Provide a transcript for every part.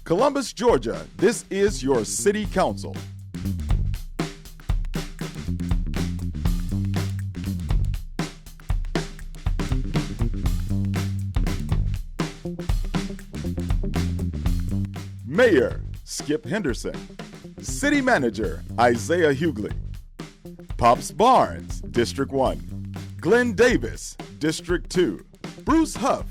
Columbus, Georgia, this is your City Council. Mayor, Skip Henderson. City Manager, Isaiah Hughley. Pops Barnes, District 1. Glenn Davis, District 2. Bruce Huff,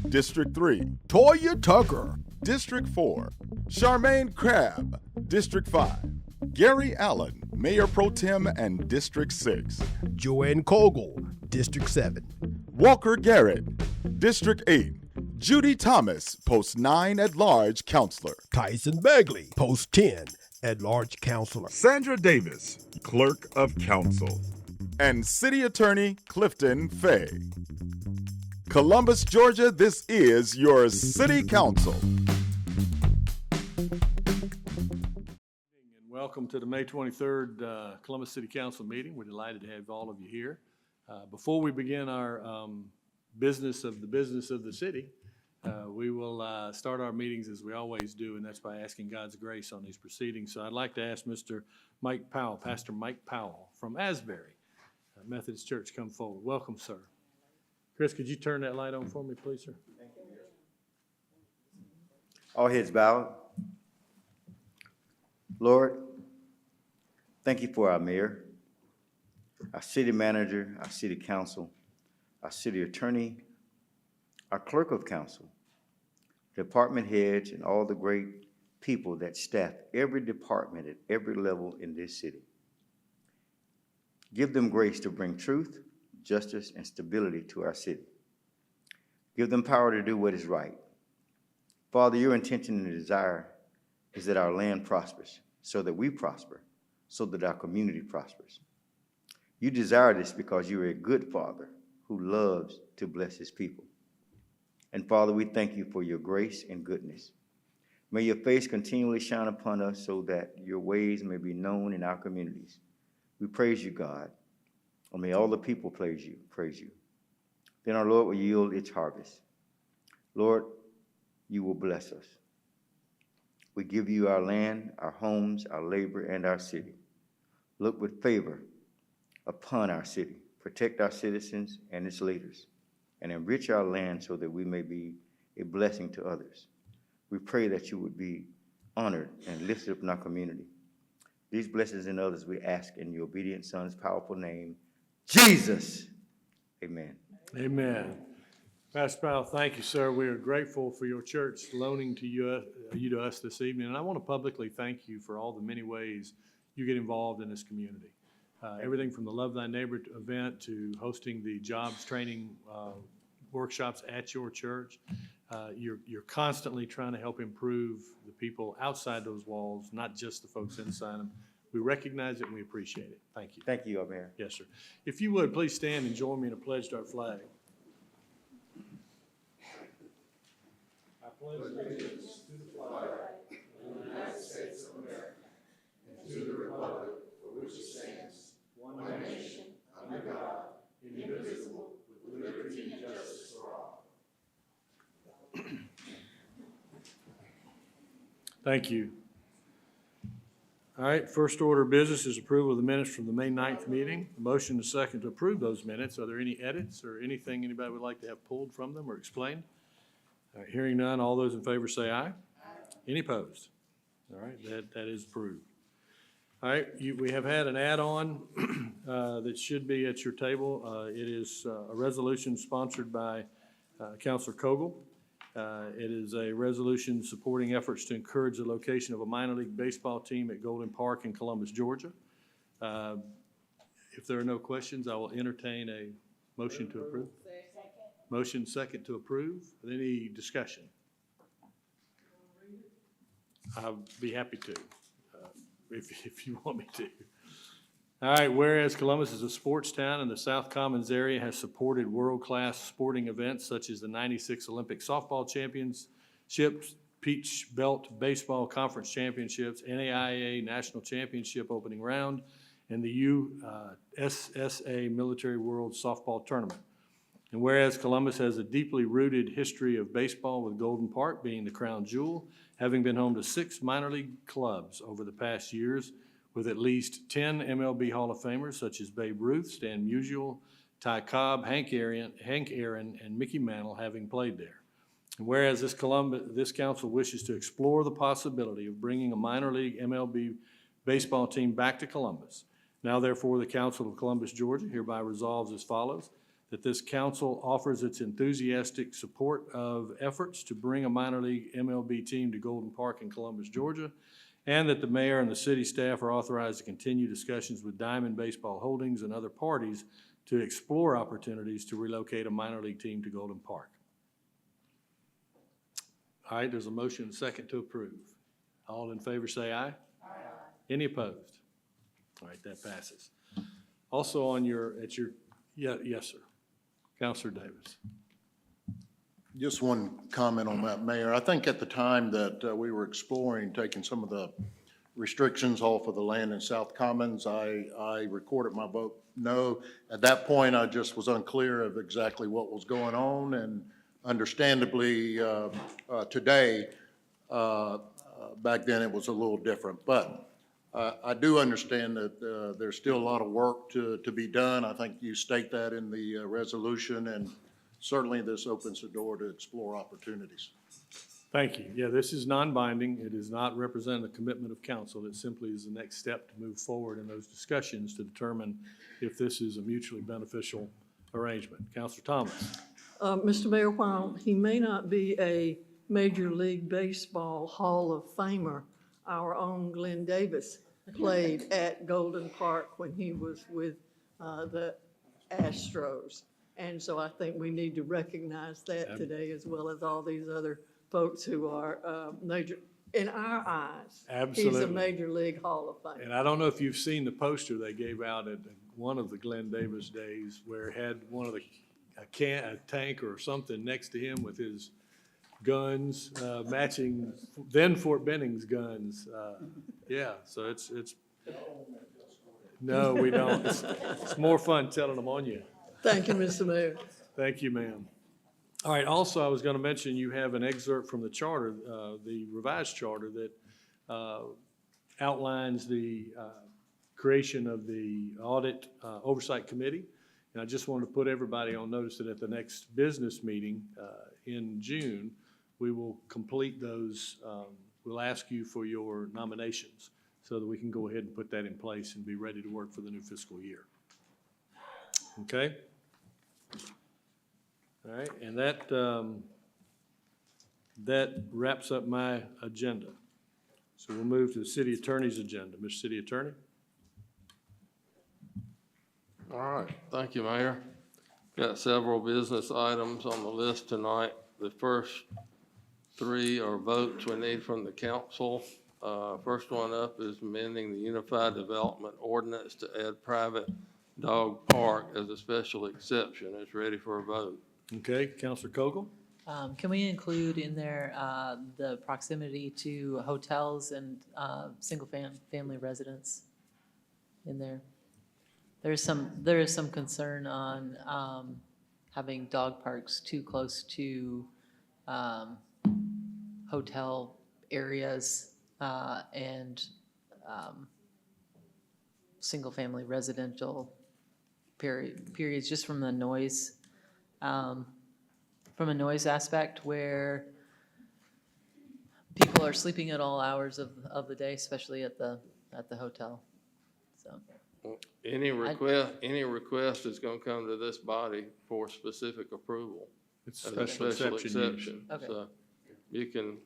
District 3. Toya Tucker, District 4. Charmaine Crabb, District 5. Gary Allen, Mayor Pro Tem and District 6. Joanne Kogel, District 7. Walker Garrett, District 8. Judy Thomas, Post 9 at-large counselor. Tyson Bagley, Post 10, at-large counselor. Sandra Davis, Clerk of Council. And City Attorney Clifton Fay. Columbus, Georgia, this is your City Council. Welcome to the May 23rd Columbus City Council meeting. We're delighted to have all of you here. Before we begin our business of the city, we will start our meetings as we always do, and that's by asking God's grace on these proceedings. So I'd like to ask Mr. Mike Powell, Pastor Mike Powell from Asbury Methodist Church, come forward. Welcome, sir. Chris, could you turn that light on for me, please, sir? Thank you. All heads bowed. Lord, thank you for our mayor, our city manager, our city council, our city attorney, our clerk of council, department heads, and all the great people that staff every department at every level in this city. Give them grace to bring truth, justice, and stability to our city. Give them power to do what is right. Father, your intention and desire is that our land prospers, so that we prosper, so that our community prospers. You desire this because you are a good Father who loves to bless his people. And Father, we thank you for your grace and goodness. May your face continually shine upon us so that your ways may be known in our communities. We praise you, God, and may all the people praise you. Then our Lord will yield its harvest. Lord, you will bless us. We give you our land, our homes, our labor, and our city. Look with favor upon our city. Protect our citizens and its leaders, and enrich our land so that we may be a blessing to others. We pray that you would be honored and lifted up in our community. These blessings and others we ask in your obedient Son's powerful name, Jesus. Amen. Amen. Pastor Powell, thank you, sir. We are grateful for your church loaning to you to us this evening. And I want to publicly thank you for all the many ways you get involved in this community. Everything from the Love Thy Neighbor event to hosting the jobs training workshops at your church. You're constantly trying to help improve the people outside those walls, not just the folks inside them. We recognize it and we appreciate it. Thank you. Thank you, Mayor. Yes, sir. If you would, please stand and join me in a pledge to our flag. I pledge allegiance to the flag of the United States of America and to the republic for which it stands, one nation, under God, indivisible, with liberty and justice for all. Thank you. All right, first order of business is approval of the minutes from the May 9th meeting. A motion is second to approve those minutes. Are there any edits or anything anybody would like to have pulled from them or explained? All right, hearing none, all those in favor say aye. Aye. Any opposed? All right, that is approved. All right, we have had an add-on that should be at your table. It is a resolution sponsored by Councilor Kogel. It is a resolution supporting efforts to encourage the location of a minor league baseball team at Golden Park in Columbus, Georgia. If there are no questions, I will entertain a motion to approve. Second. Motion second to approve. Any discussion? I'll be happy to, if you want me to. All right, whereas Columbus is a sports town and the South Commons area has supported world-class sporting events such as the 96 Olympic Softball Championships, Peach Belt Baseball Conference Championships, NAIA National Championship Opening Round, and the USSA Military World Softball Tournament. And whereas Columbus has a deeply rooted history of baseball, with Golden Park being the crown jewel, having been home to 6 minor league clubs over the past years, with at least 10 MLB Hall of Famers such as Babe Ruth, Stan Musial, Ty Cobb, Hank Aaron, and Mickey Mantle having played there. And whereas this council wishes to explore the possibility of bringing a minor league MLB baseball team back to Columbus, now therefore the Council of Columbus, Georgia hereby resolves as follows: that this council offers its enthusiastic support of efforts to bring a minor league MLB team to Golden Park in Columbus, Georgia, and that the mayor and the city staff are authorized to continue discussions with Diamond Baseball Holdings and other parties to explore opportunities to relocate a minor league team to Golden Park. All right, there's a motion and a second to approve. All in favor say aye. Aye. Any opposed? All right, that passes. Also on yes, sir. Counselor Davis. Just one comment on that, Mayor. I think at the time that we were exploring taking some of the restrictions off of the land in South Commons, I recorded my vote no. At that point, I just was unclear of exactly what was going on, and understandably, today, back then it was a little different. But I do understand that there's still a lot of work to be done. I think you state that in the resolution, and certainly this opens the door to explore opportunities. Thank you. Yeah, this is non-binding. It does not represent a commitment of council. It simply is the next step to move forward in those discussions to determine if this is a mutually beneficial arrangement. Counselor Thomas. Mr. Mayor, while he may not be a Major League Baseball Hall of Famer, our own Glenn Davis played at Golden Park when he was with the Astros. And so I think we need to recognize that today, as well as all these other folks who are major, in our eyes. Absolutely. He's a Major League Hall of Famer. And I don't know if you've seen the poster they gave out at one of the Glenn Davis days, where it had one of a tank or something next to him with his guns, matching then Fort Benning's guns. Yeah, so it's, no, we don't. It's more fun telling them on you. Thank you, Mr. Mayor. Thank you, ma'am. All right, also, I was going to mention, you have an excerpt from the charter, the revised charter, that outlines the creation of the Audit Oversight Committee. And I just wanted to put everybody on notice that at the next business meeting in June, we will complete those. We'll ask you for your nominations so that we can go ahead and put that in place and be ready to work for the new fiscal year. Okay? All right, and that wraps up my agenda. So we'll move to the city attorney's agenda. Mr. City Attorney? All right, thank you, Mayor. Got several business items on the list tonight. The first three are votes we need from the council. First one up is amending the Unified Development Ordinance to add private dog park as a special exception. It's ready for a vote. Okay, Counselor Kogel? Can we include in there the proximity to hotels and single-family residents in there? There is some concern on having dog parks too close to hotel areas and single-family residential periods, just from the noise. From a noise aspect, where people are sleeping at all hours of the day, especially at the hotel. So Any request is gonna come to this body for specific approval. It's as a special exception. Okay. So you can,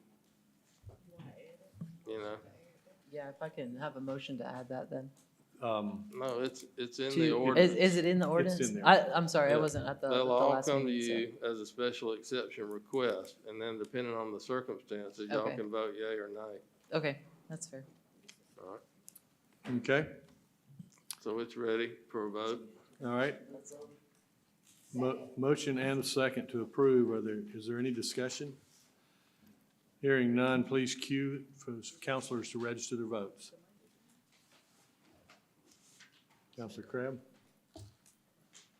yeah, if I can have a motion to add that, then. no, it's in the ordinance. Is it in the ordinance? in there. I'm sorry, I Yeah. wasn't at the They'll all last come to meeting. you as a special exception request, and then depending on the circumstances, y'all Okay. can vote yea or nay. Okay, that's fair. All right, Okay, so it's ready for a vote. all right. Motion and a second to approve. Is there any discussion? Hearing none, please cue for councilors to register their votes. Counselor Crabb?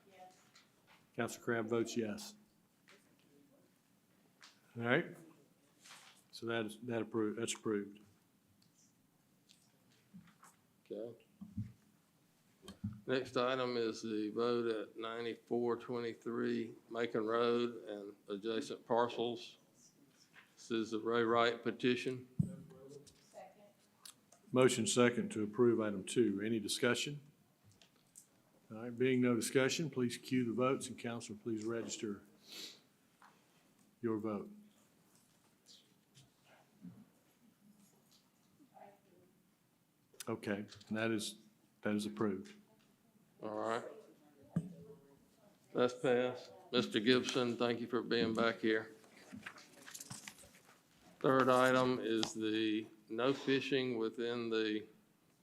Yes. Counselor Crabb votes yes. All right. So that's approved. Okay. Next item is the vote at 9423 Macon Road and adjacent parcels. This is the Ray Wright petition. Motion second to approve item 2. Any discussion? All right, being no discussion, please cue the votes, and Counselor, please register your vote. Okay, and that is approved. All right. That's passed. Mr. Gibson, thank you for being back here. Third item is the no fishing within the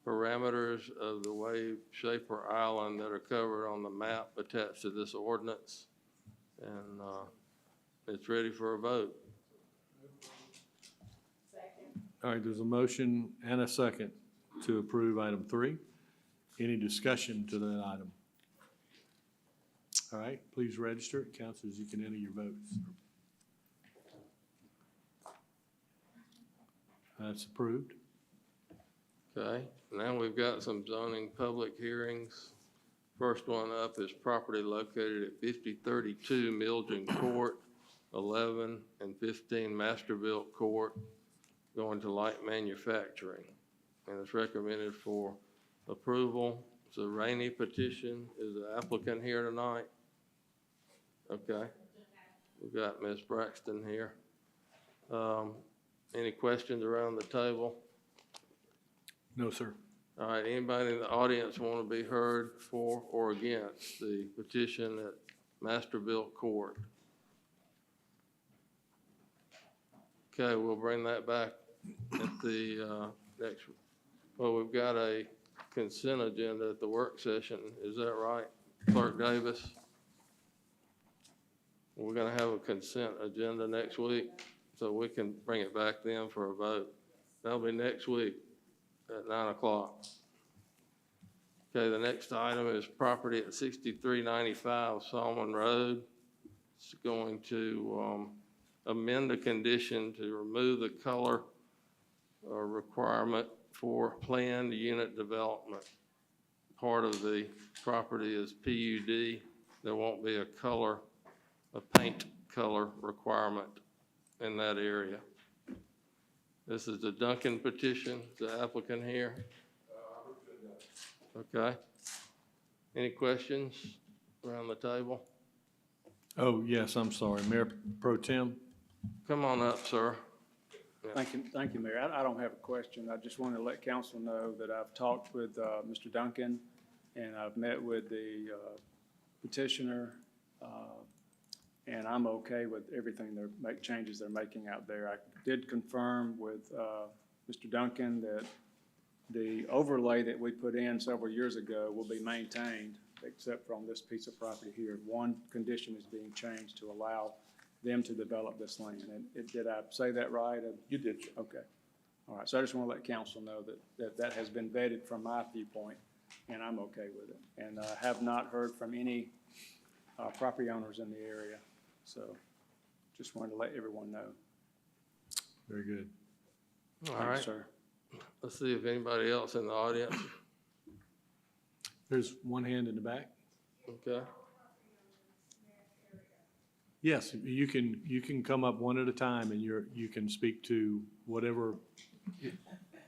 parameters of the wave Shaper Island that are covered on the map attached to this ordinance. And it's ready for a vote. All right, there's a motion and a second to approve item 3. Any discussion to that item? All right, please register. Counselors, you can enter your votes. That's approved. Okay, now we've got some zoning public hearings. First one up is property located at 5032 Milton Court, 11 and 15 Masterbuilt Court, going to light manufacturing. And it's recommended for approval. It's a Rainey petition. Is the applicant here tonight? Okay. We've got Ms. Braxton here. Any questions around the table? No, sir. All right, anybody in the audience want to be heard for or against the petition at Masterbuilt Court? Okay, we'll bring that back at the next. Well, we've got a consent agenda at the work session. Is that right, Clerk Davis? We're going to have a consent agenda next week, so we can bring it back then for a vote. That'll be next week at 9 o'clock. Okay, the next item is property at 6395 Salmon Road. It's going to amend the condition to remove the color requirement for planned unit development. Part of the property is PUD. There won't be a paint color requirement in that area. This is the Duncan petition. Is the applicant here? Okay. Any questions around the table? Oh, yes, I'm sorry. Mayor Pro Tem? Come on up, sir. Thank you, Mayor. I don't have a question. I just wanted to let council know that I've talked with Mr. Duncan, and I've met with the petitioner, and I'm okay with everything changes they're making out there. I did confirm with Mr. Duncan that the overlay that we put in several years ago will be maintained, except for on this piece of property here. One condition is being changed to allow them to develop this land. And did I say that right? You did. Okay. All right. So I just want to let council know that has been vetted from my viewpoint, and I'm okay with it. And I have not heard from any property owners in the area. So just wanted to let everyone know. Very good. All Thank you, right. sir. Let's see if anybody else in the audience. There's one hand in the back. Okay. Yes, you can come up one at a time, and you can speak to whatever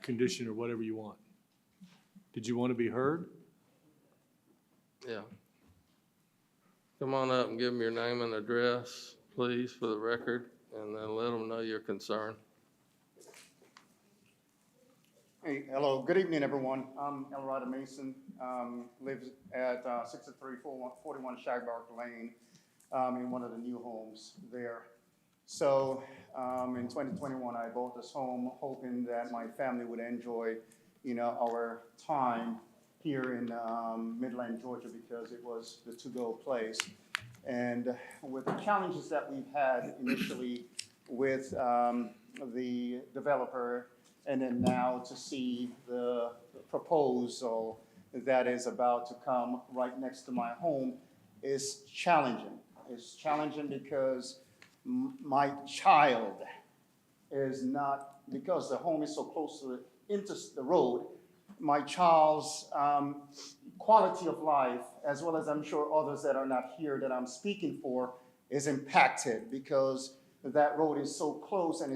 condition or whatever you want. Did you want to be heard? Yeah. Come on up and give them your name and address, please, for the record, and then let them know your concern. Hey, hello, good evening, everyone. I'm Elrod Mason, lives at 6341 Shagbark Lane, in one of the new homes there. So in 2021, I bought this home hoping that my family would enjoy, our time here in Midland, Georgia, because it was the to-go place. And with the challenges that we've had initially with the developer, and then now to see the proposal that is about to come right next to my home, is challenging. It's challenging because my child is not, because the home is so close to the road, my child's quality of life, as well as I'm sure others that are not here that I'm speaking for, is impacted because that road is so close and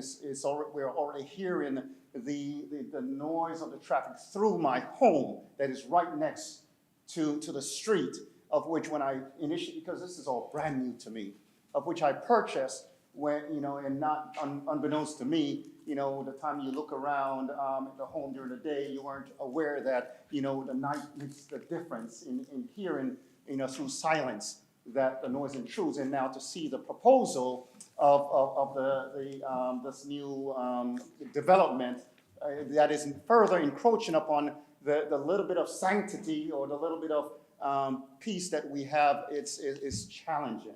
we're already hearing the noise of the traffic through my home that is right next to the street, of which when I initially, because this is all brand new to me, of which I purchased when, and not unbeknownst to me, the time you look around the home during the day, you weren't aware that, the night makes the difference in hearing, through silence that the noise intrudes. And now to see the proposal of this new development that is further encroaching upon the little bit of sanctity or the little bit of peace that we have, it's challenging.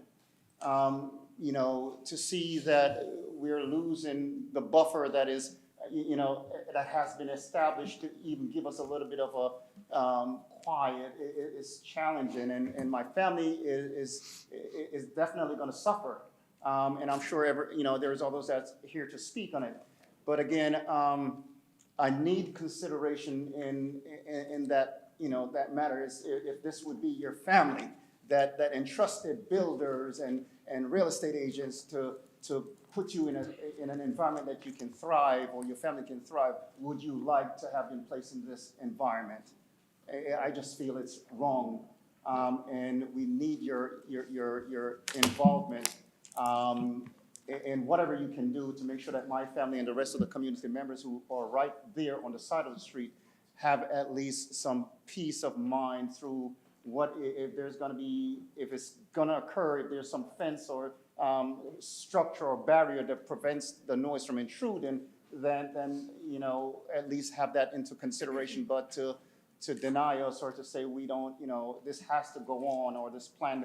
To see that we're losing the buffer that is, that has been established to even give us a little bit of a quiet is challenging, and my family is definitely going to suffer. And I'm sure there's all those that's here to speak on it. But again, I need consideration in that, that matters. If this would be your family that entrusted builders and real estate agents to put you in an environment that you can thrive or your family can thrive, would you like to have been placed in this environment? I just feel it's wrong, and we need your involvement in whatever you can do to make sure that my family and the rest of the community members who are right there on the side of the street have at least some peace of mind through if it's going to occur, if there's some fence or structure or barrier that prevents the noise from intruding, then at least have that into consideration. But to deny us or to say we don't, this has to go on or this planned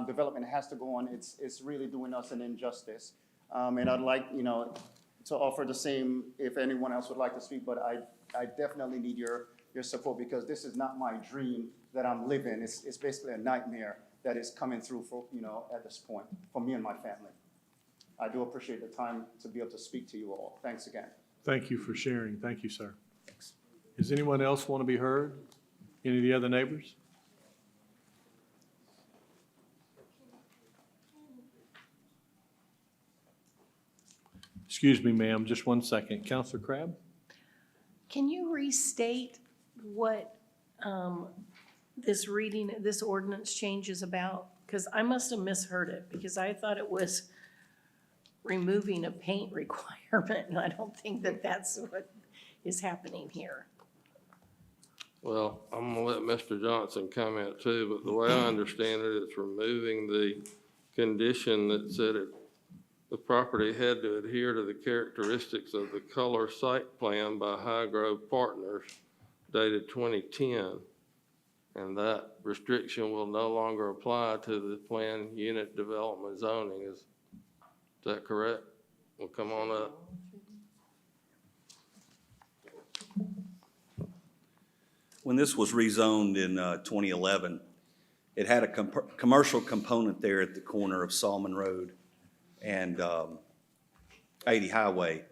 development has to go on, it's really doing us an injustice. And I'd like, to offer the same if anyone else would like to speak, but I definitely need your support because this is not my dream that I'm living. It's basically a nightmare that is coming through for, at this point for me and my family. I do appreciate the time to be able to speak to you all. Thanks again. Thank you for sharing. Thank you, sir. Thanks. Does anyone else want to be heard? Any of the other neighbors? Excuse me, ma'am, just one second. Councilor Crabb? Can you restate what this ordinance change is about? Because I must have misheard it, because I thought it was removing a paint requirement, and I don't think that that's what is happening here. Well, I'm gonna let Mr. Johnson comment too, but the way I understand it, it's removing the condition that said the property had to adhere to the characteristics of the color site plan by High Grove Partners dated 2010. And that restriction will no longer apply to the planned unit development zoning. Is that correct? We'll come on up. When this was rezoned in 2011, it had a commercial component there at the corner of Salmon Road and 80 Highway.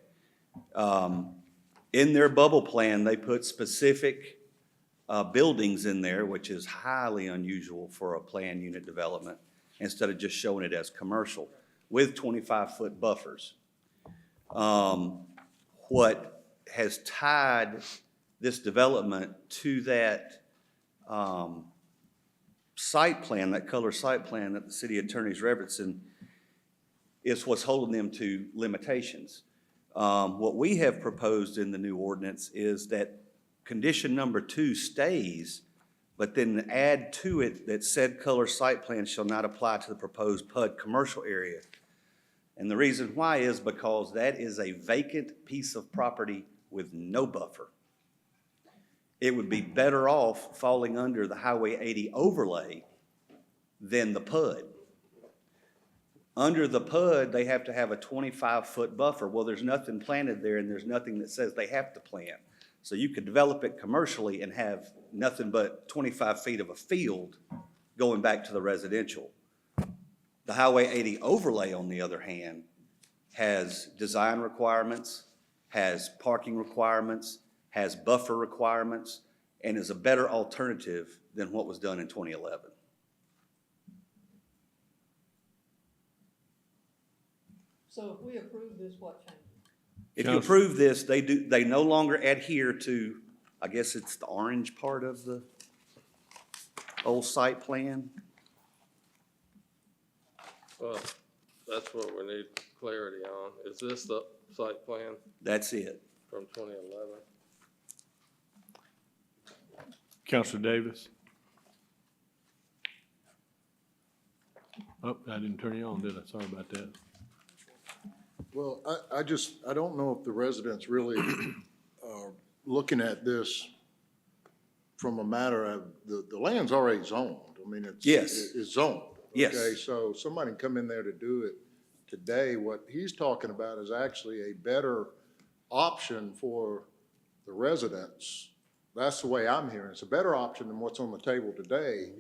In their bubble plan, they put specific buildings in there, which is highly unusual for a planned unit development, instead of just showing it as commercial, with 25-foot buffers. What has tied this development to that site plan, that color site plan that the city attorney's referencing, is what's holding them to limitations. What we have proposed in the new ordinance is that condition number 2 stays, but then add to it that said color site plan shall not apply to the proposed PUD commercial area. And the reason why is because that is a vacant piece of property with no buffer. It would be better off falling under the Highway 80 overlay than the PUD. Under the PUD, they have to have a 25-foot buffer. Well, there's nothing planted there, and there's nothing that says they have to plant. So you could develop it commercially and have nothing but 25 feet of a field going back to the residential. The Highway 80 overlay, on the other hand, has design requirements, has parking requirements, has buffer requirements, and is a better alternative than what was done in 2011. So if we approve this, what changes? If you approve this, they no longer adhere to, I guess it's the orange part of the old site plan. Well, that's what we need clarity on. Is this the site plan That's it. from 2011? Counselor Davis? Oh, I didn't turn you on, did I? Sorry about that. Well, I don't know if the residents really are looking at this from a matter of, the land's already zoned. I mean, Yes. it's zoned. Yes. Okay, so somebody can come in there to do it today. What he's talking about is actually a better option for the residents. That's the way I'm hearing. It's a better option than what's on the table today.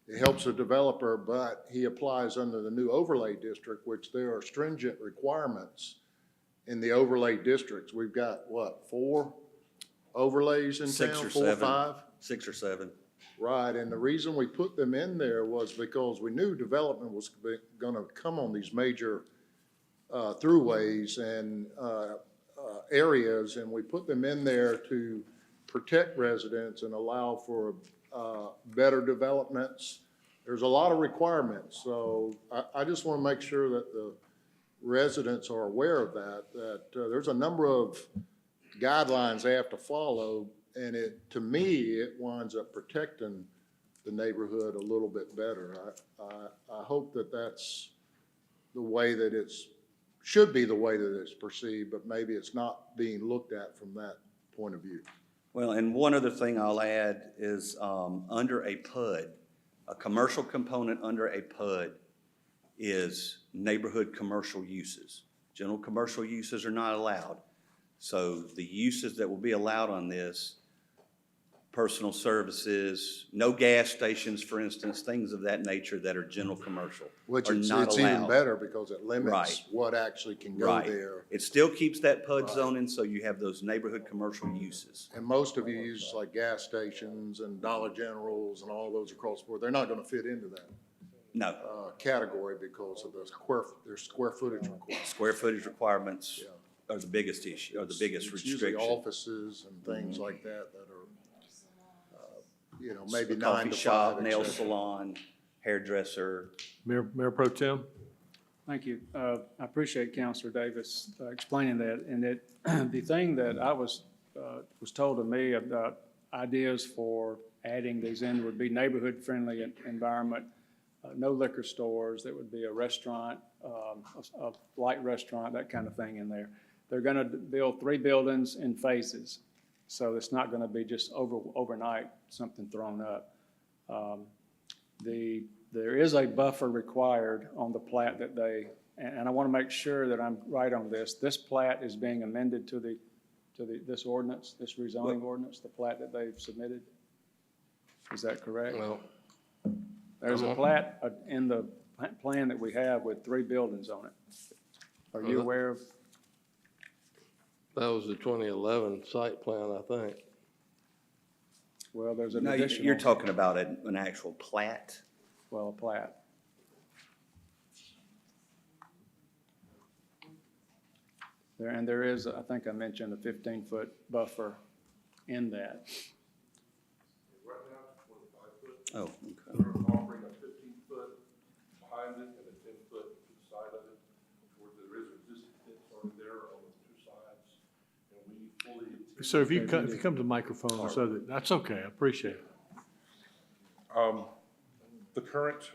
It helps the developer, but he applies under the new overlay district, which there are stringent requirements in the overlay districts. We've got, what, 4 overlays in Six town? or 4 or seven. 5? 6 or 7. Right, and the reason we put them in there was because we knew development was gonna come on these major throughways and areas, and we put them in there to protect residents and allow for better developments. There's a lot of requirements, so I just want to make sure that the residents are aware of that there's a number of guidelines they have to follow, and to me, it winds up protecting the neighborhood a little bit better. I hope that that's the way that should be the way that it's perceived, but maybe it's not being looked at from that point of view. Well, and one other thing I'll add is under a PUD, a commercial component under a PUD is neighborhood commercial uses. General commercial uses are not allowed. So the uses that will be allowed on this, personal services, no gas stations, for instance, things of that nature that are general commercial Which are it's not even allowed. better because it Right. limits what actually can go Right. there. It still keeps that PUD zoning, so you have those neighborhood commercial uses. And most of you use like gas stations and Dollar Generals and all those across the board. They're not gonna fit into that No, category because of their square footage requirements. square footage requirements are the biggest issue, or the biggest It's usually restriction. offices and things like that that are, maybe A 9 coffee to 5. shop, et nail cetera. salon, hairdresser. Mayor Pro Tem? Thank you. I appreciate Counselor Davis explaining that. And that the thing that I was told to me about ideas for adding these in would be neighborhood-friendly environment, no liquor stores, that would be a restaurant, a light restaurant, that kind of thing in there. They're going to build 3 buildings in phases, so it's not going to be just overnight something thrown up. There is a buffer required on the plat that and I want to make sure that I'm right on this. This plat is being amended to this ordinance, this rezoning ordinance, the plat that they've submitted. Is that correct? Well, There's a plat in the plan that we have with 3 buildings on it. Are you aware of? that was the 2011 site plan, I think. Well, there's an No, additional. you're talking about an actual plat. Well, a plat. There is, I think I mentioned, a 15-foot buffer in that. Oh, okay. They're offering a 15-foot behind it and a 10-foot to the side of it, where there is existing fence already there on the 2 sides. And we fully. Sir, if you come to the microphone so that's okay, I appreciate it. The current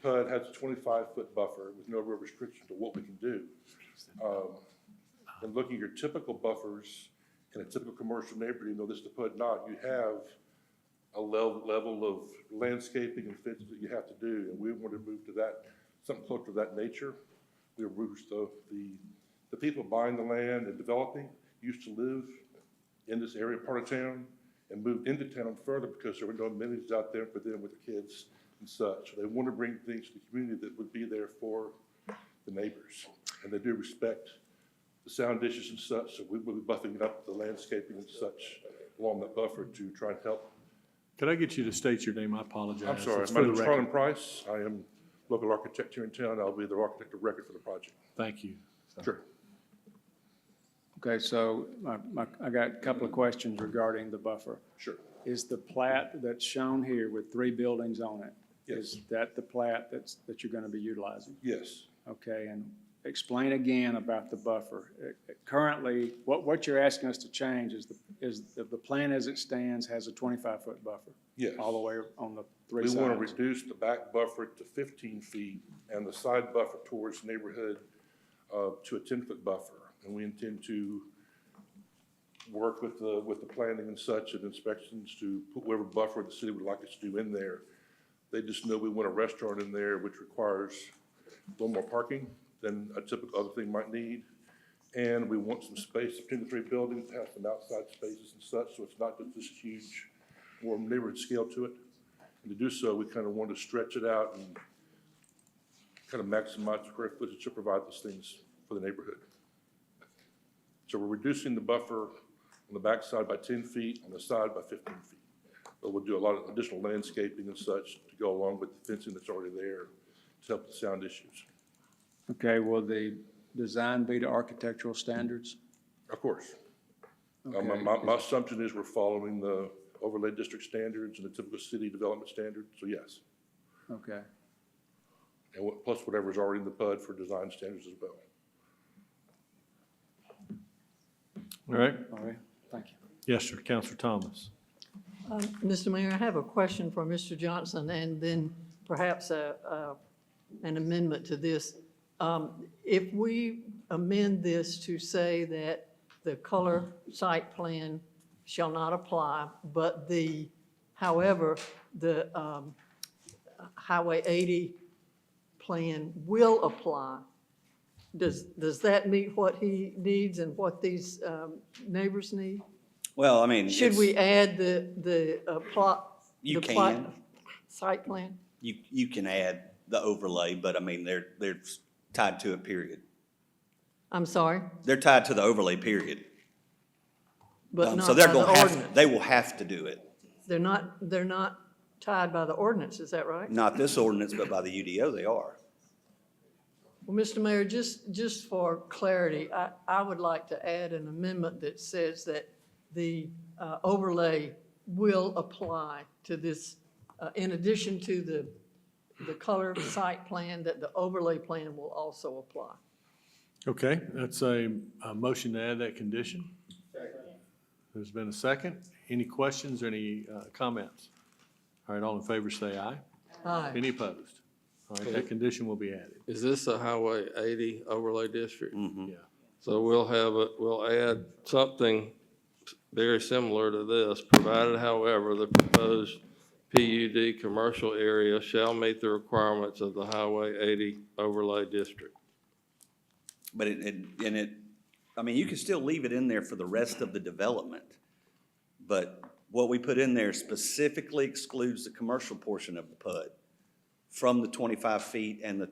PUD has a 25-foot buffer with no real restriction to what we can do. And looking at your typical buffers in a typical commercial neighborhood, even though this is the PUD not, you have a level of landscaping and fences that you have to do, and we want to move to that, something close to that nature. We wish the people buying the land and developing used to live in this area, part of town, and moved into town further because there were no amenities out there for them with the kids and such. They want to bring things to the community that would be there for the neighbors. And they do respect the sound dishes and such, so we will be buffing up the landscaping and such along that buffer to try and help. Could I get you to state your name? I apologize. I'm sorry, It's my for name the is record. Harlan Price. I am local architect here in town. I'll be the architect of record for the project. Thank you. Sure. Okay, so I got a couple of questions regarding the buffer. Sure. Is the plat that's shown here with 3 buildings on it? Yes. Is that the plat that you're gonna be utilizing? Yes. Okay, and explain again about the buffer. Currently, what you're asking us to change is the plan as it stands has a 25-foot buffer? Yes. All the way on the 3 We sides? want to reduce the back buffer to 15 feet and the side buffer towards neighborhood to a 10-foot buffer. And we intend to work with the planning and such and inspections to put whatever buffer the city would like us to do in there. They just know we want a restaurant in there, which requires a little more parking than a typical other thing might need. And we want some space between the 3 buildings to have some outside spaces and such, so it's not just this huge, more neighborhood scale to it. And to do so, we kind of want to stretch it out and kind of maximize square footage to provide those things for the neighborhood. So we're reducing the buffer on the back side by 10 feet, on the side by 15 feet. But we'll do a lot of additional landscaping and such to go along with the fencing that's already there to help the sound issues. Okay, will the design be to architectural standards? Of course. Okay. My assumption is we're following the overlay district standards and the typical city development standards, so yes. Okay. And plus whatever's already in the PUD for design standards as well. All right. All right, thank you. Yes, sir. Counselor Thomas. Mr. Mayor, I have a question for Mr. Johnson and then perhaps an amendment to this. If we amend this to say that the color site plan shall not apply, but however, the Highway 80 plan will apply, does that meet what he needs and what these neighbors need? Well, I mean. Should we add the plot? You the plot can. Site plan? You can add the overlay, but I mean, they're tied to it, period. I'm sorry? They're tied to the overlay, period. But So not they're by the gonna have, ordinance. they will have to do it. They're not tied by the ordinance, is that right? Not this ordinance, but by the UDO, they are. Well, Mr. Mayor, just for clarity, I would like to add an amendment that says that the overlay will apply to this, in addition to the color site plan, that the overlay plan will also apply. Okay, that's a motion to add that condition. There's been a second. Any questions or any comments? All right, all in favor say aye. Aye. Any opposed? All right, that condition will be added. Is this a Highway 80 overlay district? Yeah. So we'll add something very similar to this, provided however, the proposed PUD commercial area shall meet the requirements of the Highway 80 overlay district. But I mean, you can still leave it in there for the rest of the development. But what we put in there specifically excludes the commercial portion of the PUD from the 25 feet and the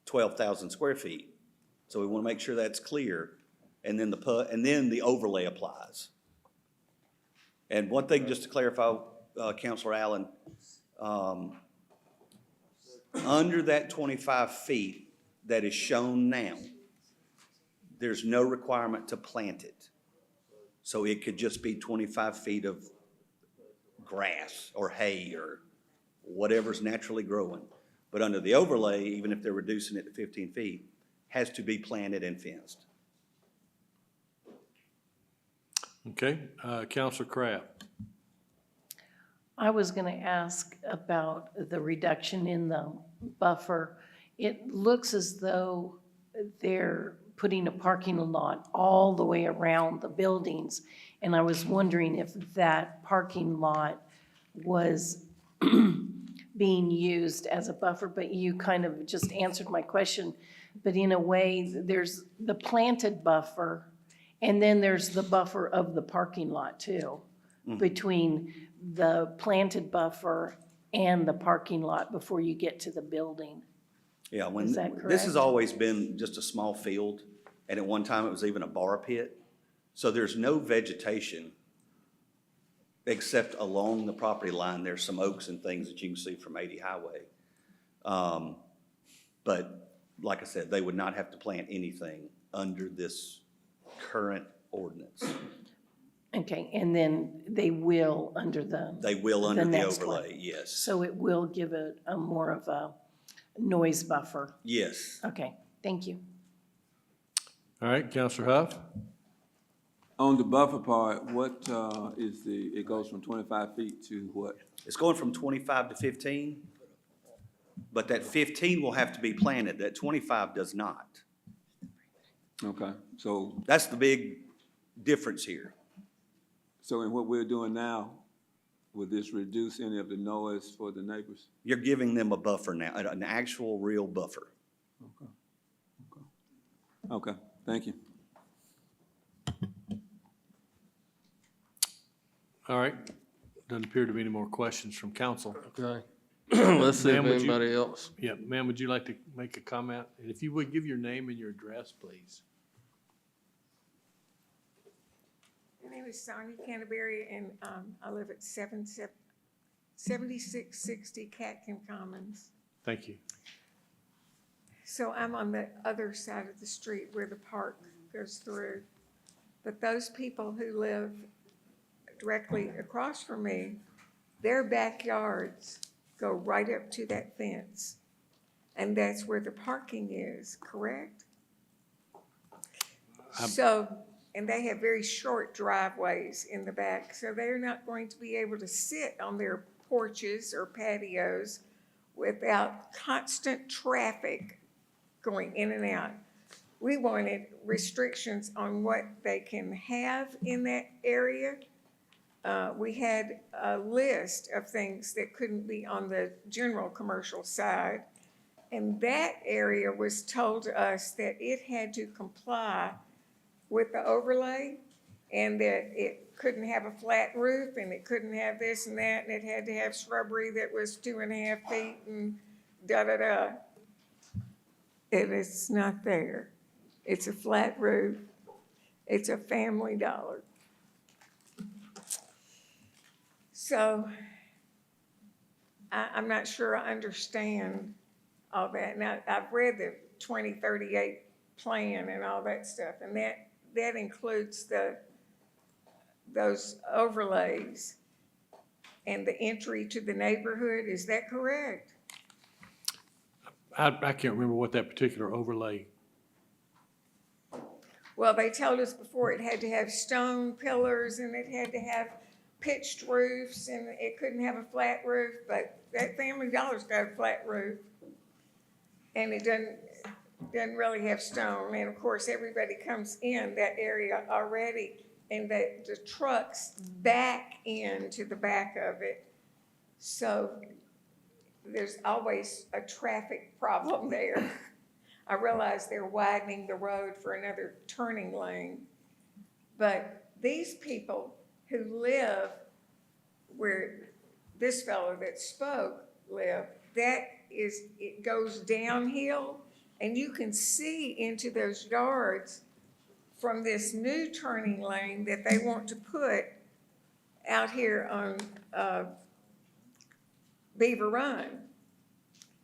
12,000 square feet. So we want to make sure that's clear. And then the overlay applies. And one thing, just to clarify, Councilor Allen, under that 25 feet that is shown now, there's no requirement to plant it. So it could just be 25 feet of grass or hay or whatever's naturally growing. But under the overlay, even if they're reducing it to 15 feet, has to be planted and fenced. Okay, Counselor Craft. I was going to ask about the reduction in the buffer. It looks as though they're putting a parking lot all the way around the buildings. And I was wondering if that parking lot was being used as a buffer, but you kind of just answered my question. But in a way, there's the planted buffer, and then there's the buffer of the parking lot too, between the planted buffer and the parking lot before you get to the building. Yeah, Is that this has correct? always been just a small field, and at one time it was even a bar pit. So there's no vegetation except along the property line. There's some oaks and things that you can see from 80 Highway. But like I said, they would not have to plant anything under this current ordinance. Okay, and then they will under They will under the next one. overlay, yes. So it will give it a more of a noise buffer. Yes. Okay, thank you. All right, Counselor Huff? On the buffer part, what is it goes from 25 feet to what? It's going from 25 to 15, but that 15 will have to be planted. That 25 does not. Okay, so. That's the big difference here. So in what we're doing now, would this reduce any of the noise for the neighbors? You're giving them a buffer now, an actual real buffer. Okay, thank you. All right. Doesn't appear to be any more questions from council. Okay. Let's see if Ma'am, would you- anybody else. Yeah, ma'am, would you like to make a comment? And if you would, give your name and your address, please. My name is Sonia Canterbury, and I live at 7660 Catkin Commons. Thank you. So I'm on the other side of the street where the park goes through. But those people who live directly across from me, their backyards go right up to that fence. And that's where the parking is, correct? So, and they have very short driveways in the back, so they're not going to be able to sit on their porches or patios without constant traffic going in and out. We wanted restrictions on what they can have in that area. We had a list of things that couldn't be on the general commercial side. And that area was told to us that it had to comply with the overlay and that it couldn't have a flat roof and it couldn't have this and that, and it had to have shrubbery that was 2.5 feet and da-da-da. And it's not there. It's a flat roof. It's a Family Dollar. So I'm not sure I understand all that. Now, I've read the 2038 plan and all that stuff, and that includes those overlays and the entry to the neighborhood. Is that correct? I can't remember what that particular overlay. Well, they told us before it had to have stone pillars and it had to have pitched roofs and it couldn't have a flat roof, but that Family Dollar's got a flat roof. And it doesn't really have stone. And of course, everybody comes in that area already and the trucks back into the back of it. So there's always a traffic problem there. I realize they're widening the road for another turning lane. But these people who live where this fellow that spoke lived, it goes downhill, and you can see into those yards from this new turning lane that they want to put out here on Beaver Run.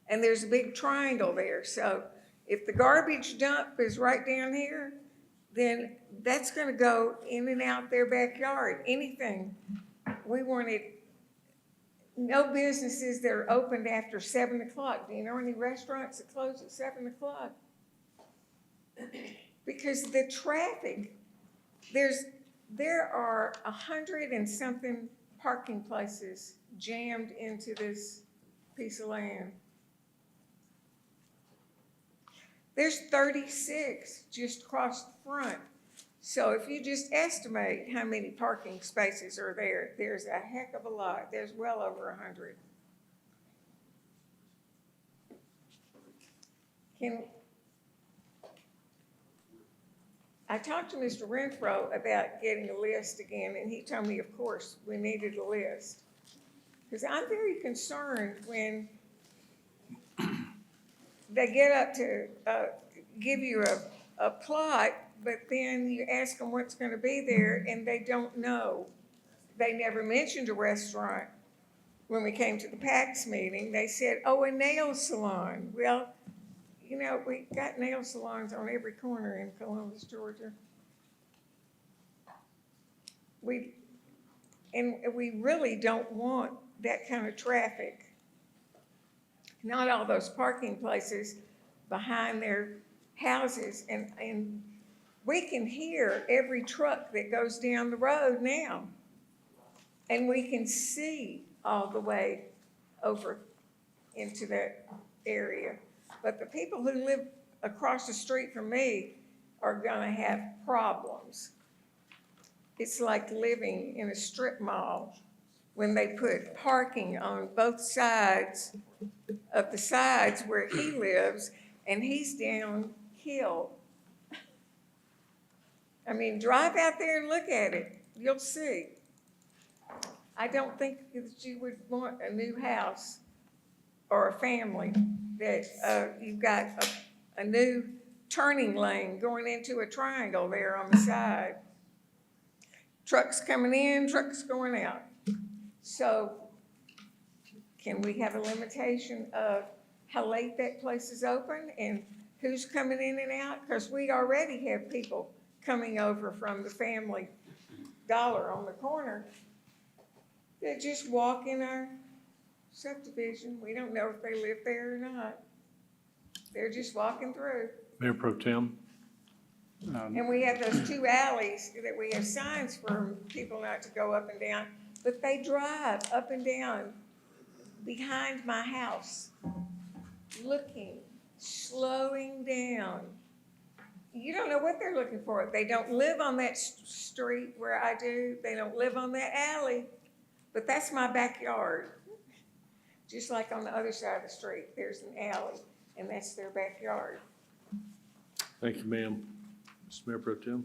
And there's a big triangle there. So if the garbage dump is right down here, then that's going to go in and out their backyard. Anything. We wanted no businesses that are opened after 7 o'clock. Do you know any restaurants that close at 7 o'clock? Because the traffic, there are 100 and something parking places jammed into this piece of land. There's 36 just across the front. So if you just estimate how many parking spaces are there, there's a heck of a lot. There's well over 100. I talked to Mr. Renfro about getting a list again, and he told me, of course, we needed a list. Because I'm very concerned when they get up to give you a plot, but then you ask them what's gonna be there, and they don't know. They never mentioned a restaurant. When we came to the PAX meeting, they said, oh, a nail salon. Well, you know, we got nail salons on every corner in Columbus, Georgia. We really don't want that kind of traffic. Not all those parking places behind their houses, and we can hear every truck that goes down the road now. And we can see all the way over into that area. But the people who live across the street from me are gonna have problems. It's like living in a strip mall when they put parking on both sides of the sides where he lives, and he's downhill. I mean, drive out there and look at it. You'll see. I don't think that you would want a new house or a family that you've got a new turning lane going into a triangle there on the side. Trucks coming in, trucks going out. So can we have a limitation of how late that place is open and who's coming in and out? Because we already have people coming over from the Family Dollar on the corner that just walk in our subdivision. We don't know if they live there or not. They're just walking through. Mayor Pro Tem? And we have those two alleys that we have signs for people not to go up and down, but they drive up and down behind my house, looking, slowing down. You don't know what they're looking for. They don't live on that street where I do. They don't live on that alley, but that's my backyard. Just like on the other side of the street, there's an alley, and that's their backyard. Thank you, ma'am. Mr. Mayor Pro Tem?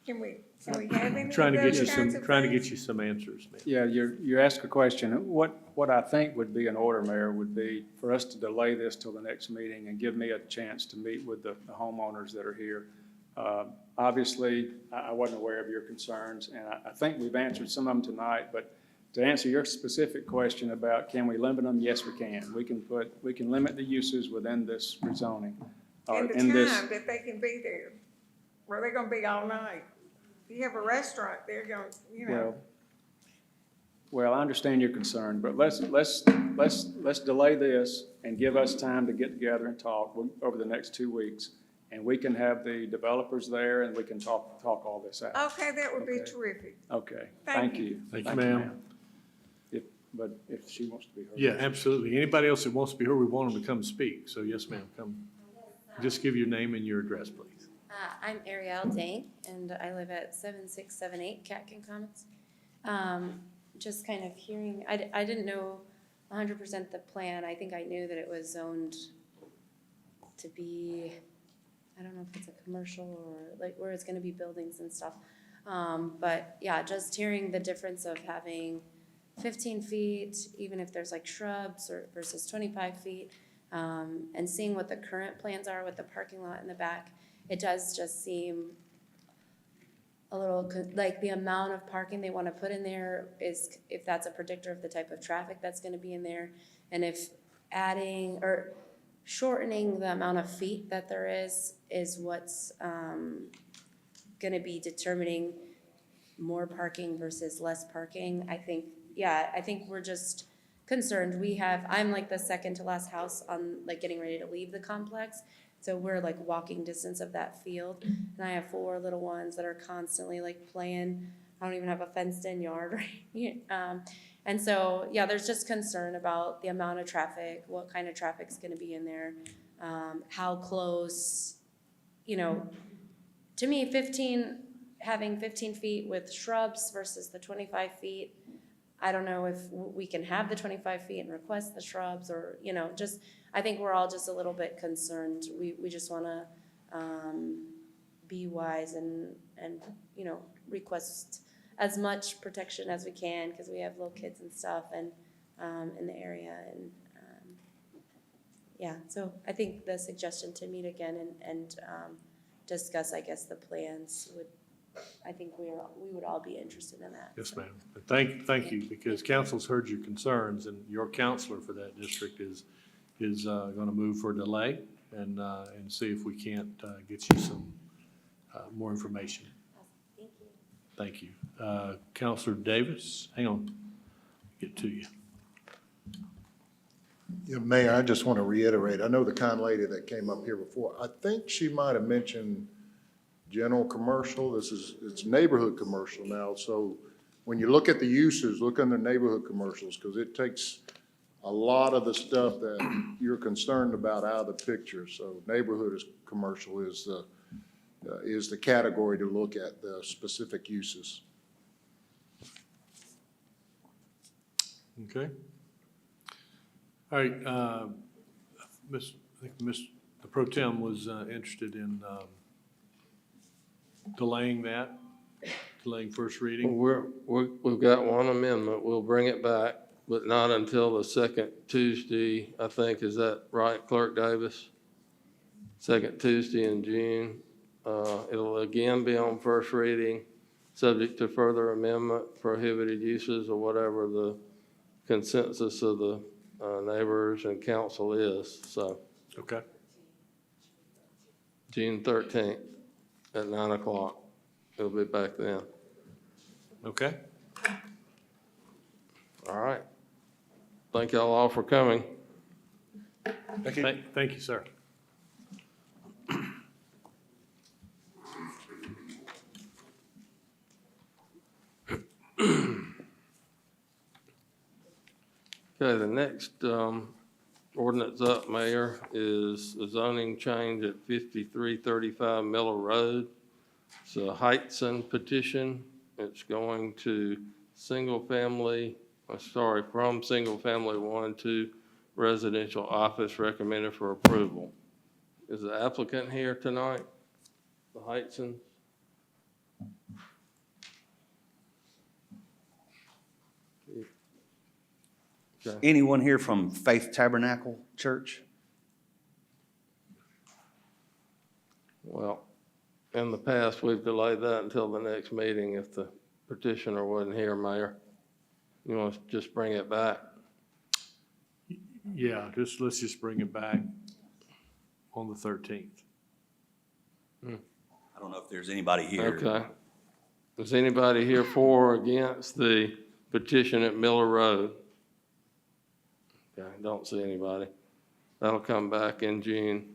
Can we have any Trying to of get those you kinds some, of trying to things? get you some answers, ma'am. Yeah, you asked a question. What I think would be in order, Mayor, would be for us to delay this till the next meeting and give me a chance to meet with the homeowners that are here. Obviously, I wasn't aware of your concerns, and I think we've answered some of them tonight, but to answer your specific question about can we limit them, yes, we can. We can limit the uses within this rezoning. And the in this- time that they can be there. Where they're gonna be all night. If you have a restaurant, they're going, you know. Well, I understand your concern, but let's delay this and give us time to get together and talk over the next 2 weeks. And we can have the developers there and we can talk all this out. Okay, that would be Okay. terrific. Okay, Thank thank you. Thank you, ma'am. But if she wants to be heard. Yeah, absolutely. Anybody else that wants to be heard, we want them to come speak. So yes, ma'am, come. Just give your name and your address, please. I'm Ariel Dang, and I live at 7678 Catkin Commons. Just kind of hearing, I didn't know 100% the plan. I think I knew that it was zoned to be, I don't know if it's a commercial or like where it's gonna be buildings and stuff. But yeah, just hearing the difference of having 15 feet, even if there's like shrubs or versus 25 feet, and seeing what the current plans are with the parking lot in the back, it does just seem a little like the amount of parking they want to put in there is, if that's a predictor of the type of traffic that's going to be in there, and if adding or shortening the amount of feet that there is what's going to be determining more parking versus less parking. I think we're just concerned. I'm like the second to last house on like getting ready to leave the complex. So we're like walking distance of that field. And I have 4 little ones that are constantly like playing. I don't even have a fenced in yard, right? And so, yeah, there's just concern about the amount of traffic, what kind of traffic's gonna be in there, how close, to me, having 15 feet with shrubs versus the 25 feet, I don't know if we can have the 25 feet and request the shrubs or, I think we're all just a little bit concerned. We just want to be wise and request as much protection as we can, because we have little kids and stuff and, in the area. And, yeah, so I think the suggestion to meet again and discuss, I guess, the plans would, I think we would all be interested in that. Yes, ma'am. Thank you, because council's heard your concerns, and your counselor for that district is going to move for a delay and see if we can't get you some more information. Thank you. Thank you. Counselor Davis, hang on, get to you. Yeah, Mayor, I just want to reiterate, I know the kind lady that came up here before, I think she might have mentioned general commercial. It's neighborhood commercial now. So when you look at the uses, look under neighborhood commercials, because it takes a lot of the stuff that you're concerned about out of the picture. So neighborhood commercial is the category to look at, the specific uses. Okay. All right, I think Ms. Pro Tem was interested in delaying first reading. We've got one amendment. We'll bring it back, but not until the second Tuesday, I think. Is that right, Clerk Davis? Second Tuesday in June. It'll again be on first reading, subject to further amendment, prohibited uses, or whatever the consensus of the neighbors and council is, so. Okay. June 13th at 9 o'clock. It'll be back then. Okay. All right. Thank y'all all for coming. Thank you. Thank you, sir. Okay, the next ordinance up, Mayor, is a zoning change at 5335 Miller Road. It's a Heightson petition. It's going to from single family 1 to residential office, recommended for approval. Is the applicant here tonight, the Heightson? Okay. Anyone here from Faith Tabernacle Church? Well, in the past, we've delayed that until the next meeting if the petitioner wasn't here, Mayor. You want to just bring it back? Yeah, let's just bring it back on the 13th. I don't know if there's anybody here. Okay. Is anybody here for or against the petition at Miller Road? Okay, don't see anybody. That'll come back in June.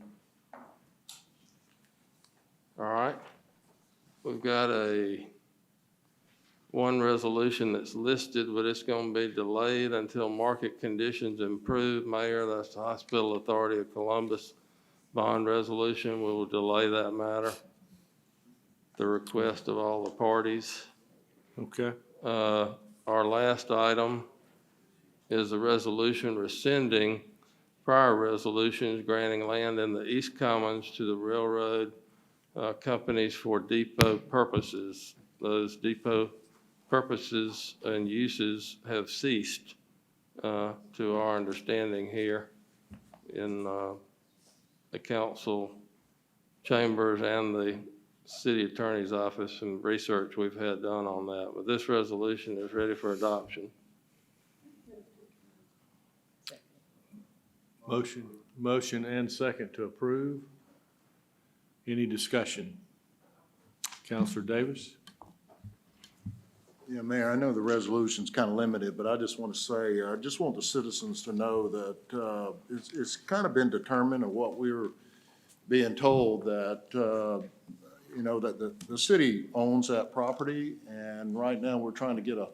All right. We've got one resolution that's listed, but it's going to be delayed until market conditions improve. Mayor, that's the Hospital Authority of Columbus bond resolution. We will delay that matter, the request of all the parties. Okay. Our last item is a resolution rescinding prior resolutions granting land in the East Commons to the railroad companies for depot purposes. Those depot purposes and uses have ceased to our understanding here in the council chambers and the city attorney's office, and research we've had done on that. But this resolution is ready for adoption. Motion and second to approve. Any discussion? Counselor Davis? Yeah, Mayor, I know the resolution's kind of limited, but I just want to say, I just want the citizens to know that it's kind of been determined, or what we were being told, that, that the city owns that property, and right now we're trying to get a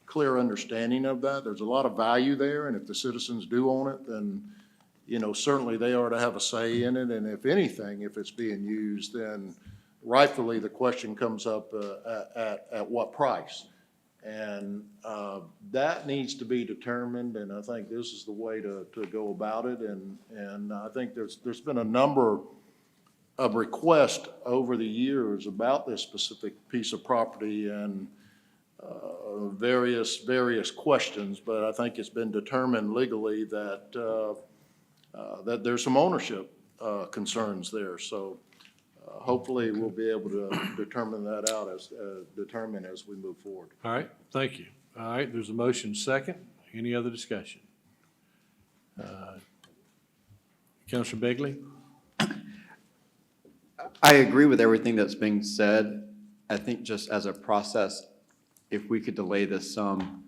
clear understanding of that. There's a lot of value there, and if the citizens do own it, then, certainly they are to have a say in it, and if anything, if it's being used, then rightfully the question comes up at what price? And that needs to be determined, and I think this is the way to go about it. And I think there's been a number of requests over the years about this specific piece of property, and various questions, but I think it's been determined legally that that there's some ownership concerns there. So hopefully we'll be able to determine that out as we move forward. All right, thank you. All right, there's a motion second. Any other discussion? Councilor Begley? I agree with everything that's being said. I think just as a process, if we could delay this some,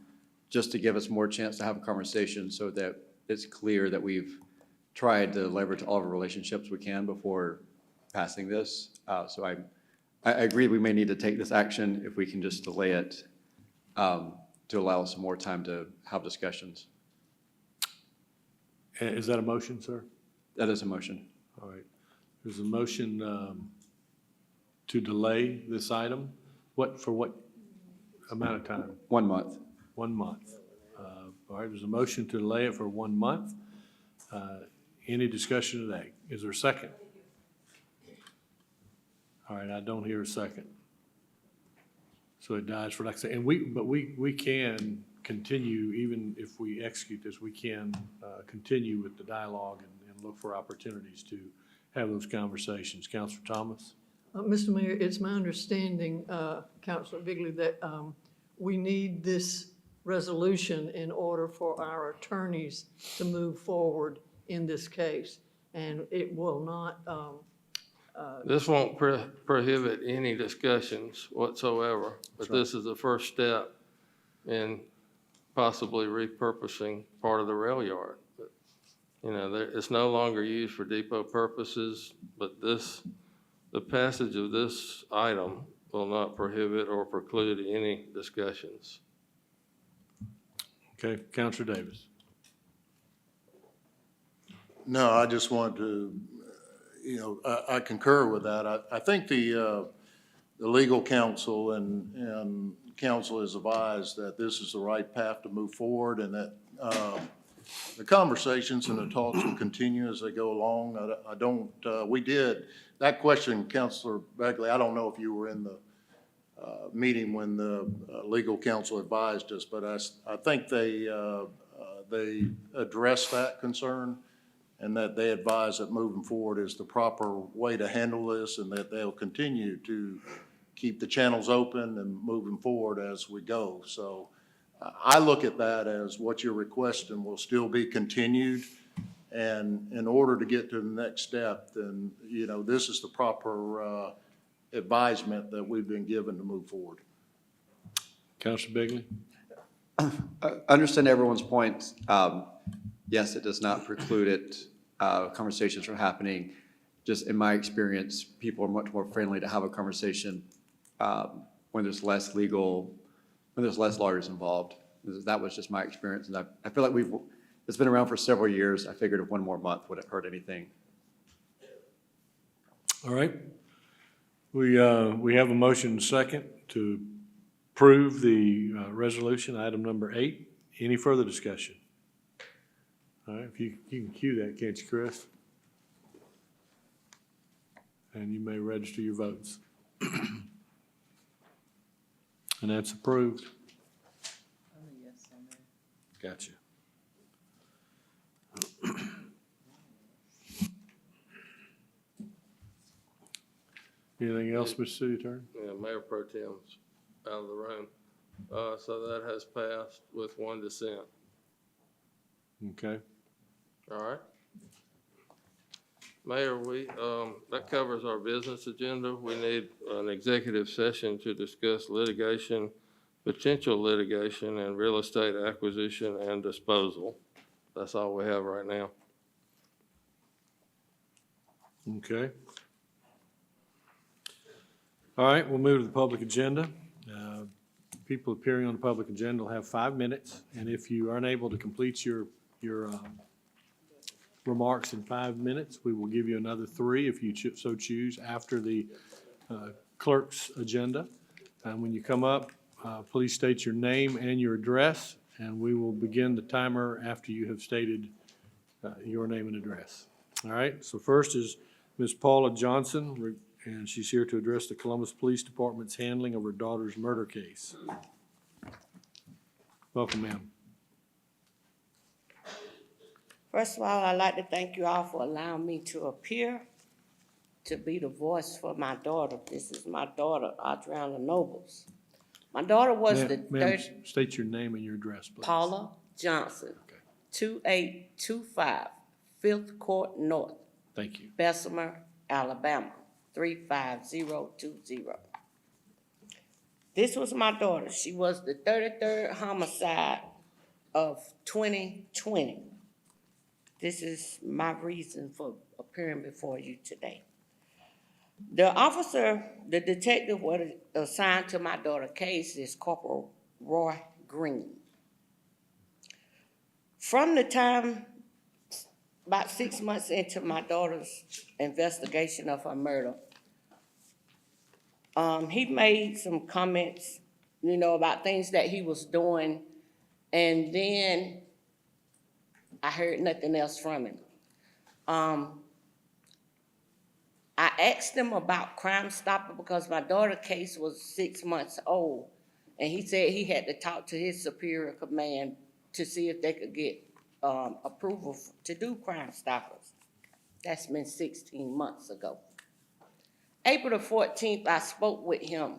just to give us more chance to have a conversation so that it's clear that we've tried to leverage all of our relationships we can before passing this. So I agree we may need to take this action if we can just delay it to allow us some more time to have discussions. Is that a motion, sir? That is a motion. All right. There's a motion to delay this item. For what amount of time? 1 month. 1 month. All right, there's a motion to delay it for 1 month. Any discussion today? Is there a second? All right, I don't hear a second. So it dies for, like I say, and we can continue, even if we execute this, we can continue with the dialogue and look for opportunities to have those conversations. Councilor Thomas? Mr. Mayor, it's my understanding, Councilor Bigley, that we need this resolution in order for our attorneys to move forward in this case, and it will not. This won't prohibit any discussions whatsoever, but this is the first step in possibly repurposing part of the rail yard. But, you know, it's no longer used for depot purposes, but the passage of this item will not prohibit or preclude any discussions. Okay, Councilor Davis. No, I just want to, you know, I concur with that. I think the legal counsel and counsel has advised that this is the right path to move forward, and that the conversations and the talks will continue as they go along. I don't, we did, that question, Councilor Begley, I don't know if you were in the meeting when the legal counsel advised us, but I think they addressed that concern, and that they advise that moving forward is the proper way to handle this, and that they'll continue to keep the channels open and moving forward as we go. So I look at that as what you're requesting will still be continued. And in order to get to the next step, then, you know, this is the proper advisement that we've been given to move forward. Councilor Bigley? I understand everyone's points. Yes, it does not preclude it, conversations from happening. Just in my experience, people are much more friendly to have a conversation when there's less lawyers involved. That was just my experience, and I feel like it's been around for several years. I figured if 1 more month wouldn't hurt anything. All right. We have a motion second to approve the resolution, item number 8. Any further discussion? All right, if you can cue that, can't you, Chris? And you may register your votes. And that's approved. Gotcha. Anything else, Mr. City Attorney? Yeah, Mayor Pro Tem's out of the room. So that has passed with 1 dissent. Okay. All right. Mayor, that covers our business agenda. We need an executive session to discuss litigation, potential litigation, and real estate acquisition and disposal. That's all we have right now. Okay. All right, we'll move to the public agenda. People appearing on the public agenda will have 5 minutes, and if you are unable to complete your remarks in 5 minutes, we will give you another 3 if you so choose after the clerk's agenda. And when you come up, please state your name and your address, and we will begin the timer after you have stated your name and address. All right, so first is Ms. Paula Johnson, and she's here to address the Columbus Police Department's handling of her daughter's murder case. Welcome, ma'am. First of all, I'd like to thank you all for allowing me to appear to be the voice for my daughter. This is my daughter, Adriana Nobles. My daughter was the Ma'am, state your name and your address, please. Paula Johnson, 2825 5th Court North. Thank you. Bessemer, Alabama, 35020. This was my daughter. She was the 33rd homicide of 2020. This is my reason for appearing before you today. The detective was assigned to my daughter's case is Corporal Roy Green. From the time, about 6 months into my daughter's investigation of her murder, he made some comments, about things that he was doing, and then I heard nothing else from him. I asked him about Crime Stopper because my daughter's case was 6 months old, and he said he had to talk to his superior command to see if they could get approval to do Crime Stoppers. That's been 16 months ago. April the 14th, I spoke with him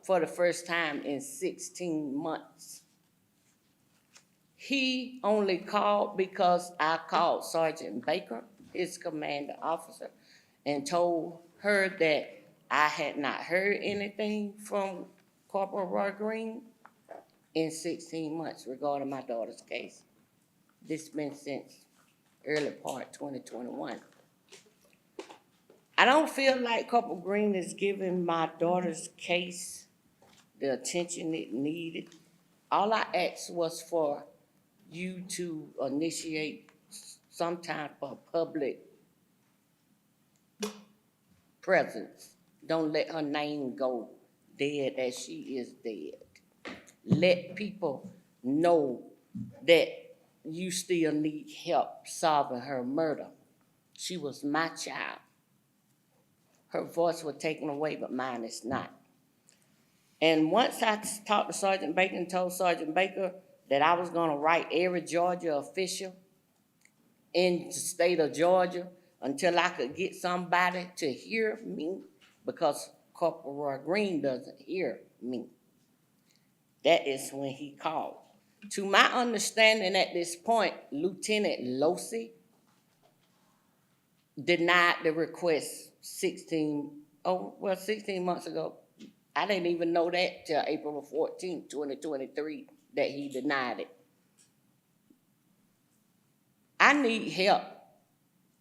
for the first time in 16 months. He only called because I called Sergeant Baker, his commanding officer, and told her that I had not heard anything from Corporal Roy Green in 16 months regarding my daughter's case. This has been since early part 2021. I don't feel like Corporal Green is giving my daughter's case the attention it needed. All I asked was for you to initiate some type of public presence. Don't let her name go dead as she is dead. Let people know that you still need help solving her murder. She was my child. Her voice was taken away, but mine is not. And once I talked to Sergeant Baker and told Sergeant Baker that I was gonna write every Georgia official in the state of Georgia until I could get somebody to hear me, because Corporal Roy Green doesn't hear me. That is when he called. To my understanding at this point, Lieutenant Losey denied the request 16 months ago. I didn't even know that till April 14, 2023, that he denied it. I need help.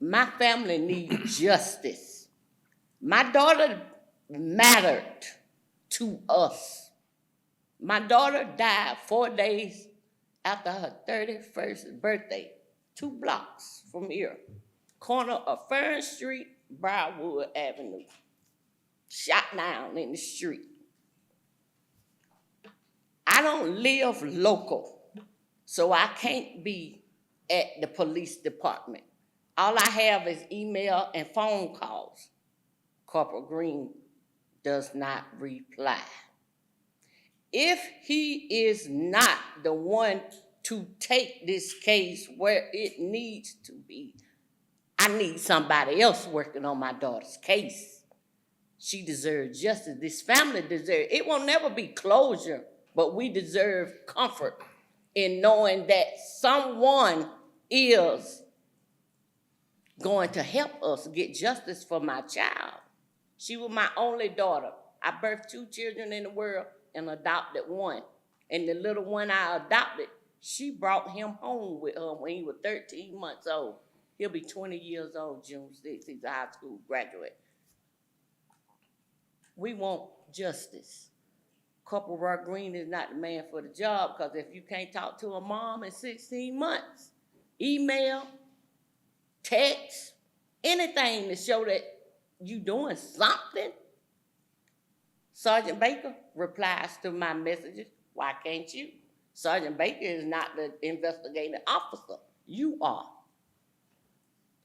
My family needs justice. My daughter mattered to us. My daughter died 4 days after her 31st birthday, 2 blocks from here. Corner of Fern Street, Briarwood Avenue. Shot down in the street. I don't live local, so I can't be at the police department. All I have is email and phone calls. Corporal Green does not reply. If he is not the one to take this case where it needs to be, I need somebody else working on my daughter's case. She deserves justice. This family deserves, it will never be closure, but we deserve comfort in knowing that someone is going to help us get justice for my child. She was my only daughter. I birthed 2 children in the world and adopted 1. And the little one I adopted, she brought him home with her when he was 13 months old. He'll be 20 years old June 6th. He's a high school graduate. We want justice. Corporal Roy Green is not the man for the job, because if you can't talk to a mom in 16 months, email, text, anything to show that you doing something. Sergeant Baker replies to my messages. Why can't you? Sergeant Baker is not the investigating officer. You are.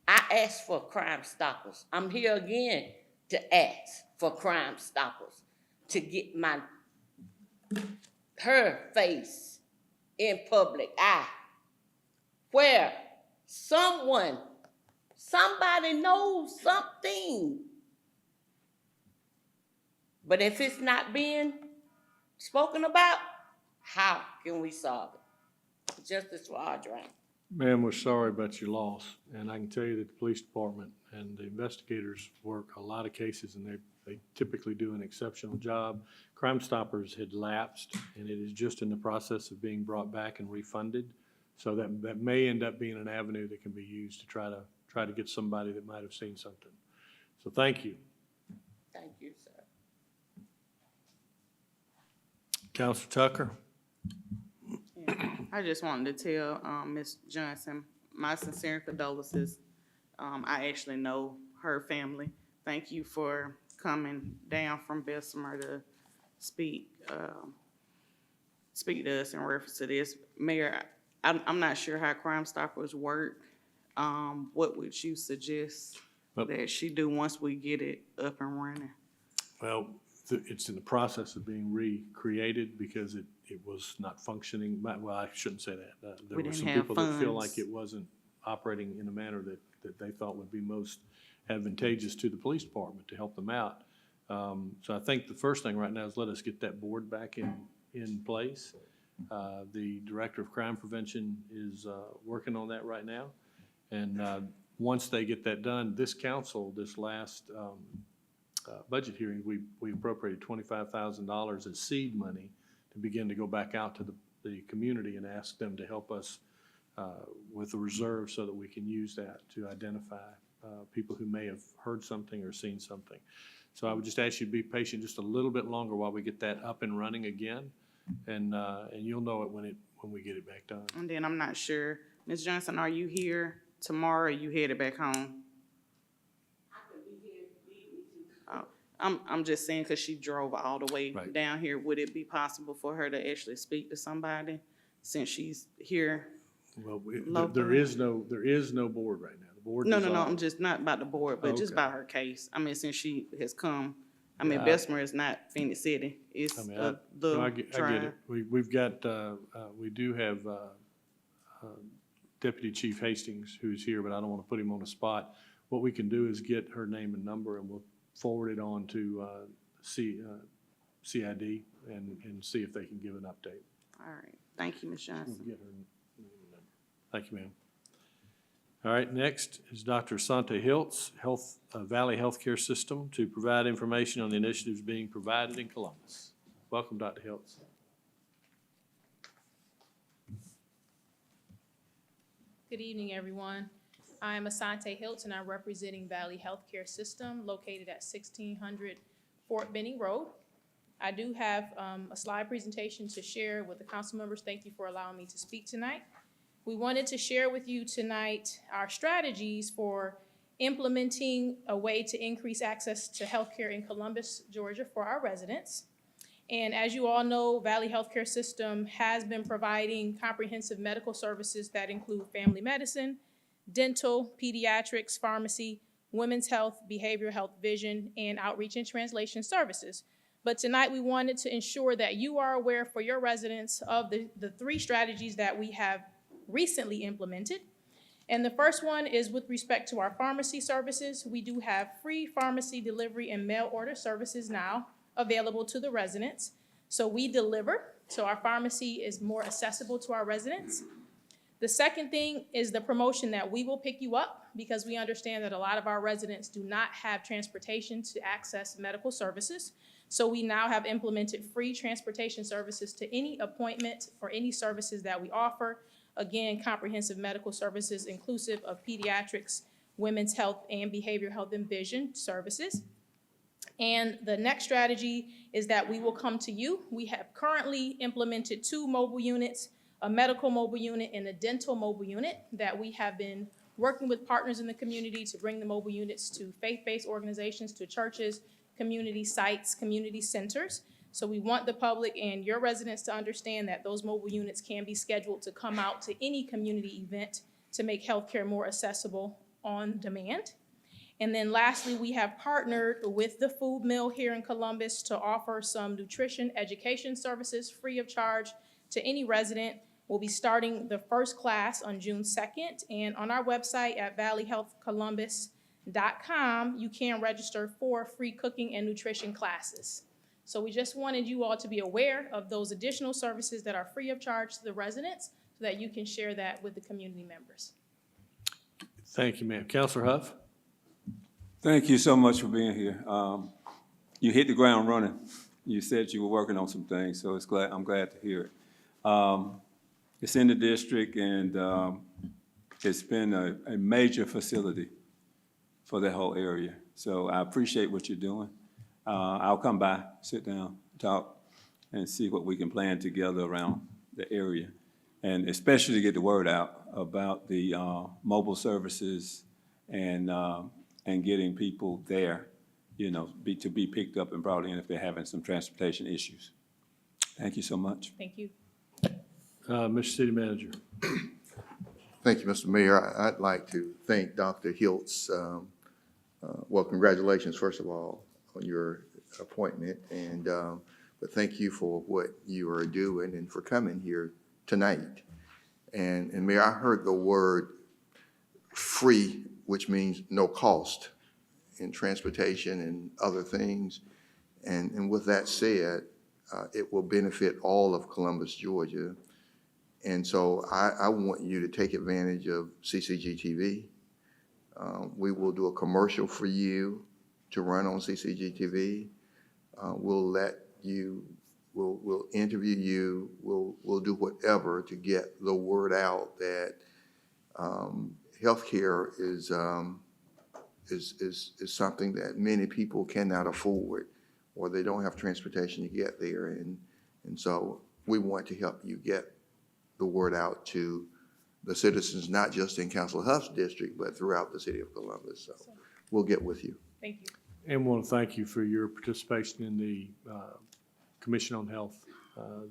I asked for Crime Stoppers. I'm here again to ask for Crime Stoppers to get her face in public eye, where somebody knows something. But if it's not being spoken about, how can we solve it? Justice for Audrey. Ma'am, we're sorry about your loss, and I can tell you that the police department and the investigators work a lot of cases, and they typically do an exceptional job. Crime Stoppers had lapsed, and it is just in the process of being brought back and refunded. So that may end up being an avenue that can be used to try to get somebody that might have seen something. So thank you. Thank you, sir. Counselor Tucker? I just wanted to tell Ms. Johnson my sincere condolences. I actually know her family. Thank you for coming down from Bessemer to speak to us in reference to this. Mayor, I'm not sure how Crime Stoppers work. What would you suggest that she do once we get it up and running? Well, it's in the process of being recreated because it was not functioning. Well, I shouldn't say that. There were some people that feel like it wasn't operating in a manner that they thought would be most advantageous to the police department to help them out. So I think the first thing right now is let us get that board back in place. The Director of Crime Prevention is working on that right now. And once they get that done, this council, this last budget hearing, we appropriated $25,000 as seed money to begin to go back out to the community and ask them to help us with a reserve so that we can use that to identify people who may have heard something or seen something. So I would just ask you to be patient just a little bit longer while we get that up and running again, and you'll know it when we get it back done. And then I'm not sure, Ms. Johnson, are you here tomorrow or you headed back home? I'm just saying because she drove all the way down here. Would it be possible for her to actually speak to somebody since she's here? Well, there is no board right now. The board. No. I'm just not about the board, but just about her case. I mean, since she has come, I mean, Bessemer is not Phoenix City. It's I get it. We've got we do have Deputy Chief Hastings who's here, but I don't want to put him on the spot. What we can do is get her name and number, and we'll forward it on to CID and see if they can give an update. All right. Thank you, Ms. Johnson. Get her name and number. Thank you, ma'am. All right, next is Dr. Sante Hiltz, Valley Healthcare System, to provide information on the initiatives being provided in Columbus. Welcome, Dr. Hiltz. Good evening, everyone. I am Asante Hiltz, and I'm representing Valley Healthcare System located at 1600 Fort Benning Road. I do have a slide presentation to share with the council members. Thank you for allowing me to speak tonight. We wanted to share with you tonight our strategies for implementing a way to increase access to healthcare in Columbus, Georgia for our residents. And as you all know, Valley Healthcare System has been providing comprehensive medical services that include family medicine, dental, pediatrics, pharmacy, women's health, behavioral health, vision, and outreach and translation services. But tonight we wanted to ensure that you are aware for your residents of the three strategies that we have recently implemented. And the first one is with respect to our pharmacy services. We do have free pharmacy delivery and mail order services now available to the residents. So we deliver, so our pharmacy is more accessible to our residents. The second thing is the promotion that we will pick you up, because we understand that a lot of our residents do not have transportation to access medical services. So we now have implemented free transportation services to any appointment or any services that we offer. Again, comprehensive medical services inclusive of pediatrics, women's health, and behavioral health and vision services. And the next strategy is that we will come to you. We have currently implemented 2 mobile units, a medical mobile unit and a dental mobile unit, that we have been working with partners in the community to bring the mobile units to faith-based organizations, to churches, community sites, community centers. So we want the public and your residents to understand that those mobile units can be scheduled to come out to any community event to make healthcare more accessible on demand. And then lastly, we have partnered with the Food Mill here in Columbus to offer some nutrition education services free of charge to any resident. We'll be starting the first class on June 2nd, and on our website at valleyhealthcolumbus.com, you can register for free cooking and nutrition classes. So we just wanted you all to be aware of those additional services that are free of charge to the residents so that you can share that with the community members. Thank you, ma'am. Counselor Huff? Thank you so much for being here. You hit the ground running. You said you were working on some things, so I'm glad to hear it. It's in the district, and it's been a major facility for the whole area. So I appreciate what you're doing. I'll come by, sit down, talk, and see what we can plan together around the area, and especially to get the word out about the mobile services and getting people there, you know, to be picked up and brought in if they're having some transportation issues. Thank you so much. Thank you. Mr. City Manager. Thank you, Mr. Mayor. I'd like to thank Dr. Hiltz. Well, congratulations, first of all, on your appointment, and but thank you for what you are doing and for coming here tonight. And Mayor, I heard the word free, which means no cost in transportation and other things. And with that said, it will benefit all of Columbus, Georgia. And so I want you to take advantage of CCGTV. We will do a commercial for you to run on CCGTV. We'll let you, we'll interview you, we'll do whatever to get the word out that healthcare is something that many people cannot afford, or they don't have transportation to get there. And so we want to help you get the word out to the citizens, not just in Councilor Huff's district, but throughout the city of Columbus. So we'll get with you. Thank you. And want to thank you for your participation in the Commission on Health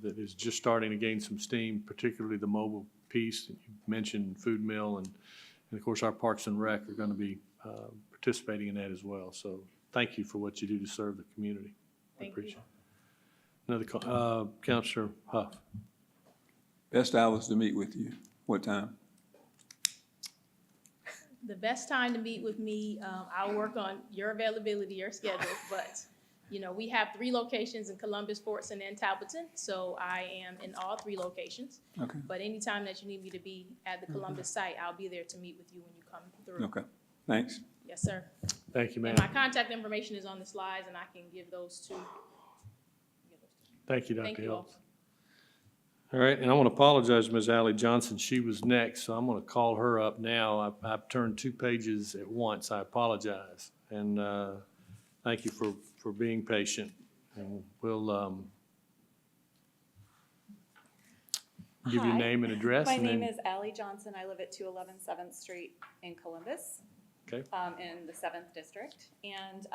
that is just starting to gain some steam, particularly the mobile piece that you mentioned, food mill, and of course our Parks and Rec are going to be participating in that as well. So thank you for what you do to serve the community. I appreciate it. Another call, Councilor Huff. Best hours to meet with you. What time? The best time to meet with me, I'll work on your availability, your schedule, but, you know, we have 3 locations in Columbus, Fortson, and Talbotton, so I am in all 3 locations. Okay. But anytime that you need me to be at the Columbus site, I'll be there to meet with you when you come through. Okay, thanks. Yes, sir. Thank you, ma'am. And my contact information is on the slides, and I can give those to. Thank you, Dr. Thank you all. Hiltz. All right, and I want to apologize to Ms. Allie Johnson. She was next, so I'm going to call her up now. I've turned 2 pages at once. I apologize. And thank you for being patient. And we'll give you name and address. My name is Allie Johnson. I live at 211 7th Street in Columbus, Okay. in the 7th District. And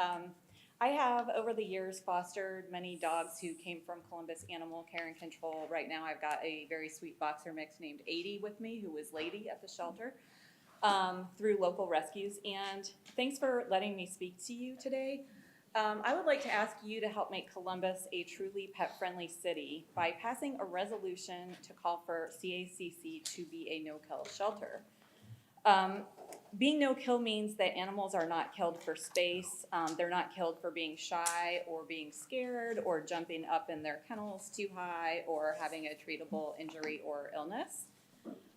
I have, over the years, fostered many dogs who came from Columbus Animal Care and Control. Right now, I've got a very sweet boxer mix named 80 with me, who is Lady at the shelter, through local rescues. And thanks for letting me speak to you today. I would like to ask you to help make Columbus a truly pet-friendly city by passing a resolution to call for CACC to be a no-kill shelter. Being no-kill means that animals are not killed for space, they're not killed for being shy or being scared or jumping up in their kennels too high or having a treatable injury or illness.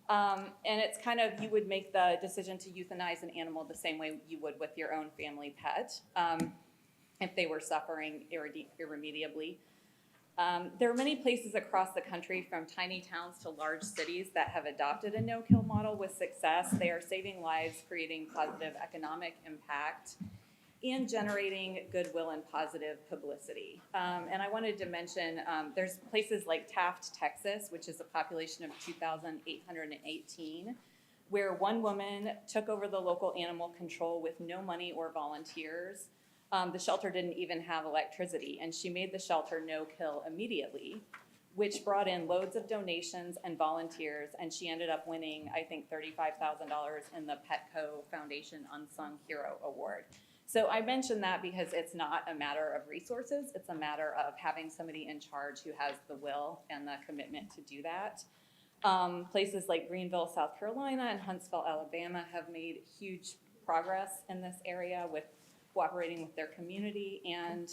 And it's kind of, you would make the decision to euthanize an animal the same way you would with your own family pet if they were suffering irremediably. There are many places across the country, from tiny towns to large cities, that have adopted a no-kill model with success. They are saving lives, creating positive economic impact, and generating goodwill and positive publicity. And I wanted to mention, there's places like Taft, Texas, which is a population of 2,818, where one woman took over the local animal control with no money or volunteers. The shelter didn't even have electricity, and she made the shelter no-kill immediately, which brought in loads of donations and volunteers, and she ended up winning, I think, $35,000 in the Petco Foundation Unsung Hero Award. So I mention that because it's not a matter of resources, it's a matter of having somebody in charge who has the will and the commitment to do that. Places like Greenville, South Carolina, and Huntsville, Alabama have made huge progress in this area with cooperating with their community. And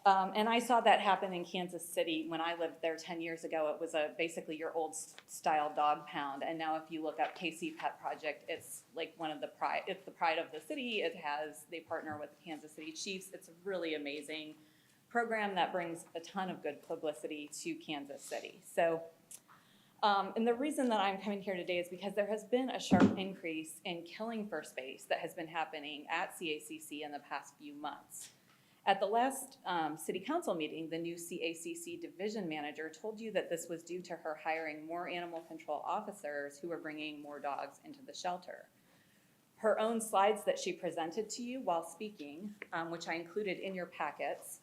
I saw that happen in Kansas City when I lived there 10 years ago. It was basically your old style dog pound. And now if you look up KC Pet Project, it's like it's the pride of the city. They partner with Kansas City Chiefs. It's a really amazing program that brings a ton of good publicity to Kansas City. So, and the reason that I'm coming here today is because there has been a sharp increase in killing for space that has been happening at CACC in the past few months. At the last city council meeting, the new CACC division manager told you that this was due to her hiring more animal control officers who were bringing more dogs into the shelter. Her own slides that she presented to you while speaking, which I included in your packets,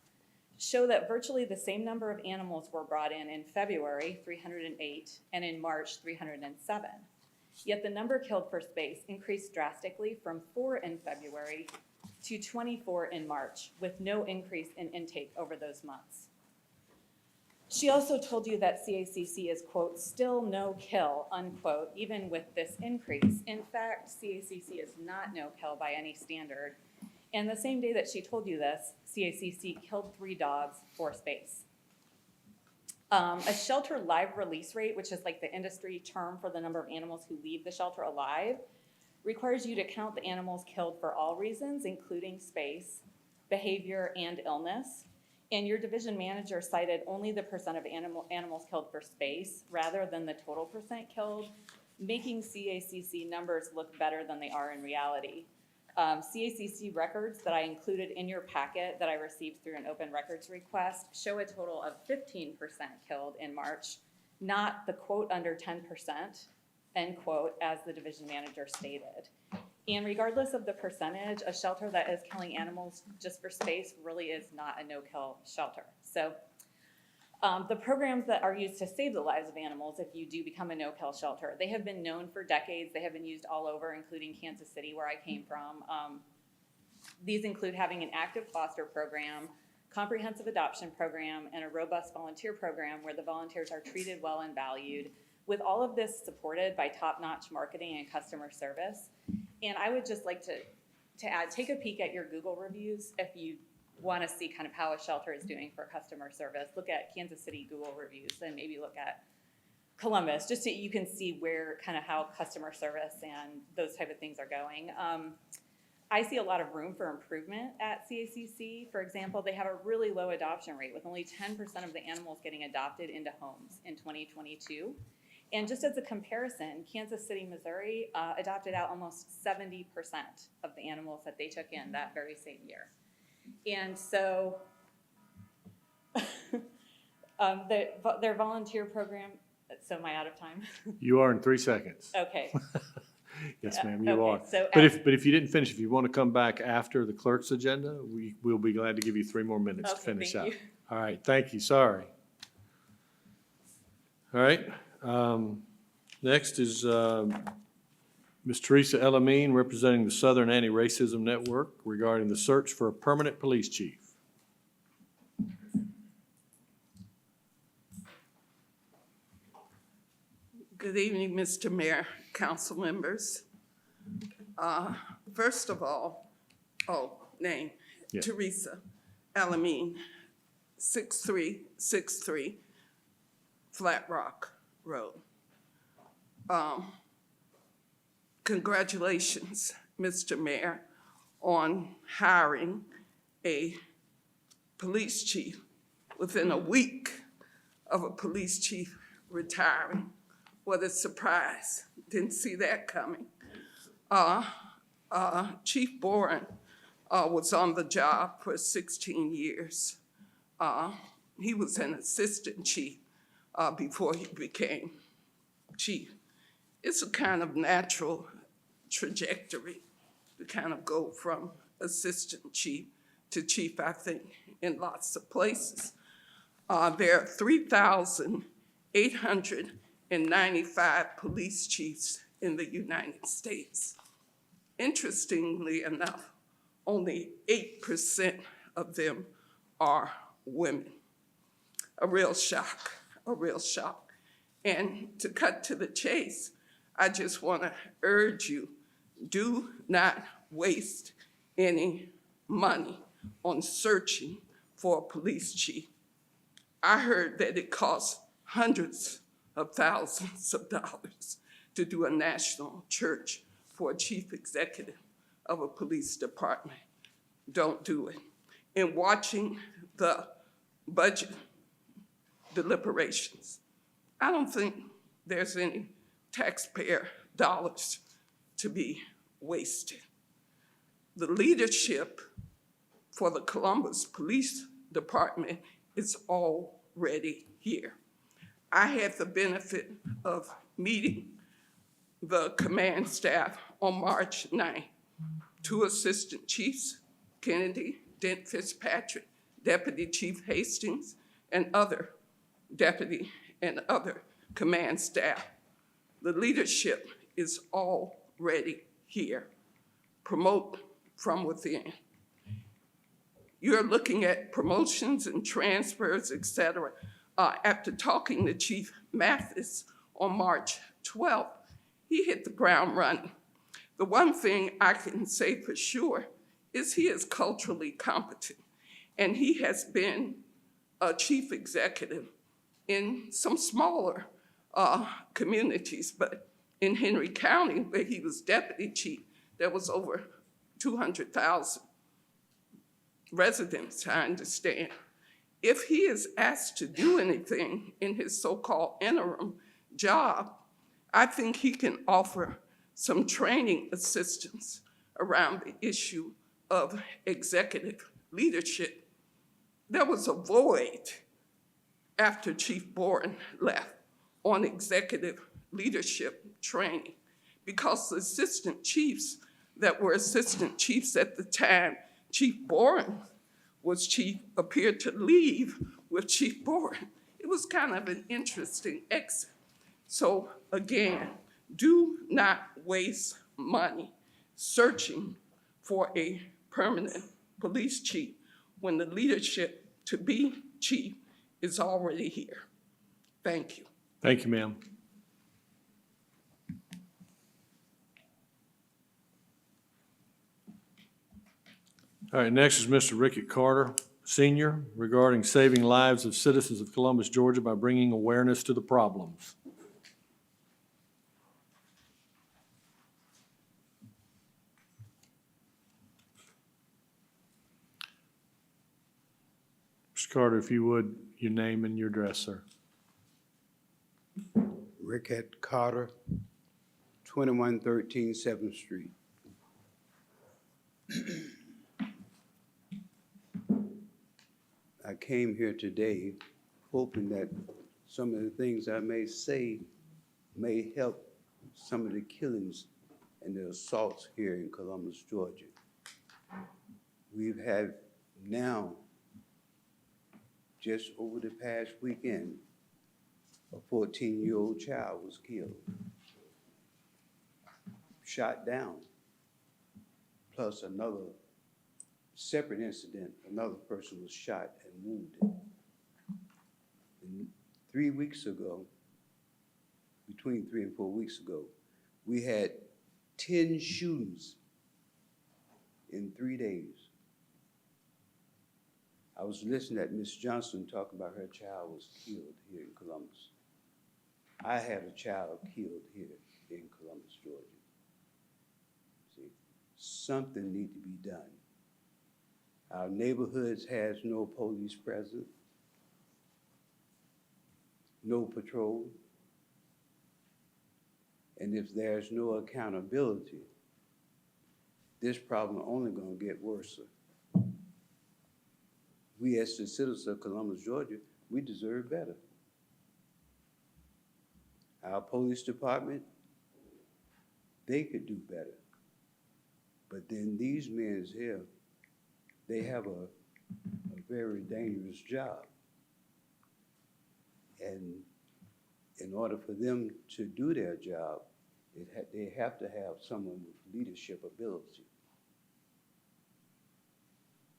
show that virtually the same number of animals were brought in February, 308, and in March, 307. Yet the number killed for space increased drastically from 4 in February to 24 in March, with no increase in intake over those months. She also told you that CACC is, quote, still no kill, unquote, even with this increase. In fact, CACC is not no kill by any standard. And the same day that she told you this, CACC killed 3 dogs for space. A shelter live release rate, which is like the industry term for the number of animals who leave the shelter alive, requires you to count the animals killed for all reasons, including space, behavior, and illness. And your division manager cited only the percent of animals killed for space rather than the total percent killed, making CACC numbers look better than they are in reality. CACC records that I included in your packet that I received through an open records request show a total of 15% killed in March, not the quote under 10%, end quote, as the division manager stated. And regardless of the percentage, a shelter that is killing animals just for space really is not a no-kill shelter. So the programs that are used to save the lives of animals, if you do become a no-kill shelter, they have been known for decades. They have been used all over, including Kansas City, where I came from. These include having an active foster program, comprehensive adoption program, and a robust volunteer program where the volunteers are treated well and valued, with all of this supported by top-notch marketing and customer service. And I would just like to add, take a peek at your Google reviews if you want to see kind of how a shelter is doing for customer service. Look at Kansas City Google reviews, and maybe look at Columbus, just so you can see where kind of how customer service and those type of things are going. I see a lot of room for improvement at CACC. For example, they have a really low adoption rate, with only 10% of the animals getting adopted into homes in 2022. And just as a comparison, Kansas City, Missouri adopted out almost 70% of the animals that they took in that very same year. And so their volunteer program, so am I out of time? You are in 3 seconds. Okay. Yes, ma'am, you Okay, are. so But if you didn't finish, if you want to come back after the clerk's agenda, we'll be glad to give you 3 more minutes to Okay, finish thank out. you. All right, thank you, sorry. All right, next is Ms. Teresa Elamine, representing the Southern Anti-Racism Network, regarding the search for a permanent police chief. Good evening, Mr. Mayor, council members. First of all, name, Yeah. Teresa Elamine, 6363 Flat Rock Road. Congratulations, Mr. Mayor, on hiring a police chief within a week of a police chief retiring. What a surprise. Didn't see that coming. Chief Boren was on the job for 16 years. He was an assistant chief before he became chief. It's a kind of natural trajectory to kind of go from assistant chief to chief, I think, in lots of places. There are 3,895 police chiefs in the United States. Interestingly enough, only 8% of them are women. A real shock, a real shock. And to cut to the chase, I just want to urge you, do not waste any money on searching for a police chief. I heard that it costs hundreds of thousands of dollars to do a national search for a chief executive of a police department. Don't do it. In watching the budget deliberations, I don't think there's any taxpayer dollars to be wasted. The leadership for the Columbus Police Department is already here. I had the benefit of meeting the command staff on March 9th. 2 assistant chiefs, Kennedy, Dent Fitzpatrick, Deputy Chief Hastings, and other deputy and other command staff. The leadership is already here. Promote from within. You're looking at promotions and transfers, et cetera. After talking to Chief Mathis on March 12th, he hit the ground running. The one thing I can say for sure is he is culturally competent, and he has been a chief executive in some smaller communities, but in Henry County, where he was deputy chief, there was over 200,000 residents, I understand. If he is asked to do anything in his so-called interim job, I think he can offer some training assistance around the issue of executive leadership. There was a void after Chief Boren left on executive leadership training because the assistant chiefs that were assistant chiefs at the time Chief Boren was chief appeared to leave with Chief Boren. It was kind of an interesting exit. So again, do not waste money searching for a permanent police chief when the leadership to be chief is already here. Thank you. Thank you, ma'am. All right, next is Mr. Rickett Carter, Senior, regarding saving lives of citizens of Columbus, Georgia by bringing awareness to the problems. Mr. Carter, if you would, your name and your address, sir. Rickett Carter, 2113 7th Street. I came here today hoping that some of the things I may say may help some of the killings and the assaults here in Columbus, Georgia. We've had now, just over the past weekend, a 14-year-old child was killed, shot down, plus another separate incident, another person was shot and wounded. And 3 weeks ago, between 3 and 4 weeks ago, we had 10 shootings in 3 days. I was listening at Ms. Johnson talk about her child was killed here in Columbus. I had a child killed here in Columbus, Georgia. See, something needs to be done. Our neighborhoods has no police presence, no patrol, and if there's no accountability, this problem only gonna get worse. We as the citizens of Columbus, Georgia, we deserve better. Our police department, they could do better. But then these men here, they have a very dangerous job. And in order for them to do their job, they have to have someone with leadership ability.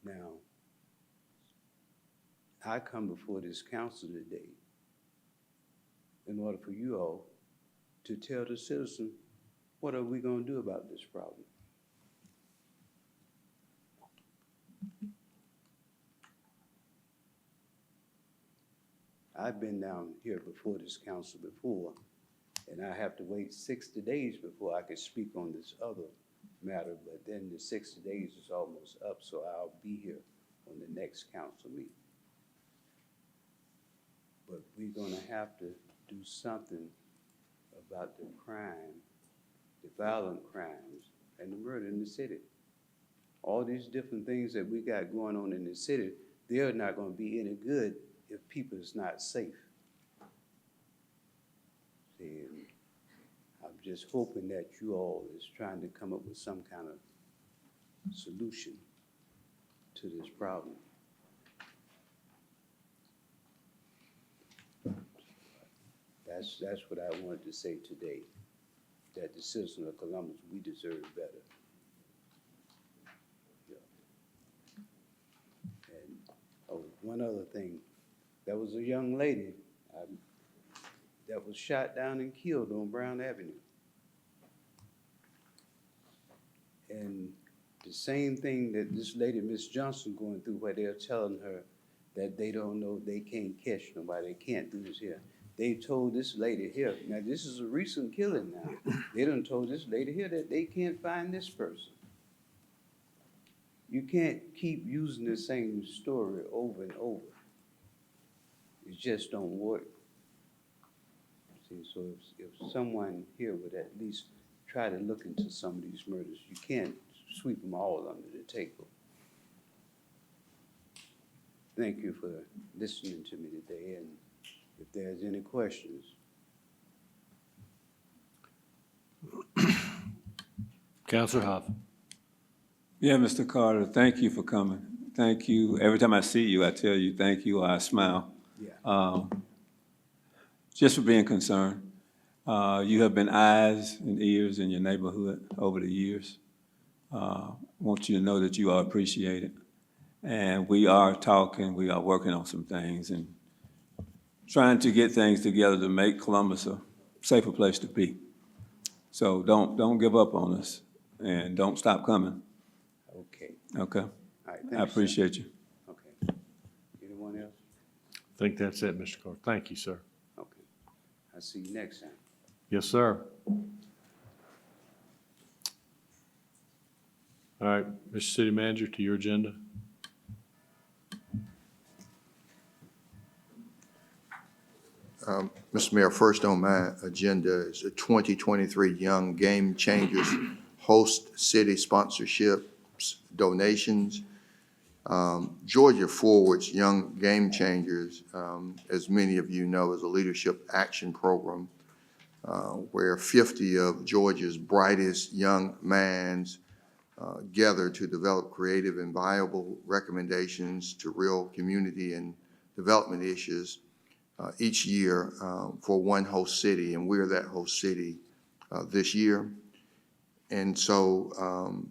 Now, I come before this council today in order for you all to tell the citizen, what are we gonna do about this problem? I've been down here before this council before, and I have to wait 60 days before I can speak on this other matter, but then the 60 days is almost up, so I'll be here on the next council meeting. But we're gonna have to do something about the crime, the violent crimes, and the murder in the city. All these different things that we got going on in the city, they're not gonna be any good if people is not safe. See, I'm just hoping that you all is trying to come up with some kind of solution to this problem. That's what I wanted to say today, that the citizens of Columbus, we deserve better. Yeah. And, oh, one other thing, there was a young lady that was shot down and killed on Brown Avenue. And the same thing that this lady, Miss Johnson, going through, where they're telling her that they don't know, they can't catch nobody, they can't do this here. They told this lady here, now this is a recent killing now, they done told this lady here that they can't find this person. You can't keep using the same story over and over. It just don't work. See, so if someone here would at least try to look into some of these murders, you can't sweep them all under the table. Thank you for listening to me today, and if there's any questions. Counselor Hoff. Yeah, Mr. Carter, thank you for coming. Thank you. Every time I see you, I tell you thank you or I smile. Yeah. Just for being concerned. You have been eyes and ears in your neighborhood over the years. Want you to know that you are appreciated. And we are talking, we are working on some things and trying to get things together to make Columbus a safer place to be. So don't give up on us and don't stop coming. Okay. Okay? All right, thanks, I appreciate you. Okay. Anyone else? I think that's it, Mr. Carter. Thank you, sir. Okay. I'll see you next time. Yes, sir. All right, Mr. City Manager, to your agenda. Mr. Mayor, first on my agenda is the 2023 Young Game Changers Host City Sponsorships Donations. Georgia Forward's Young Game Changers, as many of you know, is a leadership action program where 50 of Georgia's brightest young minds gather to develop creative and viable recommendations to real community and development issues each year for one host city, and we're that host city this year. And so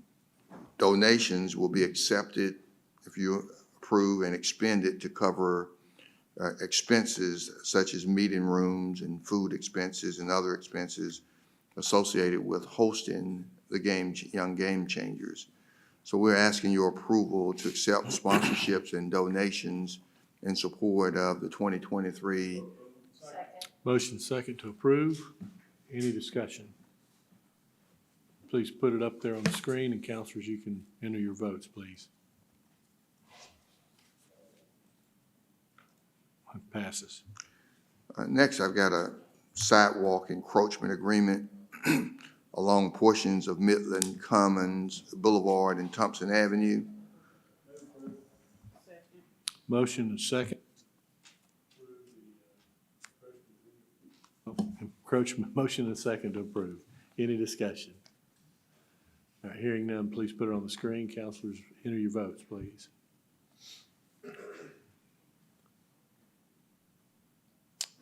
donations will be accepted if you approve and expended to cover expenses such as meeting rooms and food expenses and other expenses associated with hosting the Young Game Changers. So we're asking your approval to accept sponsorships and donations in support of the 2023. Motion second to approve. Any discussion? Please put it up there on the screen, and counselors, you can enter your votes, please. It passes. Next, I've got a sidewalk encroachment agreement along portions of Midland Commons Boulevard and Thompson Avenue. Motion and second. Encroachment, motion and second to approve. Any discussion? All right, hearing none, please put it on the screen. Counselors, enter your votes, please.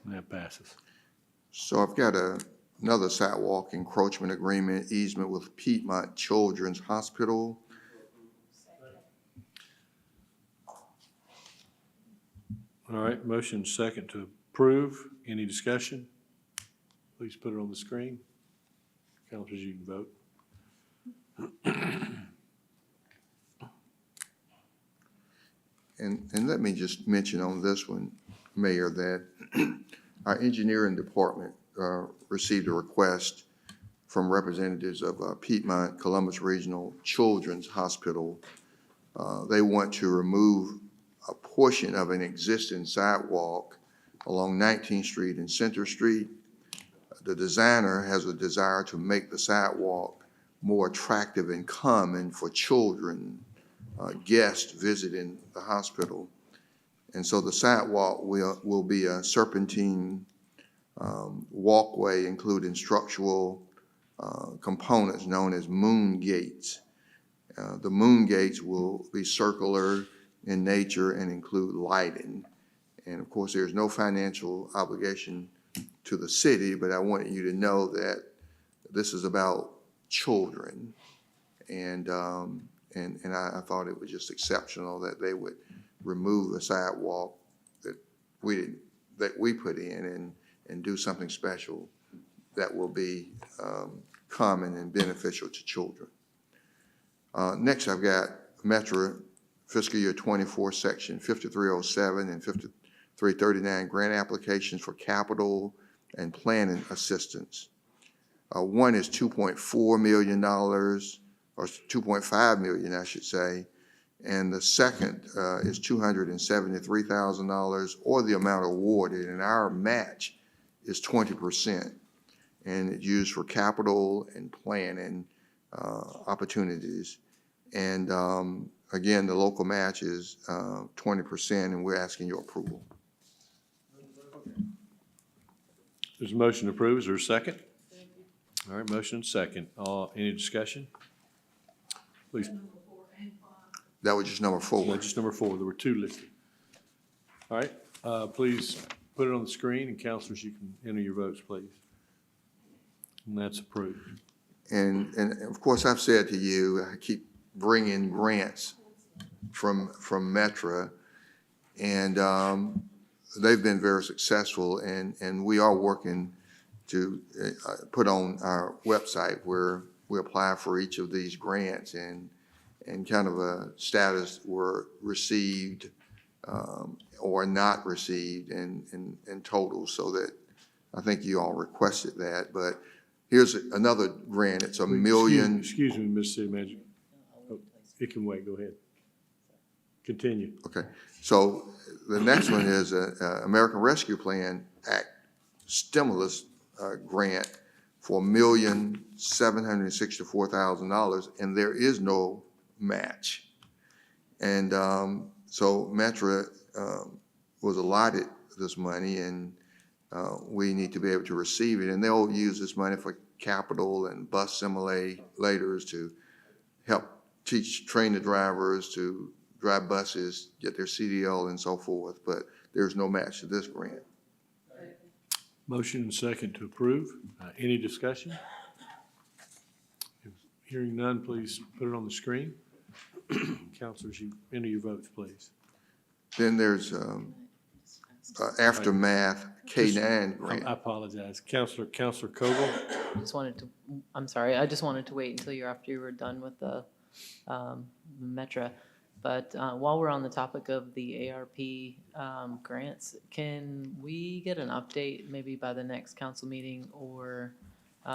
That passes. So I've got another sidewalk encroachment agreement easement with Piedmont Children's Hospital. All right, motion second to approve. Any discussion? please put it on the screen. Councilors, you can vote. And let me just mention on this one, Mayor, that our engineering department received a request from representatives of Piedmont Columbus Regional Children's Hospital. They want to remove a portion of an existing sidewalk along 19th Street and Center Street. The designer has a desire to make the sidewalk more attractive and common for children, guests visiting the hospital. And so the sidewalk will be a serpentine walkway, including structural components known as moon gates. The moon gates will be circular in nature and include lighting. And of course, there's no financial obligation to the city, but I want you to know that this is about children. And I thought it was just exceptional that they would remove a sidewalk that we put in and do something special that will be common and beneficial to children. Next, I've got Metro fiscal year 24, section 5307 and 5339 grant applications for capital and planning assistance. One is $2.4 million, or $2.5 million, I should say, and the second is $273,000, or the amount awarded, and our match is 20%, and it's used for capital and planning opportunities. And again, the local match is 20%, and we're asking your approval. There's a motion to approve. Is there a second? All right, motion and second. Any discussion? Please. That was just number 4. No, just number 4. There were 2 listed. All right, please put it on the screen, and councilors, you can enter your votes, please. And that's approved. And of course, I've said to you, I keep bringing grants from Metra, and they've been very successful, and we are working to put on our website where we apply for each of these grants and kind of a status were received or not received in total, so that I think you all requested that. But here's another grant. It's $1 million. Excuse me, Mr. City Manager. Oh, it can wait. Go ahead. Continue. Okay. So the next one is American Rescue Plan Act stimulus grant for $1,764,000, and there is no match. And so Metra was allotted this money, and we need to be able to receive it. And they'll use this money for capital and bus simulators to help train the drivers to drive buses, get their CDL and so forth. But there's no match to this grant. Motion and second to approve. Any discussion? Hearing none, please put it on the screen. Councilors, you enter your votes, please. Then there's Aftermath K-9 grant. I apologize. Counselor Coble? I'm sorry, I just wanted to wait until after you were done with the Metra. But while we're on the topic of the ARP grants, can we get an update maybe by the next council meeting or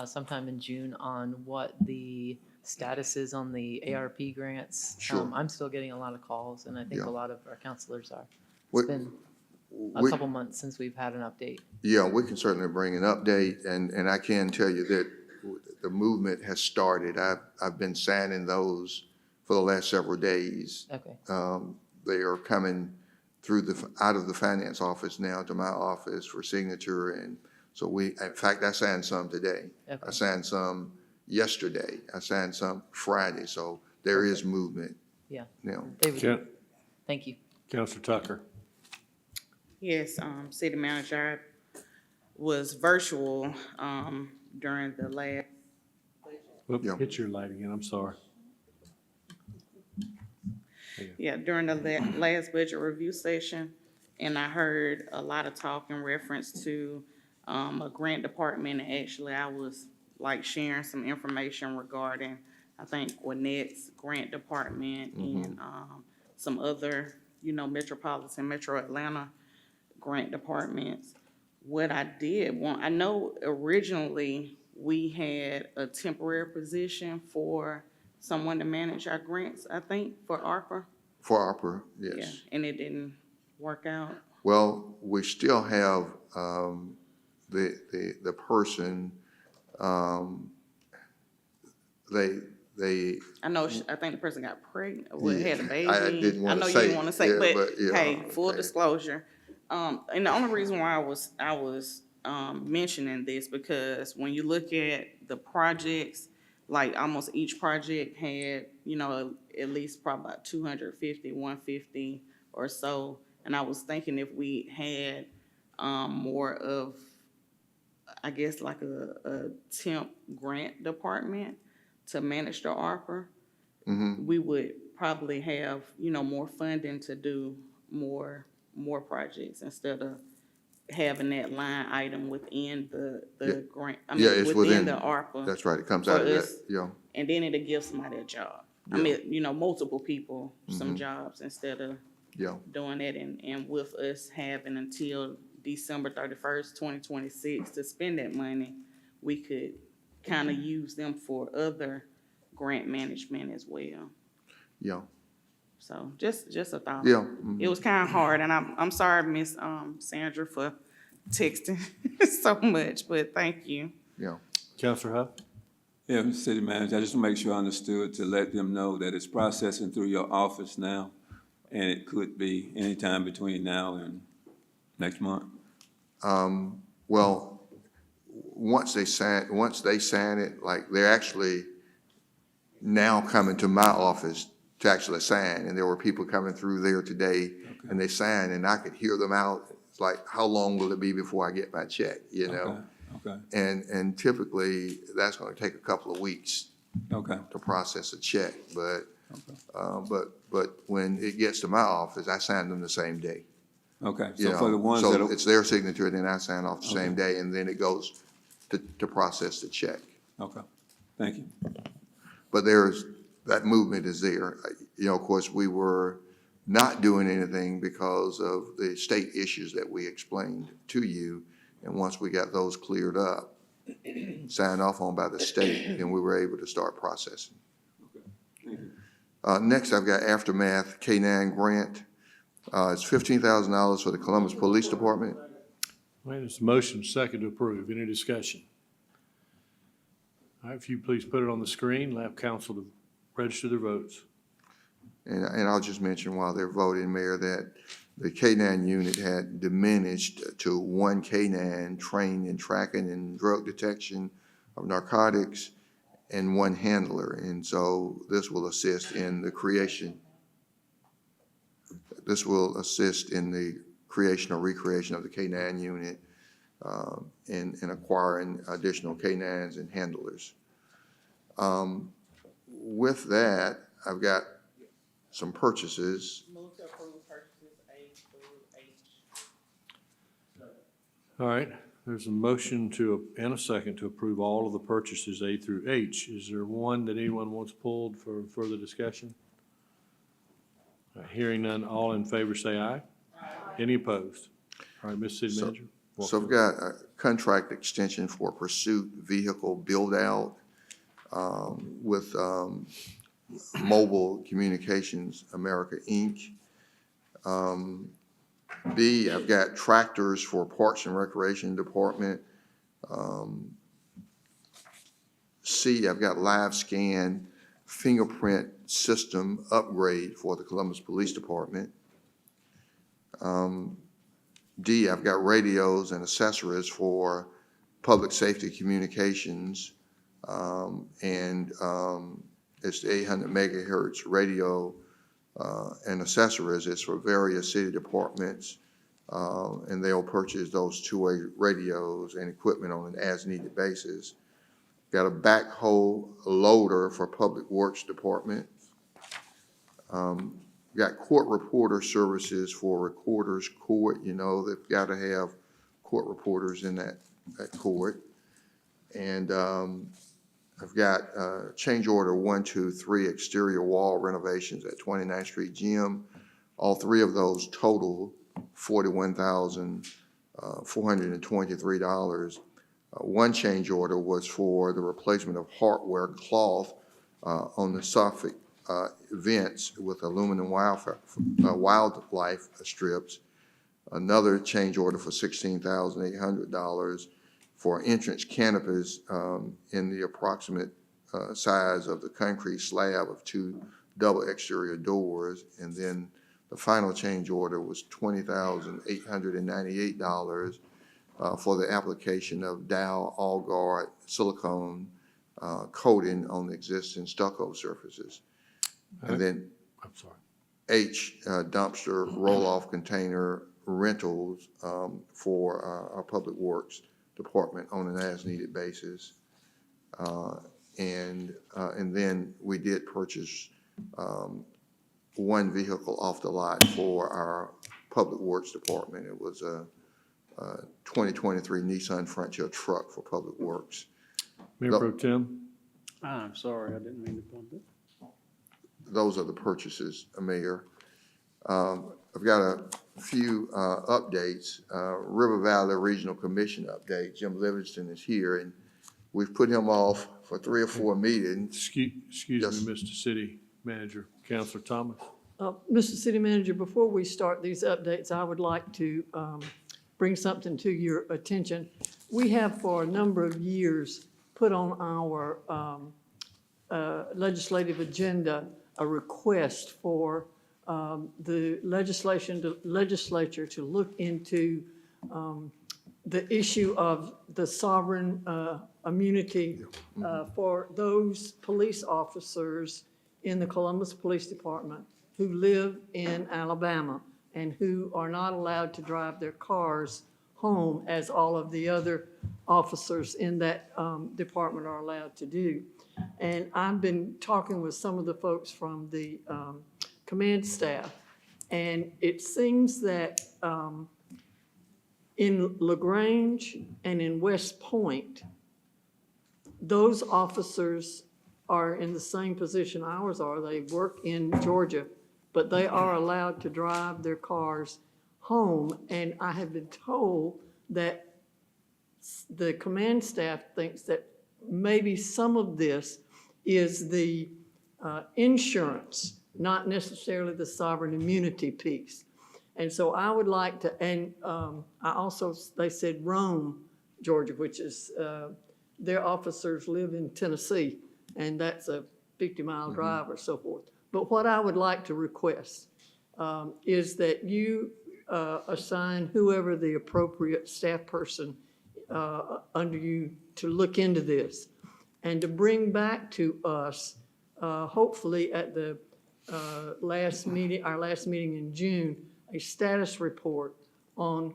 sometime in June on what the status is on the ARP grants? Sure. I'm still getting a lot of calls, and I think a lot of our counselors are. We- It's been a couple months since we've had an update. Yeah, we can certainly bring an update, and I can tell you that the movement has started. I've been signing those for the last several days. Okay. They are coming through out of the finance office now to my office for signature, and so in fact, I signed some today. Okay. I signed some yesterday. I signed some Friday, so there is movement. Yeah. Now. Thank you. Councilor Tucker. Yes, city manager, I was virtual, during the last. Whoop, hit your light again. I'm sorry. Yeah, during the last budget review session, and I heard a lot of talk in reference to a grant department, and actually I was like sharing some information regarding, I think, Gwinnett's grant department and, some other, metropolitan, Metro Atlanta grant departments. What I did want, I know originally we had a temporary position for someone to manage our grants, I think, for ARPA. For ARPA, Yeah, yes. and it didn't work out. Well, we still have, the person, they. I know, I think the person got pregnant, or Yeah, had a baby. I didn't wanna know you say, didn't wanna say, yeah, but yeah, hey, full okay. disclosure. And the only reason why I was mentioning this, because when you look at the projects, like almost each project had, at least probably about 250, 150 or so. And I was thinking if we had more of, I guess, like a temp grant department to manage the ARPA, we would probably have, more funding to do more projects instead of having that line item within the grant, Yeah, it's within the ARPA. That's right, it comes out of for that, us. yeah. And then it'll give somebody a job. I Yeah. mean, multiple people some jobs instead of Yeah, doing that. And with us having until December 31st, 2026 to spend that money, we could kind of use them for other grant management as well. yeah, So just a thought. yeah. It was kind of hard, and I'm sorry, Miss Sandra, for texting so much, but thank you. Yeah. Counselor Huff? Yeah, Mr. City Manager, I just want to make sure I understood to let them know that it's processing through your office now, and it could be anytime between now and next month. Well, once they sign it, like, they're actually now coming to my office to actually sign, and there were people coming through there today, and they signed, and I could hear them out. It's like, how long will it be before I get my check, you know? Okay, And typically, that's gonna take a couple of weeks okay, to process a check, but when it gets to my office, I sign them the same day. okay. You So for know, the ones so that are, it's their signature, and then I sign off the same day, and then it goes to process the check. okay, thank you. But that movement is there. You know, of course, we were not doing anything because of the state issues that we explained to you. And once we got those cleared up, signed off on by the state, then we were able to start processing. Next, I've got Aftermath K-9 grant. It's $15,000 for the Columbus Police Department. Wait, it's a motion second to approve. Any discussion? All right, if you please put it on the screen, allow council to register their votes. And I'll just mention while they're voting, Mayor, that the K-9 unit had diminished to one K-9 trained in tracking and drug detection of narcotics and one handler. And so this will assist in the creation. This will assist in the creation or recreation of the K-9 unit in acquiring additional K-9s and handlers. With that, I've got some purchases. Move to approve purchases A through H. All right, there's a motion and a second to approve all of the purchases A through H. Is there one that anyone wants pulled for further discussion? All right, hearing none, all in favor say aye. Any opposed? All right, Mr. City Manager. So I've got a contract extension for Pursuit Vehicle Build-Out with Mobile Communications America, Inc. B, I've got tractors for Parks and Recreation Department. C, I've got live scan fingerprint system upgrade for the Columbus Police Department. D, I've got radios and accessories for public safety communications. It's the 800 megahertz radio and accessories. It's for various city departments, and they'll purchase those two-way radios and equipment on an as-needed basis. Got a backhoe loader for Public Works Department. Got court reporter services for Recorder's Court. You know, they've got to have court reporters in that at court. And I've got change order 1, 2, 3 exterior wall renovations at 29th Street Gym. All three of those total $41,423. One change order was for the replacement of hardware cloth on the soffit vents with aluminum wildlife strips. Another change order for $16,800 for entrance canopies in the approximate size of the concrete slab of 2 double exterior doors. And then the final change order was $20,898 for the application of Dow All-Guard silicone coating on the existing stucco surfaces. And then I'm sorry. H, dumpster roll-off container rentals for our Public Works Department on an as-needed basis. And then we did purchase one vehicle off the lot for our Public Works Department. It was a 2023 Nissan Frontier truck for Public Works. Mayor Pro Tem? I'm sorry, I didn't mean to bump it. Those are the purchases, Mayor. I've got a few updates. River Valley Regional Commission update. Jim Livingston is here, and we've put him off for 3 or 4 meetings. Excuse me, Mr. City Manager, Councilor Thomas. Mr. City Manager, before we start these updates, I would like to bring something to your attention. We have for a number of years put on our legislative agenda a request for the legislature to look into the issue of the sovereign immunity for those police officers in the Columbus Police Department who live in Alabama and who are not allowed to drive their cars home as all of the other officers in that department are allowed to do. And I've been talking with some of the folks from the command staff, and it seems that in LaGrange and in West Point, those officers are in the same position ours are. They work in Georgia, but they are allowed to drive their cars home. And I have been told that the command staff thinks that maybe some of this is the insurance, not necessarily the sovereign immunity piece. And so I would like to, and I also, they said Rome, Georgia, which is, their officers live in Tennessee, and that's a 50-mile drive or so forth. But what I would like to request is that you assign whoever the appropriate staff person under you to look into this and to bring back to us, hopefully at the last meeting, our last meeting in June, a status report on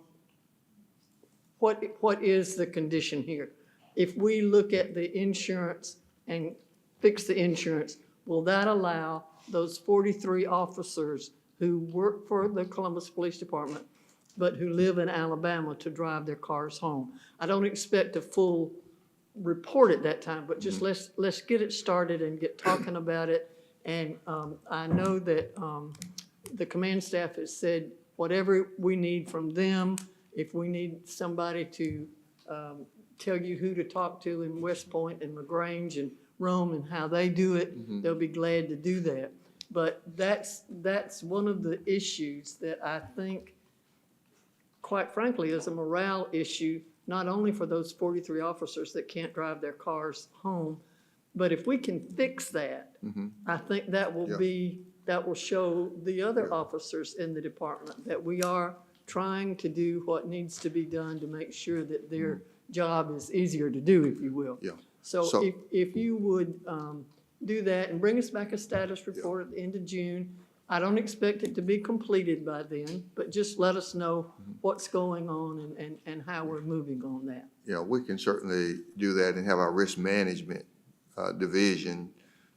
what is the condition here. If we look at the insurance and fix the insurance, will that allow those 43 officers who work for the Columbus Police Department but who live in Alabama to drive their cars home? I don't expect a full report at that time, but just let's get it started and get talking about it. And I know that the command staff has said whatever we need from them, if we need somebody to tell you who to talk to in West Point and LaGrange and Rome and how they do it, they'll be glad to do that. But that's one of the issues that I think, quite frankly, is a morale issue, not only for those 43 officers that can't drive their cars home, but if we can fix that, I think that will be, that will show the other officers in the department that we are trying to do what needs to be done to make sure that their job is easier to do, if you will. Yeah. So if you would do that and bring us back a status report at the end of June. I don't expect it to be completed by then, but just let us know what's going on and how we're moving on that. Yeah, we can certainly do that and have our risk management division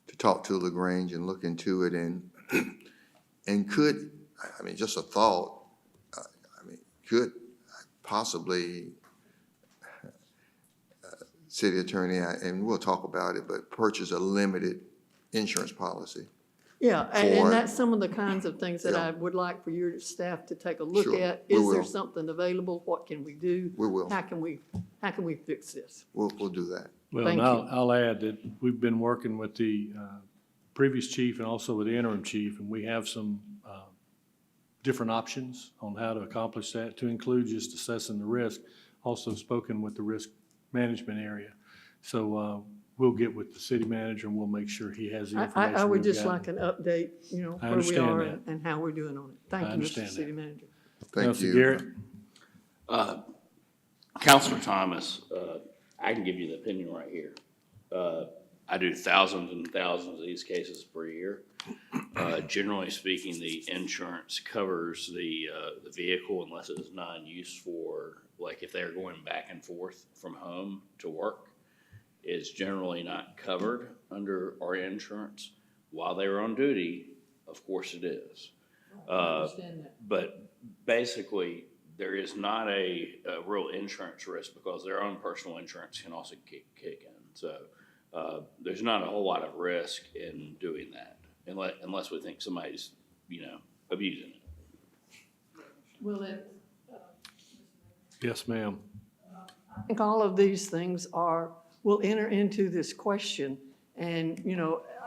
to talk to LaGrange and look into it and could, I mean, just a thought, I mean, could possibly city attorney, and we'll talk about it, but purchase a limited insurance policy. Yeah, For- and that's some of the kinds of things that Yeah. I would like for your staff to take a look Sure, at. we Is there will. something available? What can we do? We will. How can we fix this? We'll do that. Well, Thank and you. I'll add that we've been working with the previous chief and also with the interim chief, and we have some different options on how to accomplish that, to include just assessing the risk, also spoken with the risk management area. So we'll get with the city manager and we'll make sure he has the information. I would we've just got. like an update, you know, I where we understand are that. and how we're doing on it. Thank I you, Mr. understand City that. Manager. Thank Councilor you. Garrett? Counselor Thomas, I can give you the opinion right here. I do thousands and thousands of these cases per year. Generally speaking, the insurance covers the vehicle unless it is non-use for, like if they're going back and forth from home to work. It's generally not covered under our insurance. While they're on duty, of course it is. But basically, there is not a real insurance risk because their own personal insurance can also kick in. So there's not a whole lot of risk in doing that unless we think somebody's, abusing it. Well, Yes, ma'am. I think all of these things will enter into this question. And,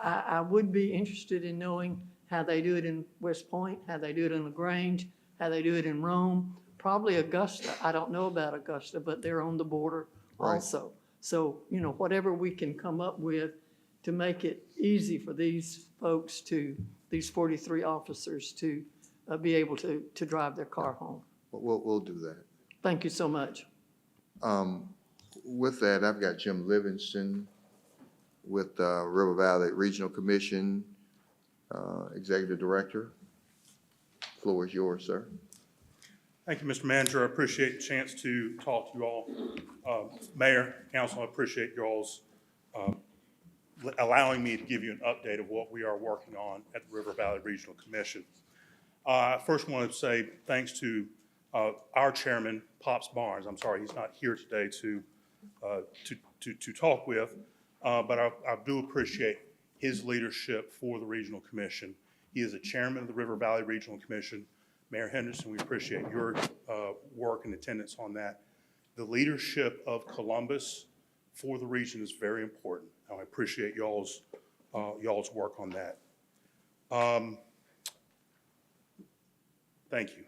I would be interested in knowing how they do it in West Point, how they do it in LaGrange, how they do it in Rome, probably Augusta. I don't know about Augusta, but they're on the border Right. also. So, whatever we can come up with to make it easy for these folks these 43 officers to be able to drive their car home. We'll do that. Thank you so much. With that, I've got Jim Livingston with River Valley Regional Commission, Executive Director. Floor is yours, sir. Thank you, Mr. Manager. I appreciate the chance to talk to you all. Mayor, council, I appreciate you all's allowing me to give you an update of what we are working on at the River Valley Regional Commission. I first want to say thanks to our chairman, Pops Barnes. I'm sorry he's not here today to talk with, but I do appreciate his leadership for the Regional Commission. He is the chairman of the River Valley Regional Commission. Mayor Henderson, we appreciate your work and attendance on that. The leadership of Columbus for the region is very important. I appreciate y'all's work on that. Thank you.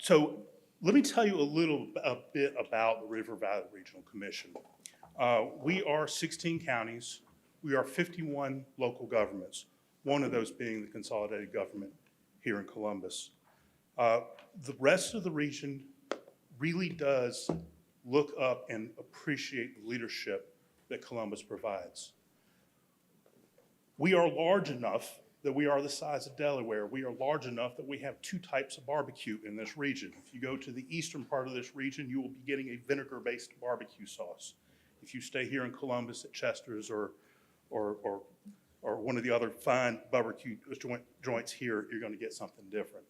So let me tell you a bit about the River Valley Regional Commission. We are 16 counties. We are 51 local governments, one of those being the consolidated government here in Columbus. The rest of the region really does look up and appreciate the leadership that Columbus provides. We are large enough that we are the size of Delaware. We are large enough that we have two types of barbecue in this region. If you go to the eastern part of this region, you will be getting a vinegar-based barbecue sauce. If you stay here in Columbus at Chester's or one of the other fine barbecue joints here, you're going to get something different.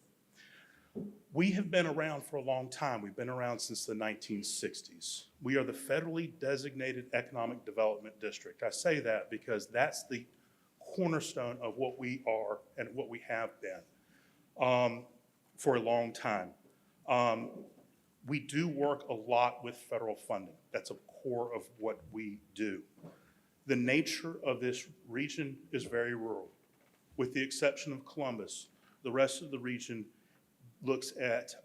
We have been around for a long time. We've been around since the 1960s. We are the federally designated economic development district. I say that because that's the cornerstone of what we are and what we have been for a long time. We do work a lot with federal funding. That's a core of what we do. The nature of this region is very rural. With the exception of Columbus, the rest of the region looks at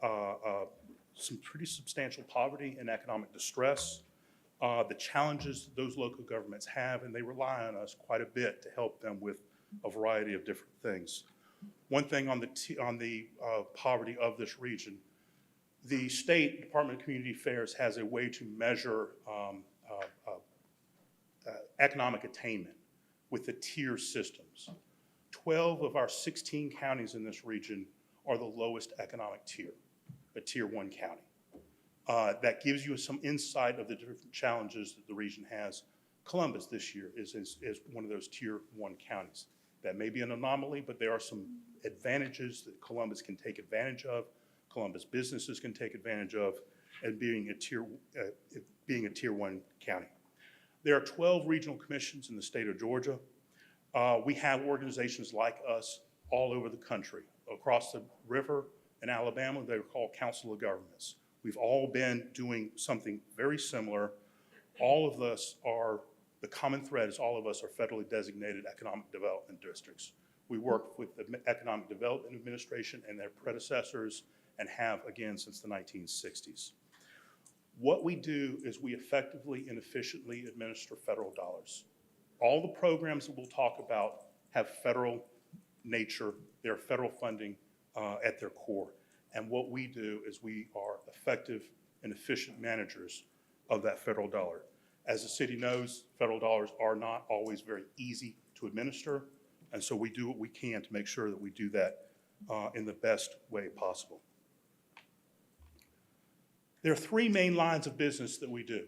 some pretty substantial poverty and economic distress, the challenges that those local governments have, and they rely on us quite a bit to help them with a variety of different things. One thing on the poverty of this region, the State Department of Community Affairs has a way to measure economic attainment with the tier systems. 12 of our 16 counties in this region are the lowest economic tier, a tier 1 county. That gives you some insight of the different challenges that the region has. Columbus this year is one of those tier 1 counties. That may be an anomaly, but there are some advantages that Columbus can take advantage of, Columbus businesses can take advantage of, and being being a Tier 1 county. There are 12 regional commissions in the state of Georgia. We have organizations like us all over the country. Across the river in Alabama, they're called Council of Governments. We've all been doing something very similar. All of us are, the common thread is all of us are federally designated economic development districts. We work with the Economic Development Administration and their predecessors and have again since the 1960s. What we do is we effectively and efficiently administer federal dollars. All the programs that we'll talk about have federal nature, they're federal funding at their core. And what we do is we are effective and efficient managers of that federal dollar. As the city knows, federal dollars are not always very easy to administer, and so we do what we can to make sure that we do that in the best way possible. There are three main lines of business that we do.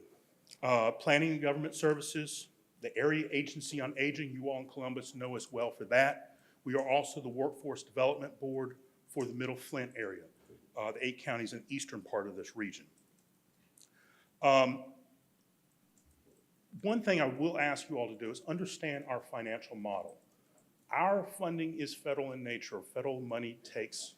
Planning and government services, the Area Agency on Aging, you all in Columbus know us well for that. We are also the Workforce Development Board for the Middle Flint area, the 8 counties in the eastern part of this region. One thing I will ask you all to do is understand our financial model. Our funding is federal in nature. Federal money takes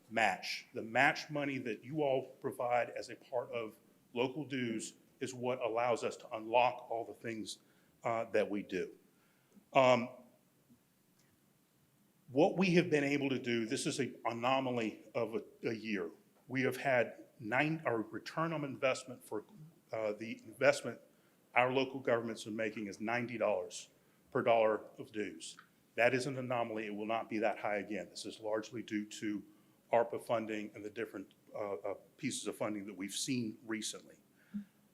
match. The match money that you all provide as a part of local dues is what allows us to unlock all the things that we do. What we have been able to do, this is an anomaly of a year. We have had our return on investment for the investment our local governments are making is $90 per dollar of dues. That is an anomaly. It will not be that high again. This is largely due to ARPA funding and the different pieces of funding that we've seen recently.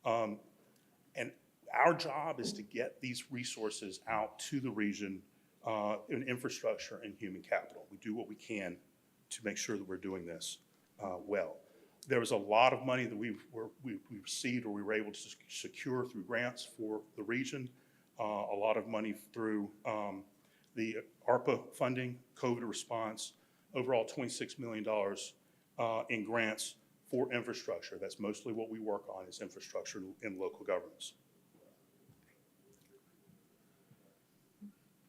And our job is to get these resources out to the region in infrastructure and human capital. We do what we can to make sure that we're doing this well. There was a lot of money that we received or we were able to secure through grants for the region, a lot of money through the ARPA funding, COVID response, overall $26 million in grants for infrastructure. That's mostly what we work on is infrastructure in local governments.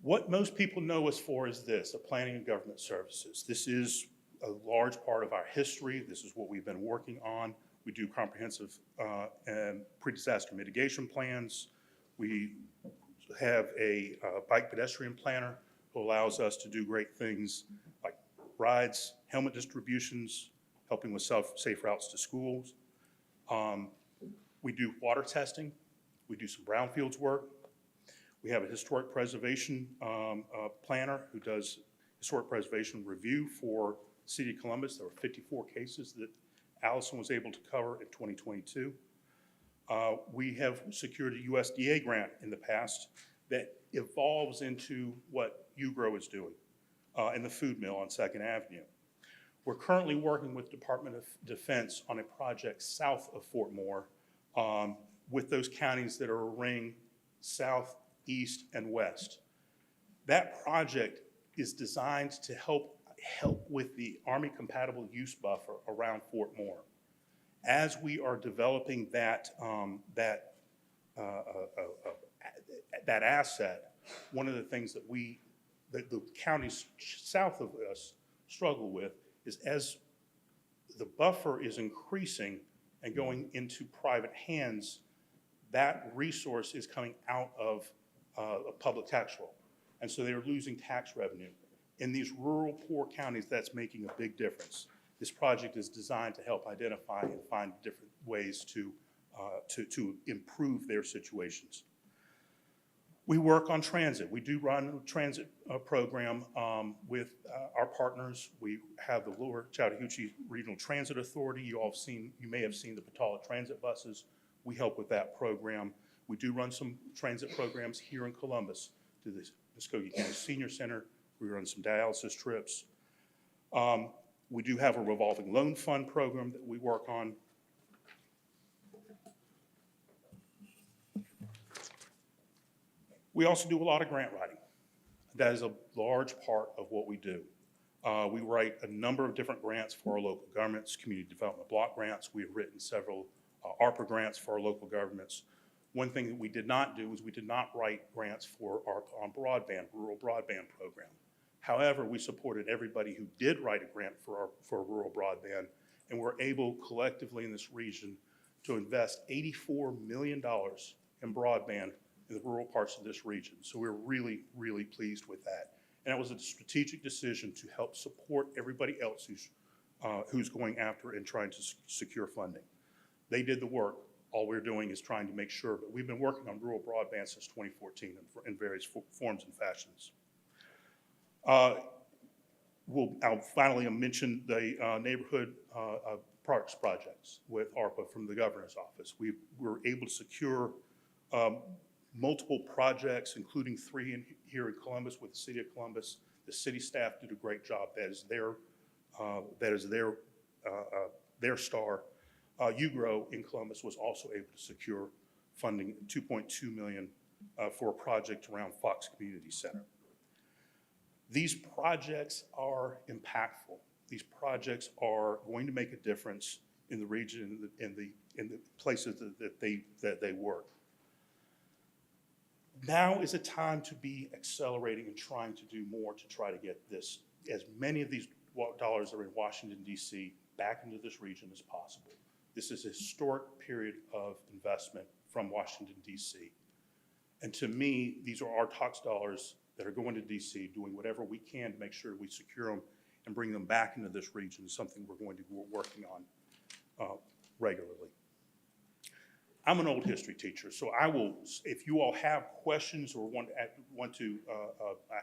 What most people know us for is this, the planning and government services. This is a large part of our history. This is what we've been working on. We do comprehensive pre-disaster mitigation plans. We have a bike pedestrian planner who allows us to do great things like rides, helmet distributions, helping with safe routes to schools. We do water testing. We do some brownfields work. We have a historic preservation planner who does historic preservation review for City of Columbus. There were 54 cases that Allison was able to cover in 2022. We have secured a USDA grant in the past that evolves into what UGRO is doing in the food mill on 2nd Avenue. We're currently working with Department of Defense on a project south of Fort Moore with those counties that are a ring south, east, and west. That project is designed to help with the Army compatible use buffer around Fort Moore. As we are developing that asset, one of the things that the counties south of us struggle with is as the buffer is increasing and going into private hands, that resource is coming out of a public tax roll. And so they're losing tax revenue. In these rural poor counties, that's making a big difference. This project is designed to help identify and find different ways to improve their situations. We work on transit. We do run a transit program with our partners. We have the Lower Chattahoochee Regional Transit Authority. You may have seen the Patala transit buses. We help with that program. We do run some transit programs here in Columbus to the Muskogee County Senior Center. We run some dialysis trips. We do have a revolving loan fund program that we work on. We also do a lot of grant writing. That is a large part of what we do. We write a number of different grants for our local governments, community development block grants. We have written several ARPA grants for our local governments. One thing that we did not do is we did not write grants for our broadband, rural broadband program. However, we supported everybody who did write a grant for rural broadband, and we're able collectively in this region to invest $84 million in broadband in the rural parts of this region. So we're really, really pleased with that. And it was a strategic decision to help support everybody else who's going after and trying to secure funding. They did the work. All we're doing is trying to make sure, but we've been working on rural broadband since 2014 in various forms and fashions. I'll finally mention the neighborhood parks projects with ARPA from the governor's office. We were able to secure multiple projects, including 3 here in Columbus with the city of Columbus. The city staff did a great job. That is their star. UGRO in Columbus was also able to secure funding, $2.2 million for a project around Fox Community Center. These projects are impactful. These projects are going to make a difference in the region, in the places that they work. Now is a time to be accelerating and trying to do more to try to get this, as many of these dollars that are in Washington, D.C. back into this region as possible. This is a historic period of investment from Washington, D.C. And to me, these are our tax dollars that are going to D.C., doing whatever we can to make sure we secure them and bring them back into this region, something we're going to be working on regularly. I'm an old history teacher, so I will, if you all have questions or want to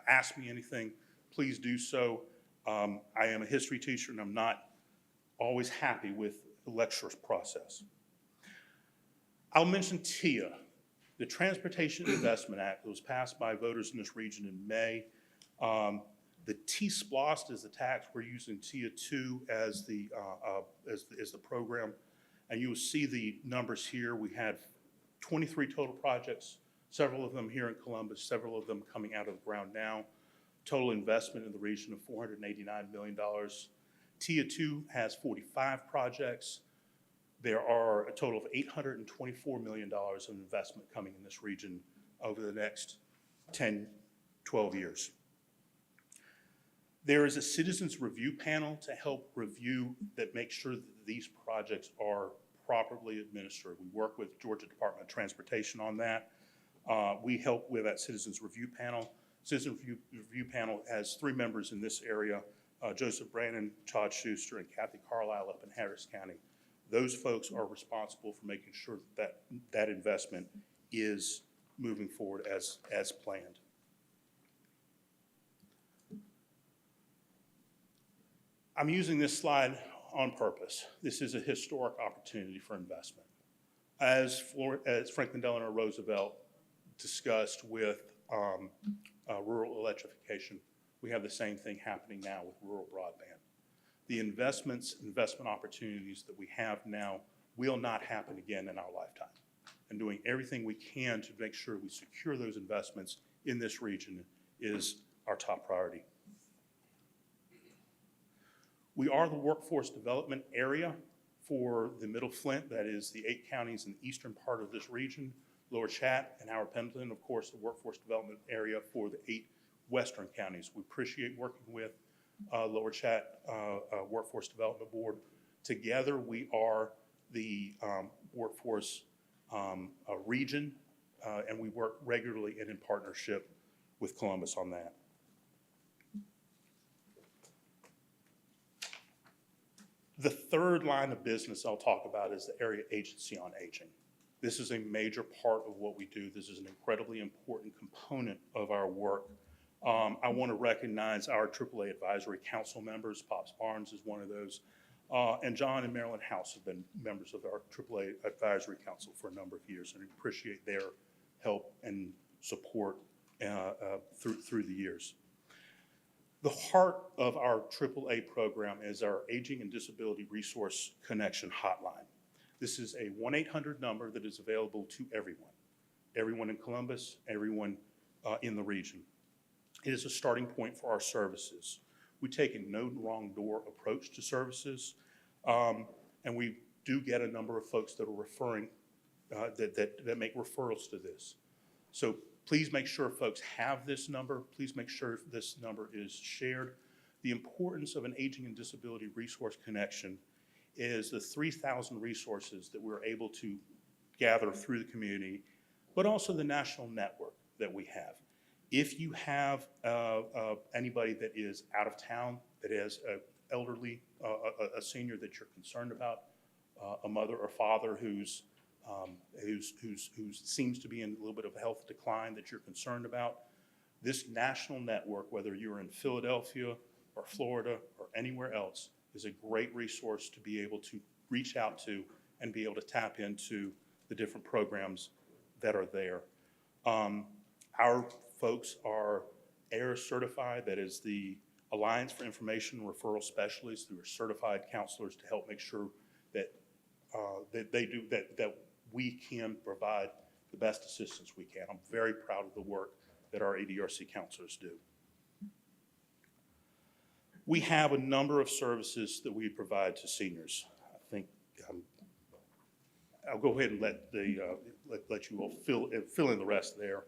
ask me anything, please do so. I am a history teacher and I'm not always happy with the lecture process. I'll mention TIA, the Transportation Investment Act, that was passed by voters in this region in May. The T-SPLOST is the tax. We're using TIA 2 as the program. And you will see the numbers here. We had 23 total projects, several of them here in Columbus, several of them coming out of the ground now. Total investment in the region of $489 million. TIA 2 has 45 projects. There are a total of $824 million of investment coming in this region over the next 10, 12 years. There is a citizens review panel to help review that, make sure that these projects are properly administered. We work with Georgia Department of Transportation on that. We help with that citizens review panel. Citizen review panel has 3 members in this area, Joseph Brannon, Todd Schuster, and Kathy Carlisle up in Harris County. Those folks are responsible for making sure that investment is moving forward as planned. I'm using this slide on purpose. This is a historic opportunity for investment. As Franklin Delano Roosevelt discussed with rural electrification, we have the same thing happening now with rural broadband. The investment opportunities that we have now will not happen again in our lifetime. And doing everything we can to make sure we secure those investments in this region is our top priority. We are the workforce development area for the Middle Flint, that is the 8 counties in the eastern part of this region. Lower Chat and Howard Pendleton, of course, the workforce development area for the 8 western counties. We appreciate working with Lower Chat Workforce Development Board. Together, we are the workforce region, and we work regularly and in partnership with Columbus on that. The third line of business I'll talk about is the Area Agency on Aging. This is a major part of what we do. This is an incredibly important component of our work. I want to recognize our AAA Advisory Council members. Pops Barnes is one of those. And John and Marilyn House have been members of our AAA Advisory Council for a number of years, and I appreciate their help and support through the years. The heart of our AAA program is our Aging and Disability Resource Connection Hotline. This is a 1-800 number that is available to everyone in Columbus, everyone in the region. It is a starting point for our services. We take a no wrong door approach to services, and we do get a number of folks that are referring, that make referrals to this. So please make sure folks have this number. Please make sure this number is shared. The importance of an Aging and Disability Resource Connection is the 3,000 resources that we're able to gather through the community, but also the national network that we have. If you have anybody that is out of town, that has an elderly, a senior that you're concerned about, a mother or father who seems to be in a little bit of health decline that you're concerned about, this national network, whether you're in Philadelphia or Florida or anywhere else, is a great resource to be able to reach out to and be able to tap into the different programs that are there. Our folks are AIR certified, that is the Alliance for Information and Referral Specialists, who are certified counselors to help make sure that that we can provide the best assistance we can. I'm very proud of the work that our ADRC counselors do. We have a number of services that we provide to seniors. I think I'll go ahead and let you all fill in the rest there.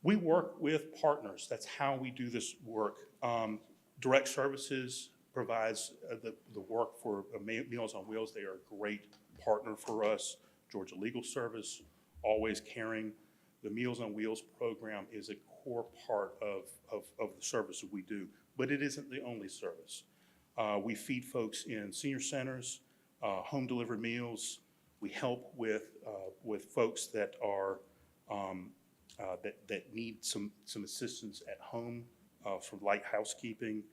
We work with partners. That's how we do this work. Direct Services provides the work for Meals on Wheels. They are a great partner for us. Georgia Legal Service, Always Caring. The Meals on Wheels program is a core part of the service that we do, but it isn't the only service. We feed folks in senior centers, home delivered meals. We help with folks that are that need some assistance at home for light housekeeping.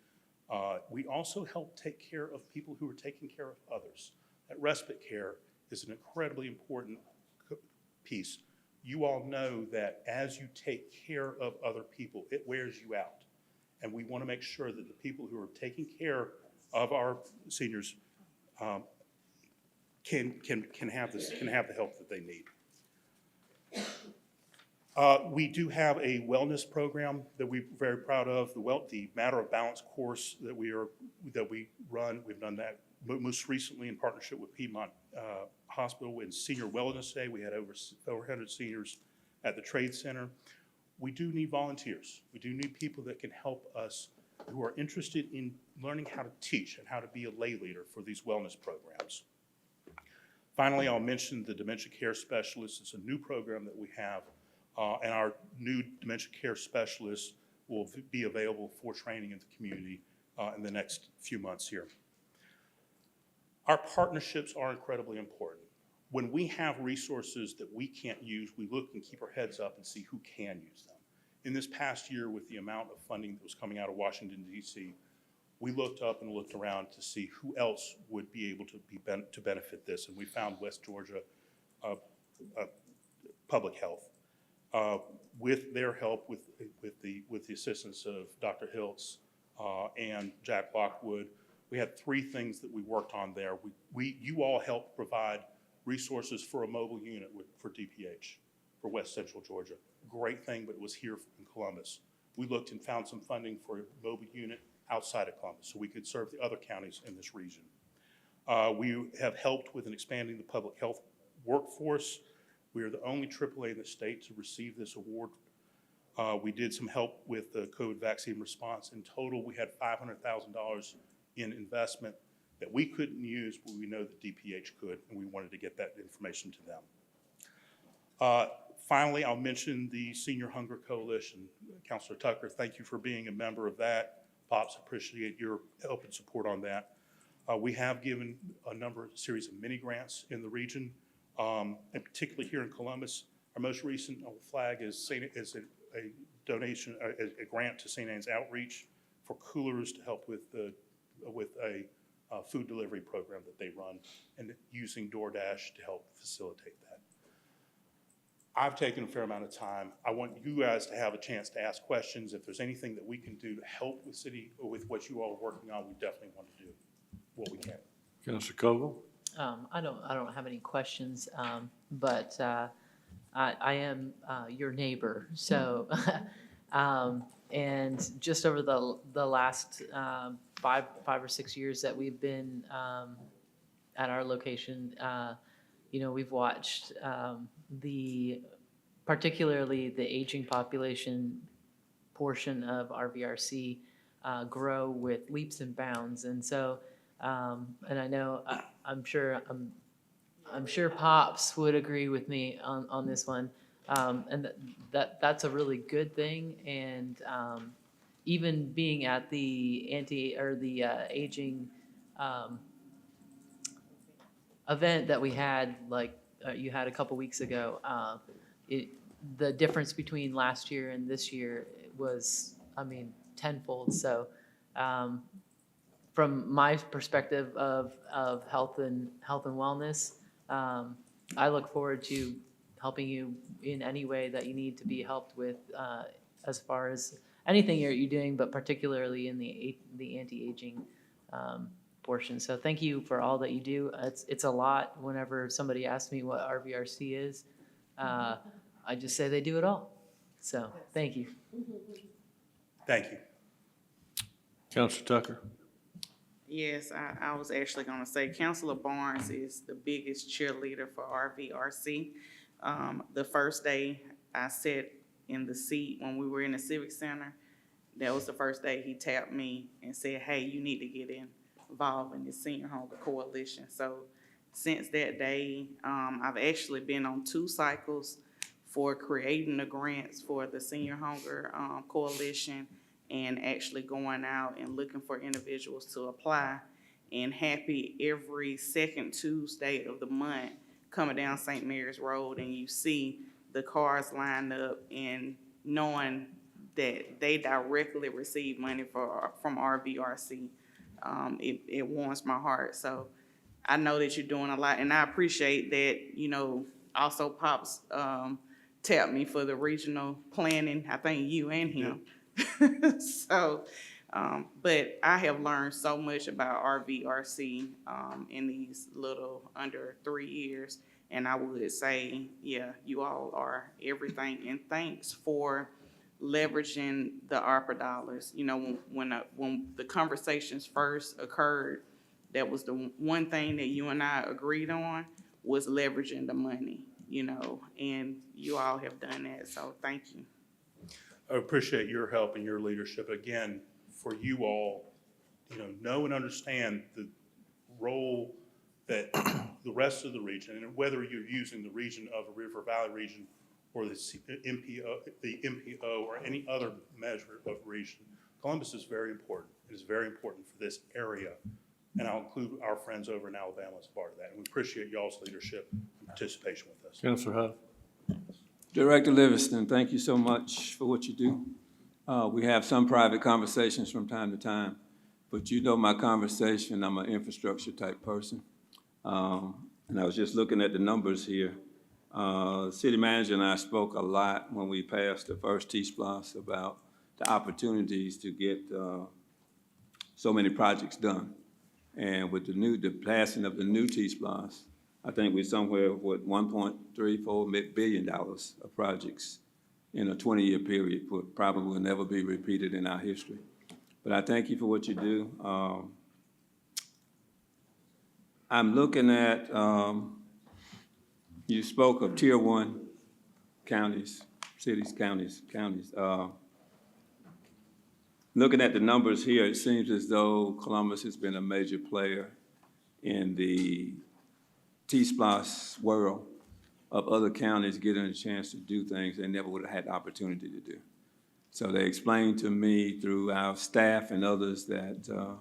We also help take care of people who are taking care of others. That respite care is an incredibly important piece. You all know that as you take care of other people, it wears you out. And we want to make sure that the people who are taking care of our seniors can have the help that they need. We do have a wellness program that we're very proud of. The Matter of Balance course that we run. We've done that most recently in partnership with Piedmont Hospital in Senior Wellness Day. We had over 400 seniors at the Trade Center. We do need volunteers. We do need people that can help us, who are interested in learning how to teach and how to be a lay leader for these wellness programs. Finally, I'll mention the Dementia Care Specialists. It's a new program that we have, and our new Dementia Care Specialists will be available for training in the community in the next few months here. Our partnerships are incredibly important. When we have resources that we can't use, we look and keep our heads up and see who can use them. In this past year, with the amount of funding that was coming out of Washington, D.C., we looked up and looked around to see who else would be able to benefit this, and we found West Georgia Public Health. With their help, with the assistance of Dr. Hiltz and Jack Lockwood, we had 3 things that we worked on there. You all helped provide resources for a mobile unit for DPH for West Central Georgia. Great thing, but it was here in Columbus. We looked and found some funding for a mobile unit outside of Columbus so we could serve the other counties in this region. We have helped with expanding the public health workforce. We are the only AAA in the state to receive this award. We did some help with the COVID vaccine response. In total, we had $500,000 in investment that we couldn't use, but we know that DPH could, and we wanted to get that information to them. Finally, I'll mention the Senior Hunger Coalition. Councilor Tucker, thank you for being a member of that. Pops, appreciate your help and support on that. We have given a series of mini grants in the region, and particularly here in Columbus. Our most recent flag is a donation, a grant to St. Anne's Outreach for coolers to help with a food delivery program that they run, and using DoorDash to help facilitate that. I've taken a fair amount of time. I want you guys to have a chance to ask questions. If there's anything that we can do to help with city or with what you all are working on, we definitely want to do what we can. Councilor Koval? I don't have any questions, but I am your neighbor, so and just over the last 5 or 6 years that we've been at our location, we've watched particularly the aging population portion of RVRC grow with leaps and bounds. And so, and I know, I'm sure Pops would agree with me on this one. And that's a really good thing. And even being at the aging event that we had, you had a couple weeks ago, the difference between last year and this year was, tenfold. So from my perspective of health and wellness, I look forward to helping you in any way that you need to be helped with, as far as anything you're doing, but particularly in the anti-aging portion. So thank you for all that you do. It's a lot. Whenever somebody asks me what RVRC is, I just say they do it all. So thank you. Thank you. Counselor Tucker. Yes, I was actually gonna say Councilor Barnes is the biggest cheerleader for RVRC. The first day I sat in the seat when we were in the Civic Center, that was the first day he tapped me and said, hey, you need to get involved in the Senior Hunger Coalition. So since that day, I've actually been on 2 cycles for creating the grants for the Senior Hunger Coalition and actually going out and looking for individuals to apply. And happy every second Tuesday of the month coming down St. Mary's Road and you see the cars lined up and knowing that they directly receive money from RVRC. It warms my heart. So I know that you're doing a lot, and I appreciate that, also Pops tapped me for the regional planning, I think you and him. So, but I have learned so much about RVRC in these little under 3 years. And I would say, yeah, you all are everything. And thanks for leveraging the ARPA dollars. When the conversations first occurred, that was the one thing that you and I agreed on was leveraging the money, and you all have done that. So thank you. I appreciate your help and your leadership. Again, for you all, know and understand the role that the rest of the region, and whether you're using the region of a River Valley region or the MPO or any other measure of region, Columbus is very important. It is very important for this area. And I'll include our friends over in Alabama as part of that. And we appreciate y'all's leadership and participation with us. Counselor Huff. Director Livingston, thank you so much for what you do. We have some private conversations from time to time, but my conversation, I'm an infrastructure type person. And I was just looking at the numbers here. City manager and I spoke a lot when we passed the first T-Splosh about the opportunities to get so many projects done. And with the passing of the new T-Splosh, I think we're somewhere with $1.34 billion of projects in a 20-year period, but probably will never be repeated in our history. But I thank you for what you do. I'm looking at, you spoke of Tier 1 counties, cities, counties. Looking at the numbers here, it seems as though Columbus has been a major player in the T-Splosh world of other counties getting a chance to do things they never would have had the opportunity to do. So they explained to me through our staff and others that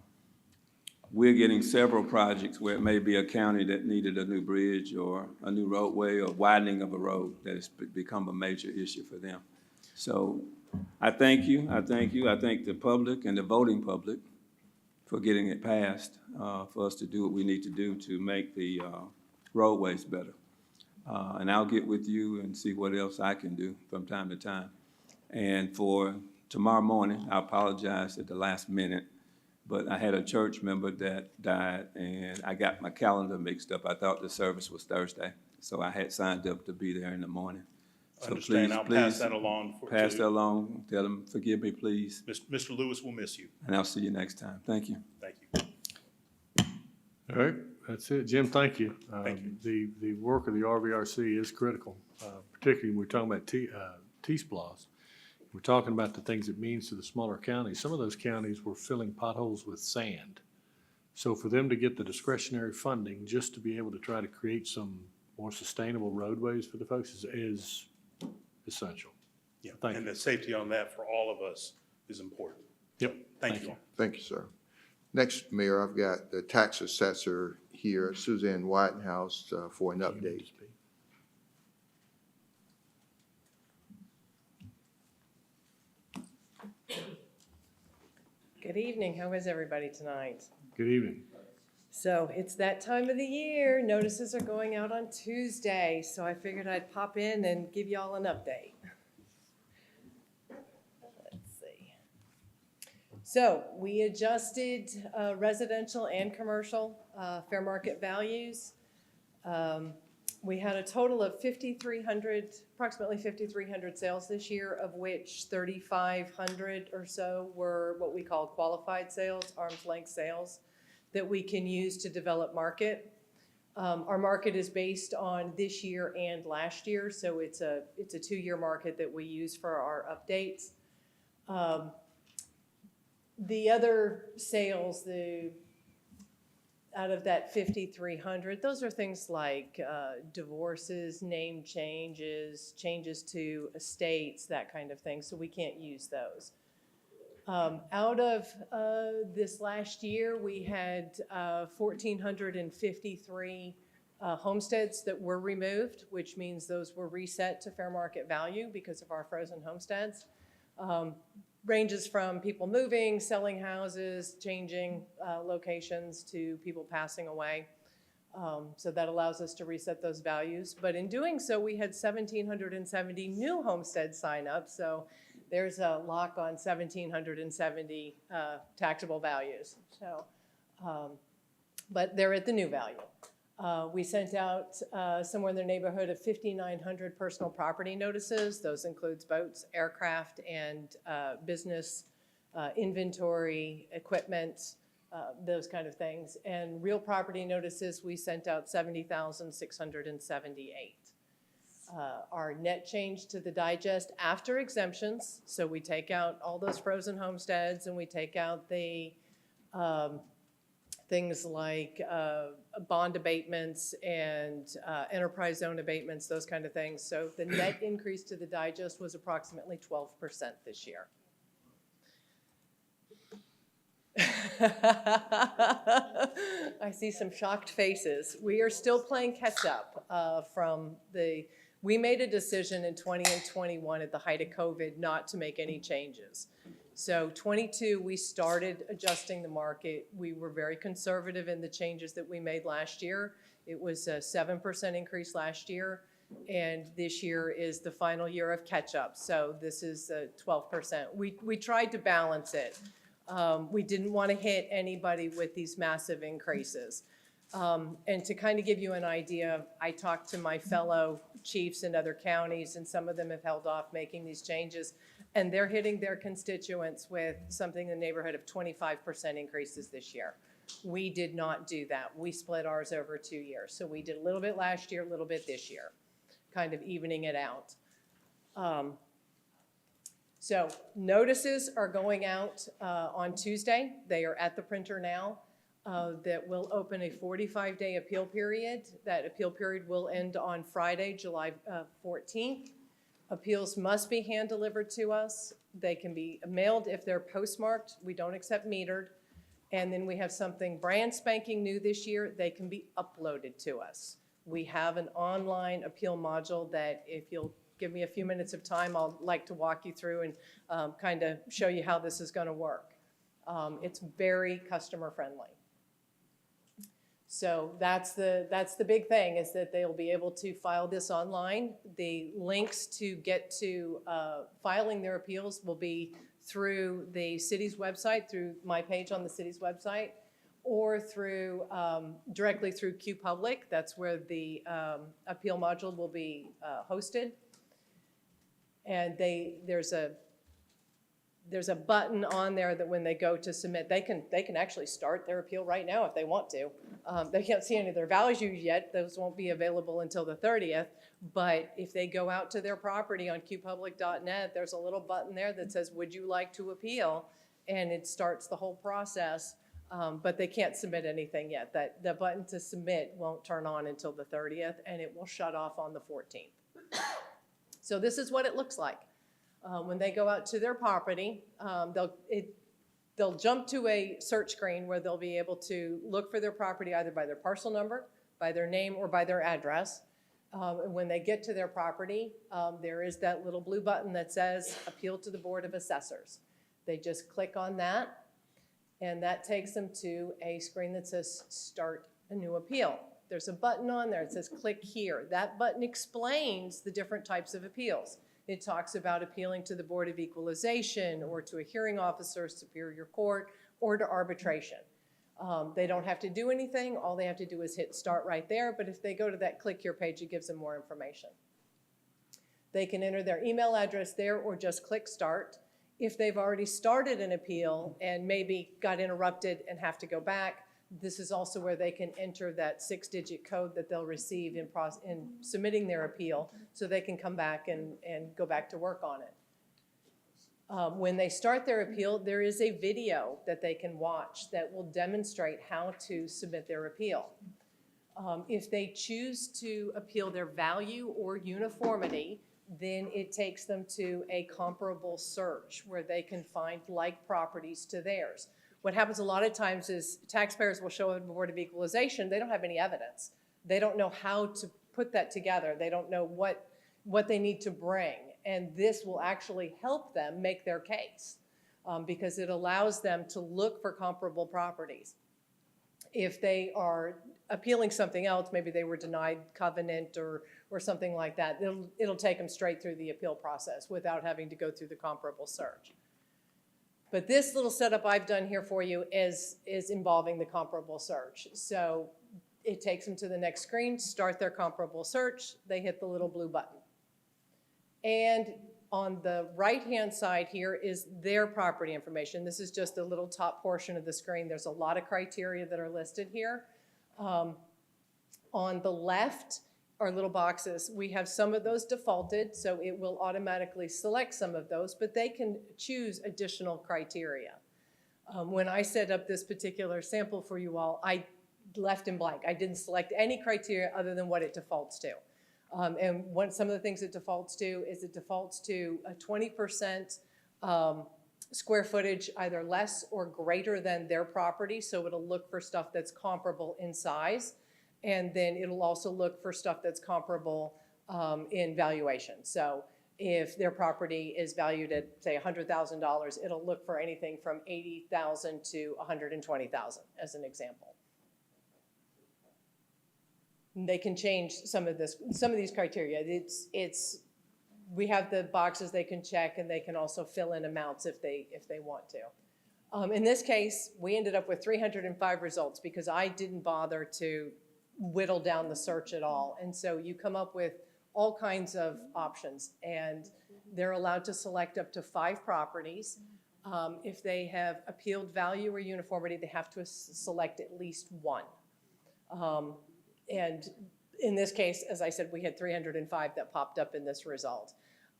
we're getting several projects where it may be a county that needed a new bridge or a new roadway or widening of a road that has become a major issue for them. So I thank you. I thank the public and the voting public for getting it passed, for us to do what we need to do to make the roadways better. And I'll get with you and see what else I can do from time to time. And for tomorrow morning, I apologize at the last minute, but I had a church member that died and I got my calendar mixed up. I thought the service was Thursday, so I had signed up to be there in the morning. So Understand, I'll pass that along. Pass that along, tell them, forgive me, please. Mr. Lewis will miss you. And I'll see you next time. Thank you. Thank you. All right, That's it. Jim, thank you. Thank you. The work of the RVRC is critical, particularly when we're talking about T-Splosh. We're talking about the things it means to the smaller counties. Some of those counties were filling potholes with sand. So for them to get the discretionary funding just to be able to try to create some more sustainable roadways for the folks is essential. Yeah, Thank and you. the safety on that for all of us is important. Yep. Thank you all. Thank you, sir. Next, Mayor, I've got the tax assessor here, Suzanne Whitehouse, for an update. Good evening. How is everybody tonight? Good evening. So it's that time of the year. Notices are going out on Tuesday, so I figured I'd pop in and give y'all an update. Let's see. So we adjusted residential and commercial fair market values. We had a total of approximately 5,300 sales this year, of which 3,500 or so were what we call qualified sales, arm's length sales, that we can use to develop market. Our market is based on this year and last year, so it's a 2-year market that we use for our updates. The other sales, out of that 5,300, those are things like divorces, name changes, changes to estates, that kind of thing, so we can't use those. Out of this last year, we had 1,453 homesteads that were removed, which means those were reset to fair market value because of our frozen homesteads. Ranges from people moving, selling houses, changing locations, to people passing away. So that allows us to reset those values. But in doing so, we had 1,770 new homesteads sign up. So there's a lock on 1,770 taxable values. So, but they're at the new value. We sent out somewhere in the neighborhood of 5,900 personal property notices. Those includes boats, aircraft, and business inventory, equipment, those kind of things. And real property notices, we sent out 70,678. Our net change to the digest after exemptions, so we take out all those frozen homesteads and we take out the things like bond abatements and enterprise zone abatements, those kind of things. So the net increase to the digest was approximately 12% this year. I see some shocked faces. We are still playing catch up we made a decision in 20 and 21 at the height of COVID not to make any changes. So 22, we started adjusting the market. We were very conservative in the changes that we made last year. It was a 7% increase last year, and this year is the final year of catch-up. So this is 12%. We tried to balance it. We didn't want to hit anybody with these massive increases. And to kind of give you an idea, I talked to my fellow chiefs in other counties, and some of them have held off making these changes, and they're hitting their constituents with something in the neighborhood of 25% increases this year. We did not do that. We split ours over 2 years. So we did a little bit last year, a little bit this year, kind of evening it out. So notices are going out on Tuesday. They are at the printer now. That will open a 45-day appeal period. That appeal period will end on Friday, July 14th. Appeals must be hand-delivered to us. They can be mailed if they're postmarked. We don't accept metered. And then we have something brand spanking new this year. They can be uploaded to us. We have an online appeal module that, if you'll give me a few minutes of time, I'll like to walk you through and kind of show you how this is going to work. It's very customer-friendly. So that's the big thing, is that they'll be able to file this online. The links to get to filing their appeals will be through the city's website, through my page on the city's website, or through directly through Q Public. That's where the appeal module will be hosted. And there's a button on there that when they go to submit, they can actually start their appeal right now if they want to. They can't see any of their values yet. Those won't be available until the 30th. But if they go out to their property on qpublic.net, there's a little button there that says, would you like to appeal? And it starts the whole process, but they can't submit anything yet. The button to submit won't turn on until the 30th, and it will shut off on the 14th. So this is what it looks like. When they go out to their property, they'll jump to a search screen where they'll be able to look for their property either by their parcel number, by their name, or by their address. And when they get to their property, there is that little blue button that says Appeal to the Board of Assessors. They just click on that, and that takes them to a screen that says Start a New Appeal. There's a button on there that says Click Here. That button explains the different types of appeals. It talks about appealing to the Board of Equalization or to a hearing officer, Superior Court, or to arbitration. They don't have to do anything. All they have to do is hit start right there. But if they go to that click here page, it gives them more information. They can enter their email address there or just click start. If they've already started an appeal and maybe got interrupted and have to go back, this is also where they can enter that 6-digit code that they'll receive in submitting their appeal, so they can come back and go back to work on it. When they start their appeal, there is a video that they can watch that will demonstrate how to submit their appeal. If they choose to appeal their value or uniformity, then it takes them to a comparable search where they can find like properties to theirs. What happens a lot of times is taxpayers will show up at the Board of Equalization. They don't have any evidence. They don't know how to put that together. They don't know what they need to bring. And this will actually help them make their case because it allows them to look for comparable properties. If they are appealing something else, maybe they were denied covenant or something like that, it'll take them straight through the appeal process without having to go through the comparable search. But this little setup I've done here for you is involving the comparable search. So it takes them to the next screen, start their comparable search, they hit the little blue button. And on the right-hand side here is their property information. This is just the little top portion of the screen. There's a lot of criteria that are listed here. On the left are little boxes. We have some of those defaulted, so it will automatically select some of those, but they can choose additional criteria. When I set up this particular sample for you all, I left in blank. I didn't select any criteria other than what it defaults to. And some of the things it defaults to is it defaults to a 20% square footage, either less or greater than their property, so it'll look for stuff that's comparable in size. And then it'll also look for stuff that's comparable in valuation. So if their property is valued at, say, $100,000, it'll look for anything from $80,000 to $120,000, as an example. And they can change some of these criteria. We have the boxes they can check, and they can also fill in amounts if they want to. In this case, we ended up with 305 results because I didn't bother to whittle down the search at all. And so you come up with all kinds of options, and they're allowed to select up to 5 properties. If they have appealed value or uniformity, they have to select at least 1. And in this case, as I said, we had 305 that popped up in this result.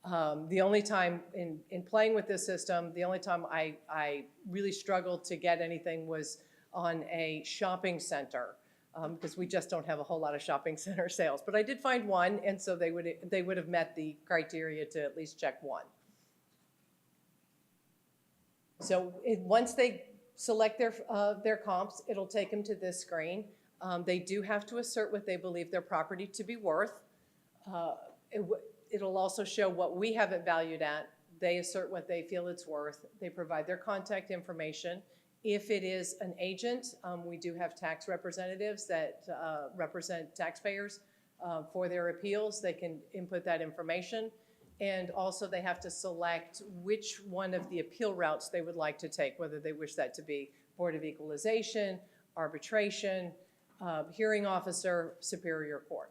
The only time in playing with this system, the only time I really struggled to get anything was on a shopping center. Because we just don't have a whole lot of shopping center sales. But I did find one, and so they would have met the criteria to at least check 1. So once they select their comps, it'll take them to this screen. They do have to assert what they believe their property to be worth. It'll also show what we have it valued at. They assert what they feel it's worth. They provide their contact information. If it is an agent, we do have tax representatives that represent taxpayers for their appeals. They can input that information. And also they have to select which one of the appeal routes they would like to take, whether they wish that to be Board of Equalization, arbitration, hearing officer, Superior Court.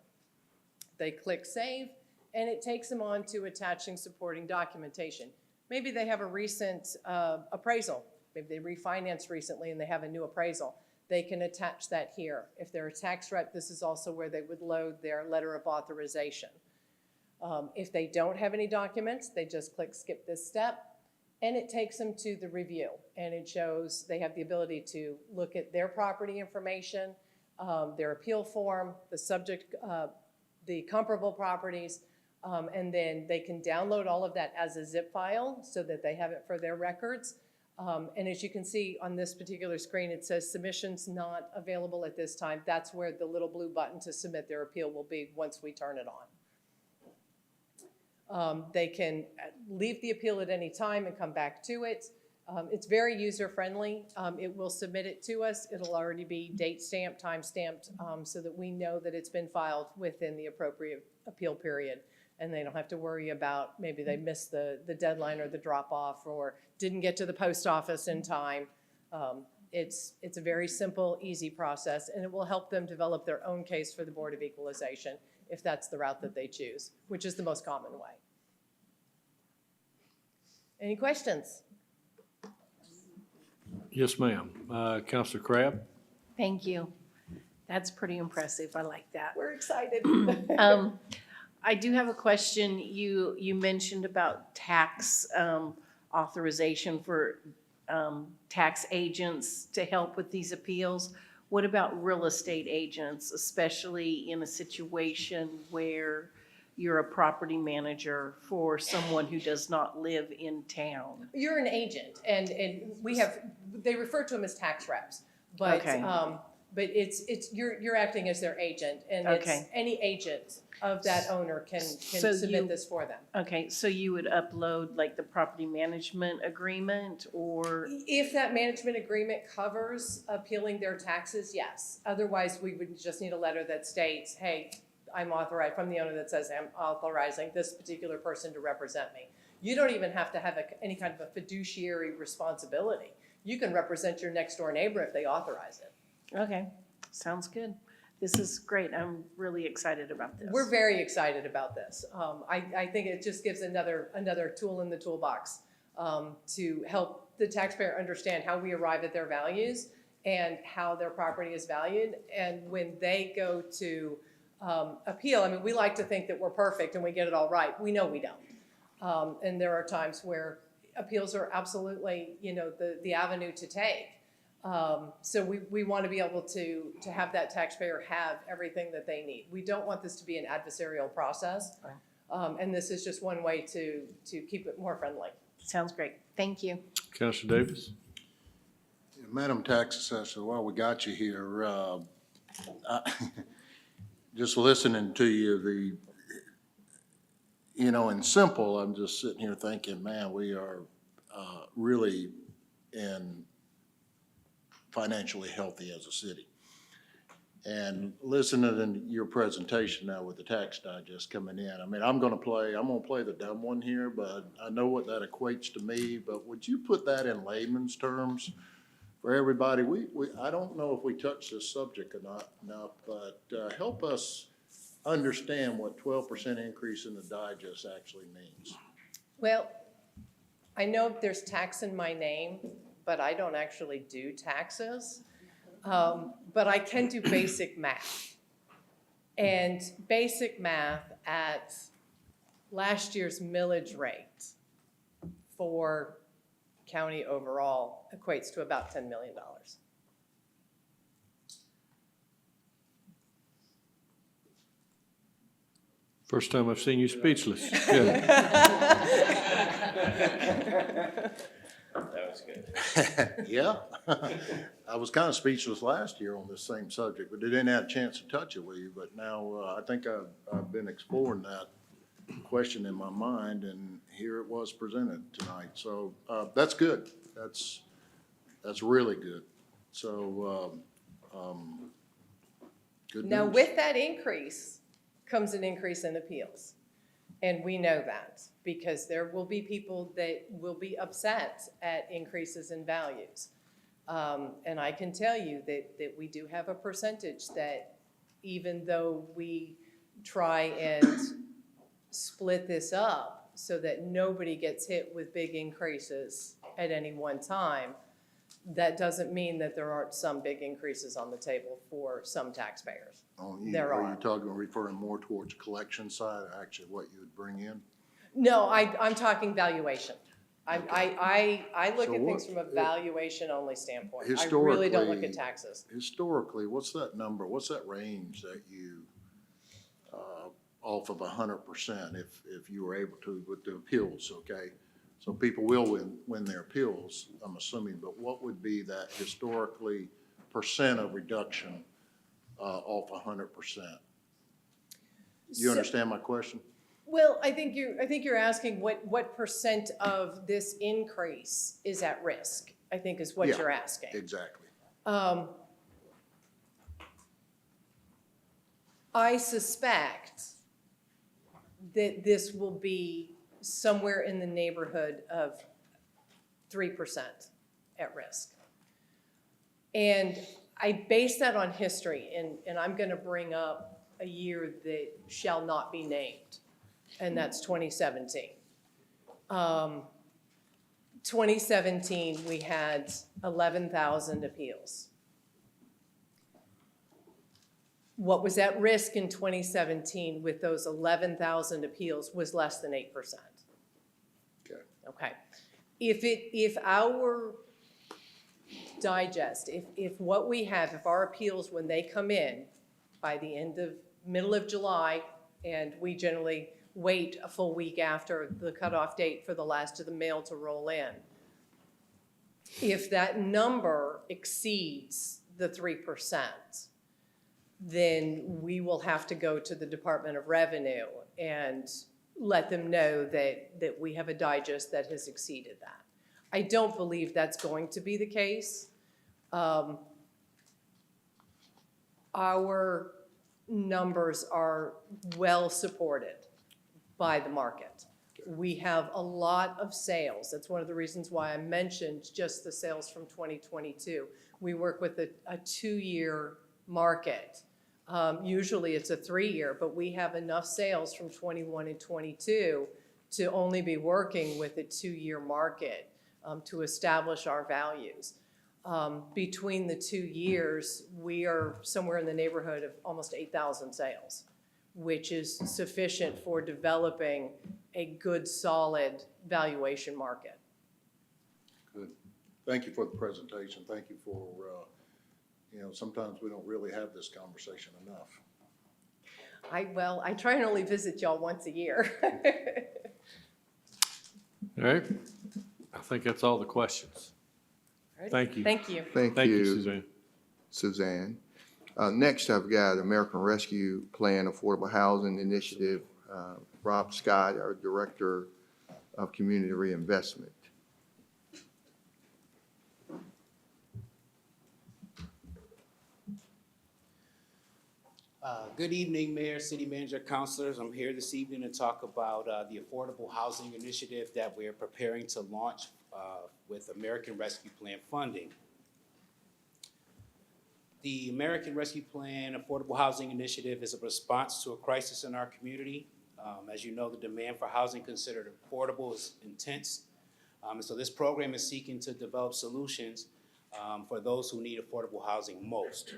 They click Save, and it takes them on to attaching supporting documentation. maybe they have a recent appraisal. Maybe they refinanced recently and they have a new appraisal. They can attach that here. If they're a tax rep, this is also where they would load their letter of authorization. If they don't have any documents, they just click skip this step, and it takes them to the review. And it shows they have the ability to look at their property information, their appeal form, the subject, the comparable properties, and then they can download all of that as a zip file so that they have it for their records. And as you can see on this particular screen, it says submissions not available at this time. That's where the little blue button to submit their appeal will be once we turn it on. They can leave the appeal at any time and come back to it. It's very user-friendly. It will submit it to us. It'll already be date stamped, time stamped, so that we know that it's been filed within the appropriate appeal period. And they don't have to worry about maybe they missed the deadline or the drop-off or didn't get to the post office in time. It's a very simple, easy process, and it will help them develop their own case for the Board of Equalization if that's the route that they choose, which is the most common way. Any questions? Yes, ma'am. Counselor Crabb? Thank you. That's pretty impressive. I like that. We're excited. I do have a question. You mentioned about tax authorization for tax agents to help with these appeals. What about real estate agents, especially in a situation where you're a property manager for someone who does not live in town? You're an agent, and we have, they refer to them as tax reps, but Okay. But you're acting as their agent, and Okay. it's any agent of that owner can So submit you- this for them. Okay, so you would upload like the property management agreement or? If that management agreement covers appealing their taxes, yes. Otherwise, we would just need a letter that states, hey, I'm authorized, from the owner that says I'm authorizing this particular person to represent me. You don't even have to have any kind of a fiduciary responsibility. You can represent your next door neighbor if they authorize it. Okay, sounds good. This is great. I'm really excited about this. We're very excited about this. I think it just gives another tool in the toolbox to help the taxpayer understand how we arrive at their values and how their property is valued. And when they go to appeal, I mean, we like to think that we're perfect and we get it all right. We know we don't. And there are times where appeals are absolutely, the avenue to take. So we want to be able to have that taxpayer have everything that they need. We don't want this to be an adversarial process. And this is just one way to keep it more friendly. Sounds great. Thank you. Counselor Davis? Madam Tax Assessor, while we got you here, just listening to you, in simple, I'm just sitting here thinking, man, we are really financially healthy as a city. And listening to your presentation now with the tax digest coming in, I mean, I'm gonna play the dumb one here, but I know what that equates to me, but would you put that in layman's terms for everybody? I don't know if we touched this subject or not enough, but help us understand what 12% increase in the digest actually means. Well, I know there's tax in my name, but I don't actually do taxes. But I can do basic math. And basic math at last year's millage rate for county overall equates to about $10 million. First time I've seen you speechless. Good. That was good. Yeah. I was kind of speechless last year on this same subject, but I didn't have a chance to touch it with you. But now I think I've been exploring that question in my mind, and here it was presented tonight. So that's good. That's really good. So good news. Now, with that increase comes an increase in appeals. And we know that because there will be people that will be upset at increases in values. And I can tell you that we do have a percentage that even though we try and split this up so that nobody gets hit with big increases at any one time. That doesn't mean that there aren't some big increases on the table for some taxpayers. There Are are. you referring more towards collection side, or actually what you would bring in? No, I'm talking valuation. I look So at things what- from a valuation-only standpoint. I really don't look at taxes. Historically, what's that number, what's that range that you, off of 100%, if you were able to with the appeals, okay? So people will win their appeals, I'm assuming, but what would be that historically percent of reduction off 100%? You So- understand my question? Well, I think you're asking what percent of this increase is at risk, I think is what Yeah, you're asking. Exactly. I suspect that this will be somewhere in the neighborhood of 3% at risk. And I base that on history, and I'm gonna bring up a year that shall not be named, and that's 2017. 2017, we had 11,000 appeals. What was at risk in 2017 with those 11,000 appeals was less than 8%. Okay. Okay. If our digest, if what we have, if our appeals, when they come in by the middle of July, and we generally wait a full week after the cutoff date for the last of the mail to roll in, if that number exceeds the 3%, then we will have to go to the Department of Revenue and let them know that we have a digest that has exceeded that. I don't believe that's going to be the case. Our numbers are well supported by the market. We have a lot of sales. That's one of the reasons why I mentioned just the sales from 2022. We work with a 2-year market. Usually it's a 3-year, but we have enough sales from 21 and 22 to only be working with a 2-year market to establish our values. Between the 2 years, we are somewhere in the neighborhood of almost 8,000 sales, which is sufficient for developing a good, solid valuation market. Good. Thank you for the presentation. Thank you for, sometimes we don't really have this conversation enough. I try and only visit y'all once a year. All right. I think that's all the questions. Thank you. Thank you. Thank Thank you, you, Suzanne. Suzanne. Next, I've got American Rescue Plan Affordable Housing Initiative, Rob Scott, our Director of Community Reinvestment. Good evening, Mayor, City Manager, Councilors. I'm here this evening to talk about the Affordable Housing Initiative that we're preparing to launch with American Rescue Plan funding. The American Rescue Plan Affordable Housing Initiative is a response to a crisis in our community. As you know, the demand for housing considered affordable is intense. And so this program is seeking to develop solutions for those who need affordable housing most.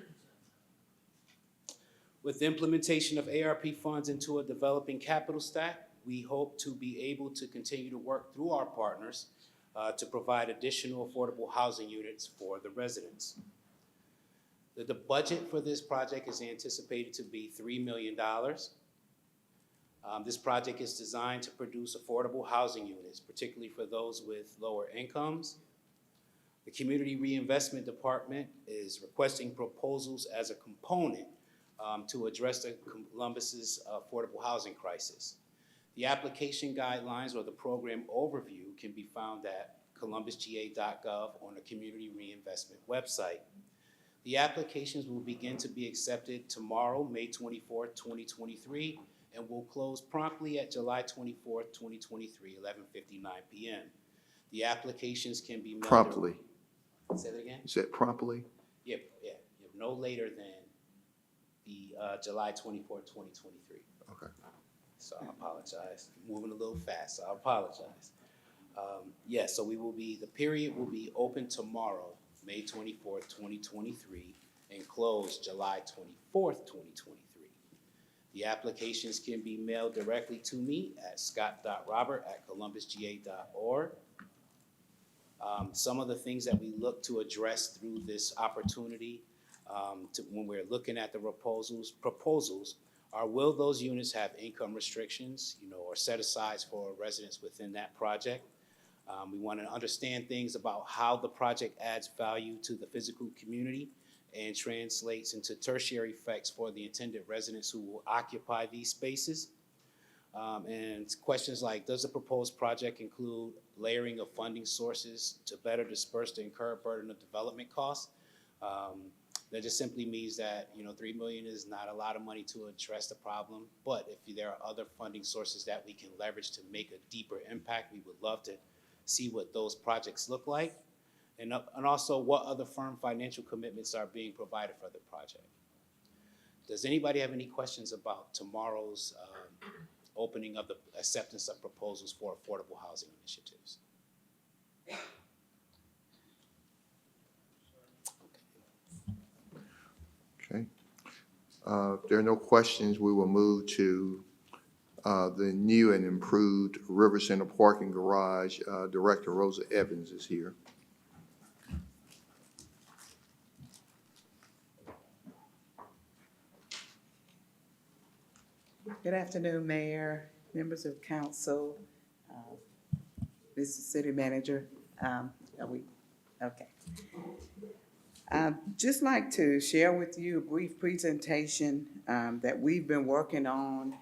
With the implementation of ARP funds into a developing capital stack, we hope to be able to continue to work through our partners to provide additional affordable housing units for the residents. The budget for this project is anticipated to be $3 million. This project is designed to produce affordable housing units, particularly for those with lower incomes. The Community Reinvestment Department is requesting proposals as a component to address the Columbus's affordable housing crisis. The application guidelines or the program overview can be found at columbusga.gov on the Community Reinvestment website. The applications will begin to be accepted tomorrow, May 24th, 2023, and will close promptly at July 24th, 2023, 11:59 p.m. The applications can be mailed. Promptly. Say that again? You said promptly? Yeah, no later than the July 24th, 2023. Okay. so I apologize. Moving a little fast, so I apologize. Yes, so the period will be open tomorrow, May 24th, 2023, and closed July 24th, 2023. The applications can be mailed directly to me at scott.robert@columbusga.org. Some of the things that we look to address through this opportunity, when we're looking at the proposals are, will those units have income restrictions, or set-asides for residents within that project? We want to understand things about how the project adds value to the physical community and translates into tertiary effects for the intended residents who will occupy these spaces. And questions like, does the proposed project include layering of funding sources to better disperse the incurred burden of development costs? That just simply means that, $3 million is not a lot of money to address the problem, but if there are other funding sources that we can leverage to make a deeper impact, we would love to see what those projects look like. And also what other firm financial commitments are being provided for the project. Does anybody have any questions about tomorrow's opening of the acceptance of proposals for affordable housing initiatives? Okay. If there are no questions, we will move to the new and improved River Center Parking Garage. Director Rosa Evans is here. Good afternoon, Mayor, members of council, Mr. City Manager. Okay. I'd just like to share with you a brief presentation that we've been working on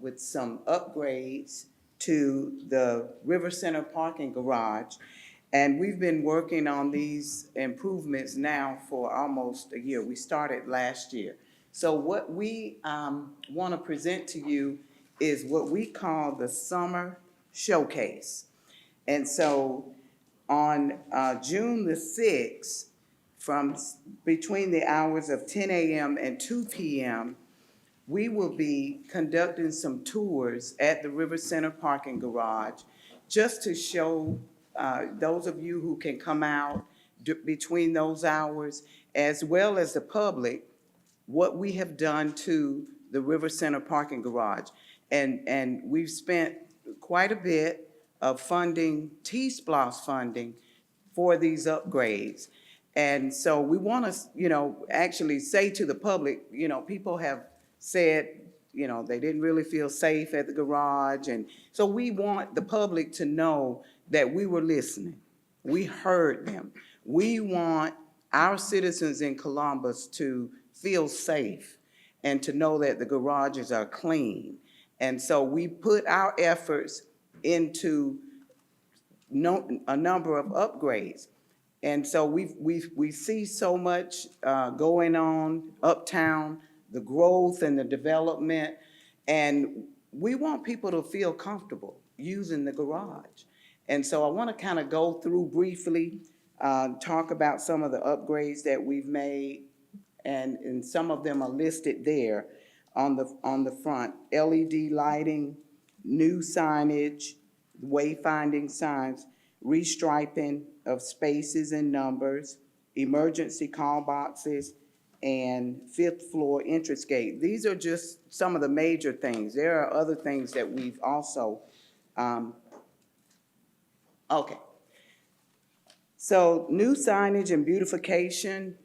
with some upgrades to the River Center Parking Garage. And we've been working on these improvements now for almost a year. We started last year. So what we want to present to you is what we call the Summer Showcase. And so on June the 6th, from between the hours of 10 a.m. and 2 p.m., we will be conducting some tours at the River Center Parking Garage just to show those of you who can come out between those hours, as well as the public, what we have done to the River Center Parking Garage. And we've spent quite a bit of funding, T-SPLOST funding, for these upgrades. And so we want to, actually say to the public, people have said, they didn't really feel safe at the garage. And so we want the public to know that we were listening. We heard them. We want our citizens in Columbus to feel safe and to know that the garages are clean. And so we put our efforts into a number of upgrades. And so we see so much going on uptown, the growth and the development, and we want people to feel comfortable using the garage. And so I want to kind of go through briefly, talk about some of the upgrades that we've made, and some of them are listed there on the front. LED lighting, new signage, wayfinding signs, restriping of spaces and numbers, emergency call boxes, and fifth floor entrance gate. These are just some of the major things. There are other things that we've also, okay. So new signage and beautification.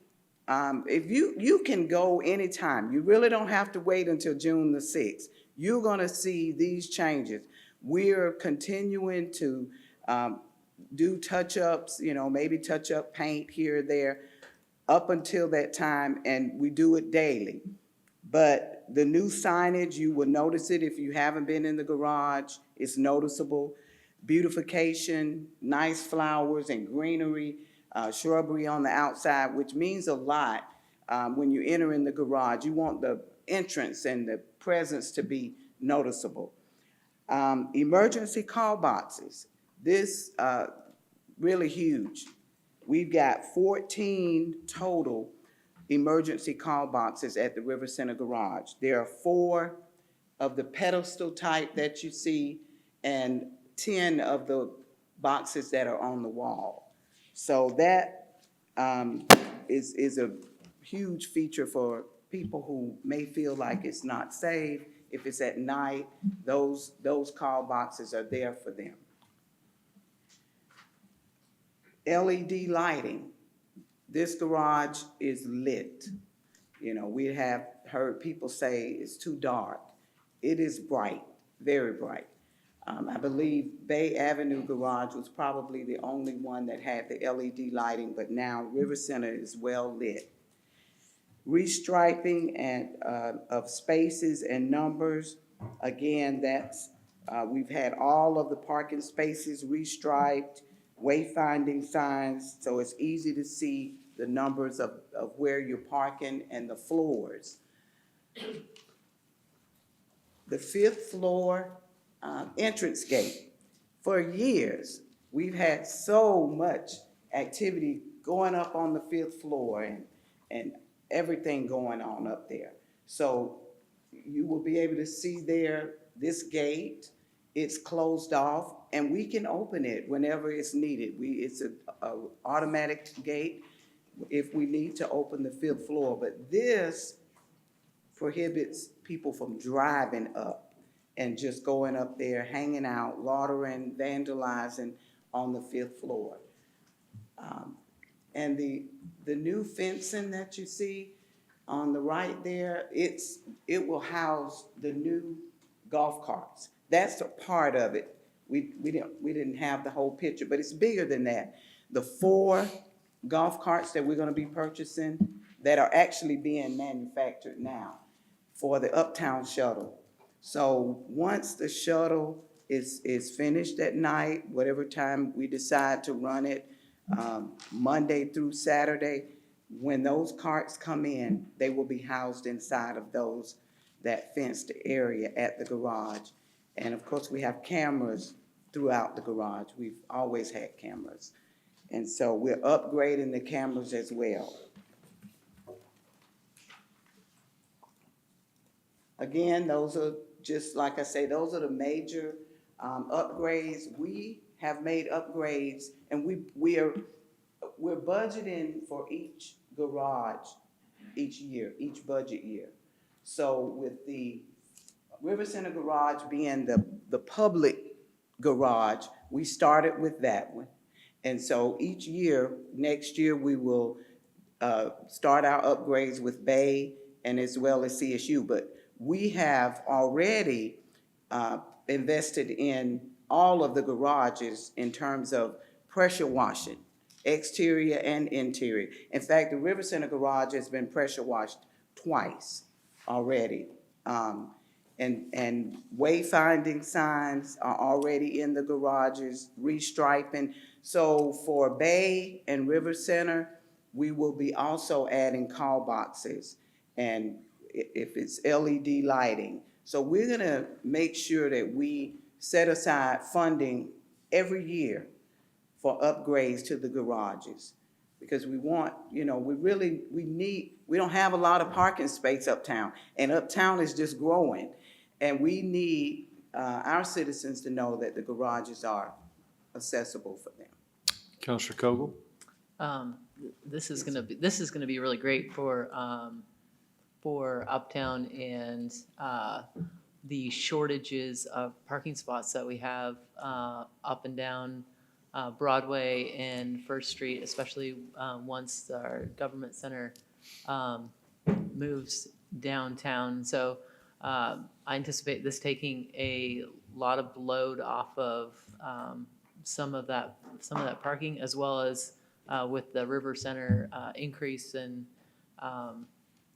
If you can go anytime. You really don't have to wait until June the 6th. You're gonna see these changes. We're continuing to do touch-ups, maybe touch-up paint here or there up until that time, and we do it daily. But the new signage, you will notice it if you haven't been in the garage. It's noticeable. Beautification, nice flowers and greenery, shrubbery on the outside, which means a lot when you enter in the garage. You want the entrance and the presence to be noticeable. Emergency call boxes. This really huge. We've got 14 total emergency call boxes at the River Center Garage. There are 4 of the pedestal type that you see and 10 of the boxes that are on the wall. So that is a huge feature for people who may feel like it's not safe. If it's at night, those call boxes are there for them. LED lighting. This garage is lit. You know, we have heard people say it's too dark. It is bright, very bright. I believe Bay Avenue Garage was probably the only one that had the LED lighting, but now River Center is well lit. Restriping and, of spaces and numbers, again, that's, we've had all of the parking spaces restriped, wayfinding signs, so it's easy to see the numbers of where you're parking and the floors. The 5th floor entrance gate. For years, we've had so much activity going up on the 5th floor and everything going on up there. So you will be able to see there, this gate, it's closed off, and we can open it whenever it's needed. It's a automatic gate if we need to open the 5th floor, but this prohibits people from driving up and just going up there, hanging out, loitering, vandalizing on the 5th floor. And the new fencing that you see on the right there, it will house the new golf carts. That's a part of it. We didn't have the whole picture, but it's bigger than that. The 4 golf carts that we're gonna be purchasing that are actually being manufactured now for the Uptown Shuttle. So once the shuttle is finished at night, whatever time we decide to run it, Monday through Saturday, when those carts come in, they will be housed inside of that fenced area at the garage. And of course, we have cameras throughout the garage. We've always had cameras. And so we're upgrading the cameras as well. Again, those are just, like I say, those are the major upgrades. We have made upgrades, and we're budgeting for each garage each year, each budget year. So with the River Center Garage being the public garage, we started with that one. And so each year, next year, we will start our upgrades with Bay and as well as CSU. But we have already invested in all of the garages in terms of pressure washing, exterior and interior. In fact, the River Center Garage has been pressure washed twice already. And wayfinding signs are already in the garages, restriping. So for Bay and River Center, we will be also adding call boxes and if it's LED lighting. So we're gonna make sure that we set aside funding every year for upgrades to the garages. Because we want, we don't have a lot of parking space uptown, and uptown is just growing. And we need our citizens to know that the garages are accessible for them. Counselor Kogle? This is gonna be really great for Uptown and the shortages of parking spots that we have up and down Broadway and First Street, especially once our government center moves downtown. So I anticipate this taking a lot of load off of some of that parking, as well as with the River Center increase in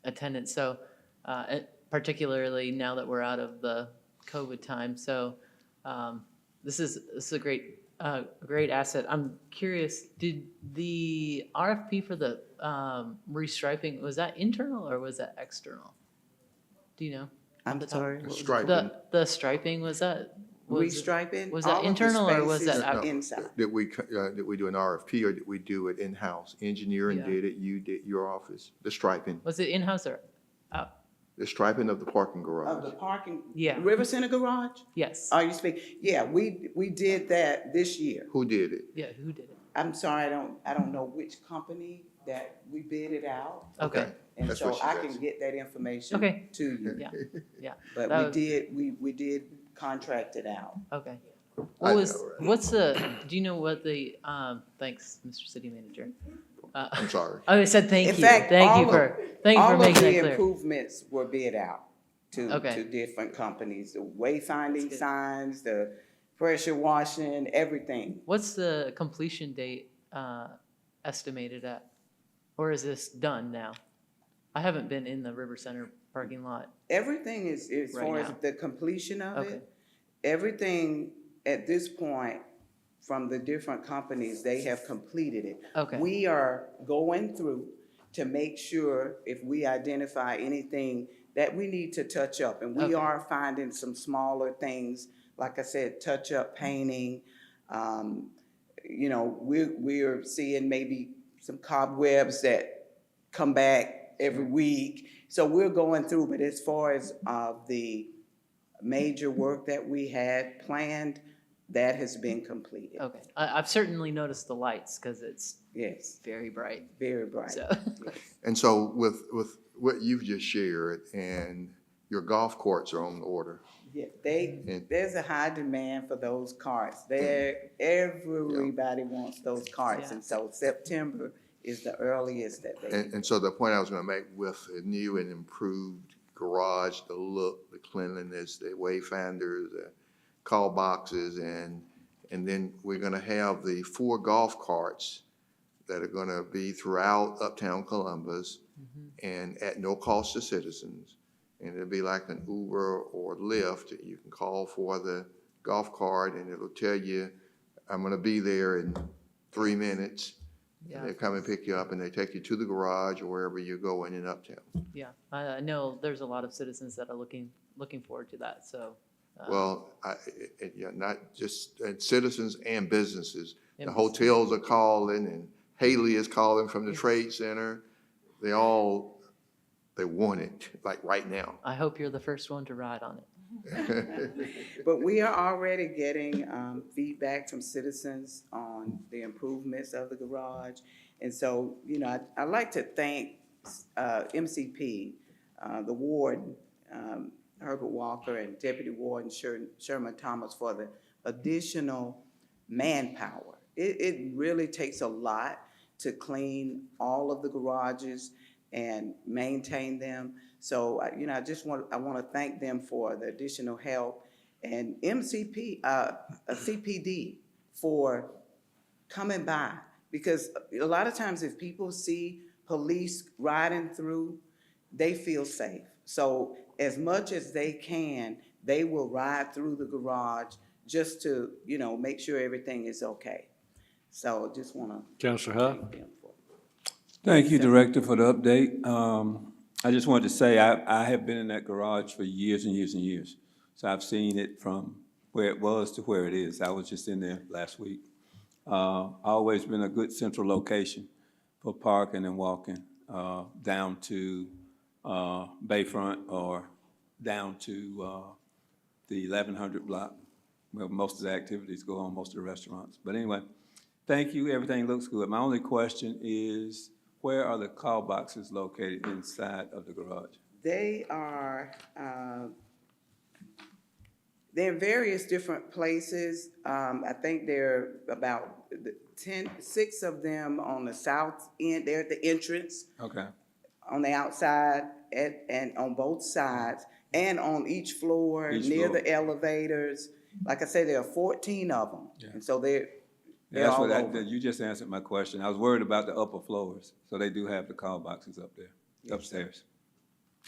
attendance. So particularly now that we're out of the COVID time. So this is a great asset. I'm curious, did the RFP for the restriping, was that internal or was that external? Do you know? I'm sorry? Striping. The striping, was that? Restriping? Was that internal or was that out? Inside. Did we do an RFP or did we do it in-house? Engineering Yeah. did it, you did, your office, the striping. Was it in-house or out? The striping of the parking Of garage. the parking? Yeah. River Center Garage? Yes. Are you speaking? Yeah, we did that this year. Who did it? Yeah, who did it? I'm sorry, I don't know which company that we bid it out. Okay. And That's so what she I said. can get that information Okay. to you. Yeah, yeah. But That we did contract it out. Okay. I- What's the, do you know what the, thanks, Mr. City Manager. I'm sorry. I said thank In you. fact, Thank you all for, thank you for making All that of the clear. improvements were bid out Okay. to different companies, the wayfinding signs, the pressure washing, everything. What's the completion date estimated at? Or is this done now? I haven't been in the River Center parking lot. Everything is, as Right far as now. the completion of Okay. it, everything at this point from the different companies, they have completed it. Okay. We are going through to make sure if we identify anything that we need to touch up. And we Okay. are finding some smaller things, like I said, touch up painting. We're seeing maybe some cobwebs that come back every week. So we're going through, but as far as the major work that we had planned, that has been completed. Okay. I've certainly noticed the lights because it's Yes, very bright. very bright. So, And so with what you've just shared, and your golf courts are on order. Yeah, And- there's a high demand for those carts. Everybody wants those carts. Yeah. And so September is the earliest that they. And so the point I was gonna make with a new and improved garage, the look, the cleanliness, the wayfinders, the call boxes, and then we're gonna have the 4 golf carts that are gonna be throughout Uptown Columbus and at no cost to citizens. And it'll be like an Uber or Lyft. You can call for the golf cart and it'll tell you, I'm gonna be there in 3 minutes. yeah. And they come and pick you up and they take you to the garage or wherever you're going in Uptown. Yeah. I know there's a lot of citizens that are looking forward to that. So, Well, yeah, not just citizens and businesses. The And hotels are calling and Haley is calling from the Trade Center. They want it, like right now. I hope you're the first one to ride on it. But we are already getting feedback from citizens on the improvements of the garage. And so, I'd like to thank MCP, the warden, Herbert Walker, and Deputy Warden Sherman Thomas for the additional manpower. It really takes a lot to clean all of the garages and maintain them. So, I want to thank them for the additional help, and CPD for coming by. Because a lot of times if people see police riding through, they feel safe. So as much as they can, they will ride through the garage just to, make sure everything is okay. So just want to Counselor Huff? thank them for. Thank you, Director, for the update. I just wanted to say, I have been in that garage for years and years and years. So I've seen it from where it was to where it is. I was just in there last week. Always been a good central location for parking and walking, down to Bayfront or down to the 1100 block, where most of the activities go on, most of the restaurants. But anyway, thank you, everything looks good. My only question is, where are the call boxes located inside of the garage? They are, they're in various different places. I think there are about 6 of them on the south end. They're at the entrance, Okay, on the outside, and on both sides, and on each floor, Each near floor. the elevators. Like I say, there are 14 of them. Yeah. And so they're yeah, that's all what, over. you just answered my question. I was worried about the upper floors, so they do have the call boxes up there, upstairs.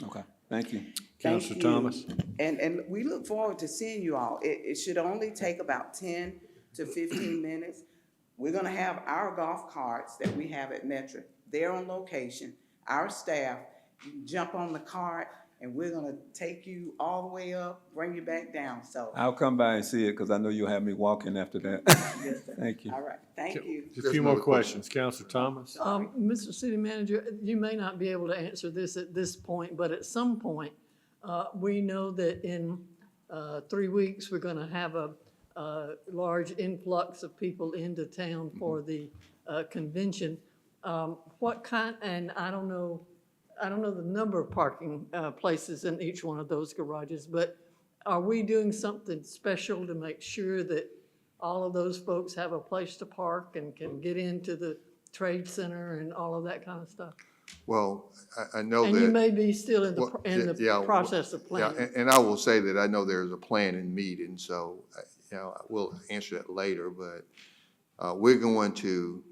Okay, thank you. Thank Counselor you. Thomas? And we look forward to seeing you all. It should only take about 10 to 15 minutes. We're gonna have our golf carts that we have at Metro. They're on location. Our staff, you jump on the cart and we're gonna take you all the way up, bring you back down, so. I'll come by and see it, because I know you'll have me walking after that. Yes, sir. Thank you. All right, thank you. A few more questions. Counselor Thomas? Mr. City Manager, you may not be able to answer this at this point, but at some point, we know that in 3 weeks, we're gonna have a large influx of people into town for the convention. What kind, and I don't know the number of parking places in each one of those garages, but are we doing something special to make sure that all of those folks have a place to park and can get into the trade center and all of that kind of stuff? Well, I know that. And you may be still in Well, the yeah, process of Yeah, planning. and I will say that I know there's a planning meeting, so, we'll answer that later, but we're going to,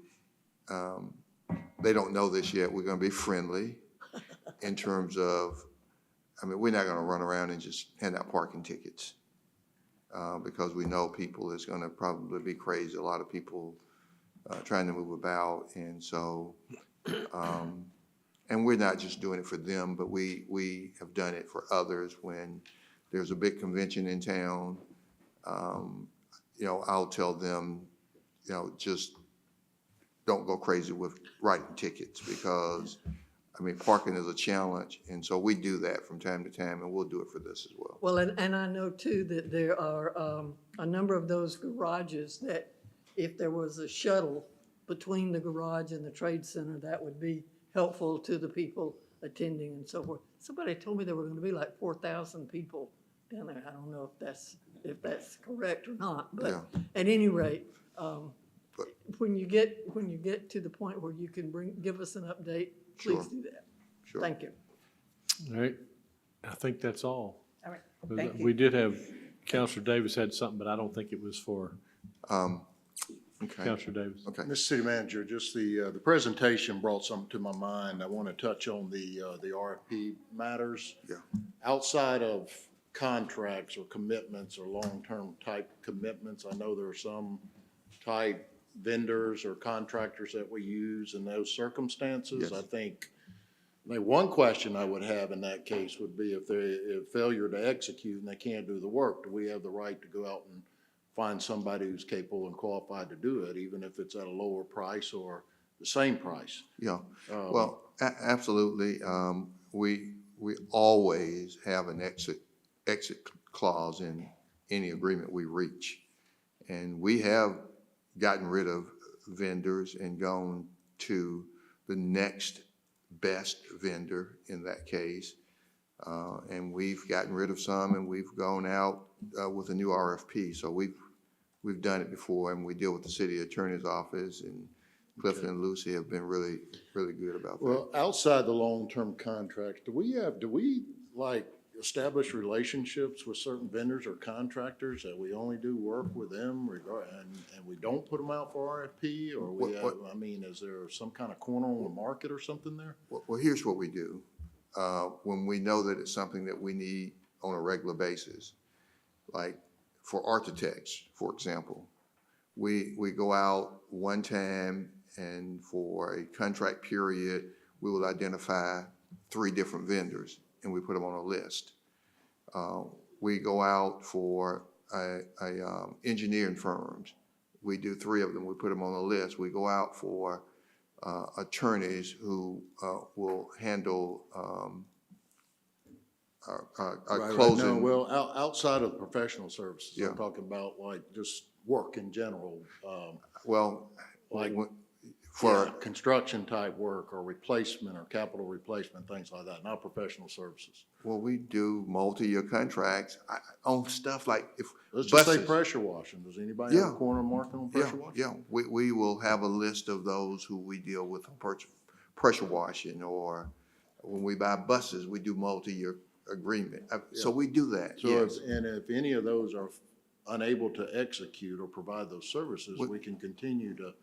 they don't know this yet, we're gonna be friendly in terms of, we're not gonna run around and just hand out parking tickets, because we know people is gonna probably be crazy, a lot of people trying to move about, and so, and we're not just doing it for them, but we have done it for others when there's a big convention in town. I'll tell them, just don't go crazy with writing tickets because, parking is a challenge. And so we do that from time to time, and we'll do it for this as well. Well, and I know too that there are a number of those garages that if there was a shuttle between the garage and the trade center, that would be helpful to the people attending and so forth. Somebody told me there were gonna be like 4,000 people down there. I don't know if that's correct or not, but Yeah. at any rate, when you get to the point where you can give us an update, please Sure. do that. Sure. Thank you. All right, I think that's all. All right, thank you. We did have, Counselor Davis had something, but I don't think it was for Okay. Counselor Davis. Okay. Mr. City Manager, just the presentation brought something to my mind. I want to touch on the RFP matters. Yeah. Outside of contracts or commitments or long-term type commitments, I know there are some type vendors or contractors that we use in those circumstances. Yes. I think one question I would have in that case would be if failure to execute and they can't do the work, do we have the right to go out and find somebody who's capable and qualified to do it, even if it's at a lower price or the same price? Yeah, well, absolutely. We always have an exit clause in any agreement we reach. And we have gotten rid of vendors and gone to the next best vendor in that case. And we've gotten rid of some and we've gone out with a new RFP. So we've done it before, and we deal with the city attorney's office, and Clifton and Lucy have been really, really good about that. Well, outside the long-term contracts, do we like establish relationships with certain vendors or contractors that we only do work with them and we don't put them out for RFP, or is there some kind of corner on the market or something there? Well, here's what we do. When we know that it's something that we need on a regular basis, like for architects, for example, we go out one time, and for a contract period, we will identify 3 different vendors and we put them on a list. We go out for engineering firms. We do 3 of them. We put them on a list. We go out for attorneys who will handle Right, closing. no, well, outside of professional services, Yeah. I'm talking about like just work in general, Well, like for construction type work or replacement or capital replacement, things like that, not professional services. Well, we do multi-year contracts on stuff like if Let's just say buses. pressure washing. Does anybody have a Yeah. corner market on pressure washing? Yeah, we will have a list of those who we deal with on pressure washing, or when we buy buses, we do multi-year agreement. So we do that, So yes. if any of those are unable to execute or provide those services, we can continue to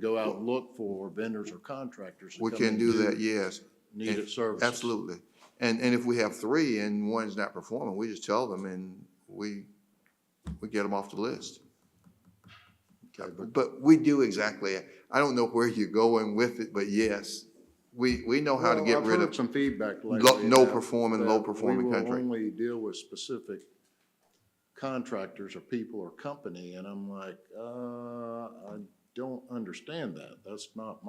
go out and look for vendors or contractors. to We come can and do that, yes. Needed And- services. Absolutely. And if we have 3 and one's not performing, we just tell them and we get them off the list. But we do exactly, I don't know where you're going with it, but yes, we know how to Well, get I've rid heard of some feedback low lately. no that- performing, that low performing We contract. will only deal with specific contractors or people or company, and I'm like, I don't understand that. That's not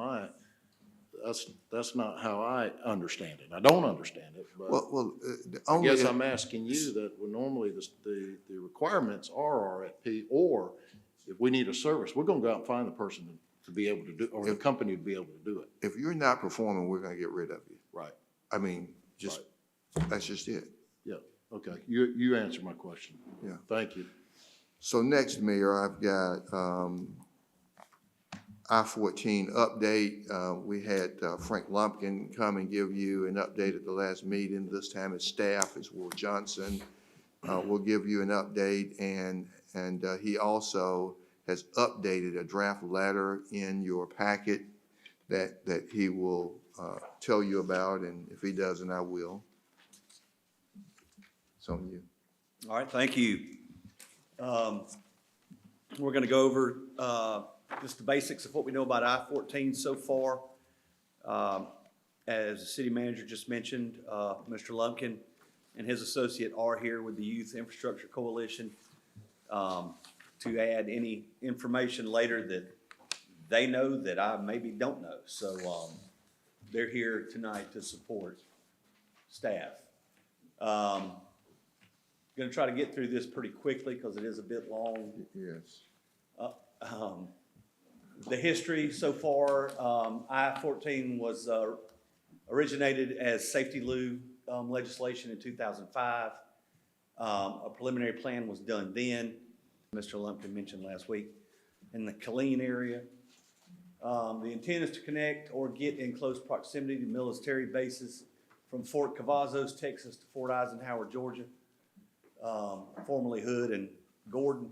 how I understand it. I don't understand it, but The I only, guess I'm asking you that, well, normally the requirements are RFP, or if we need a service, we're gonna go out and find the person to be able to do, or the company to be able to do it. if you're not performing, we're gonna get rid of you. Right. I mean, that's just it. Yeah, okay. You answered my question. Yeah. Thank you. So next, Mayor, I've got, I-14 update. We had Frank Lumpkin come and give you an update at the last meeting. This time his staff is Will Johnson. Will give you an update, and he also has updated a draft letter in your packet that he will tell you about, and if he doesn't, I will. It's on you. All right, thank you. We're going to go over just the basics of what we know about I-14 so far. As the city manager just mentioned, Mr. Lumpkin and his associate are here with the Youth Infrastructure Coalition to add any information later that they know that I maybe don't know. So they're here tonight to support staff. Going to try to get through this pretty quickly because it is a bit long. Yes. The history so far, I-14 was originated as safety lou legislation in 2005. A preliminary plan was done then, Mr. Lumpkin mentioned last week, in the Killeen area. The intent is to connect or get in close proximity to military bases from Fort Cavazos, Texas to Fort Eisenhower, Georgia, formerly Hood and Gordon.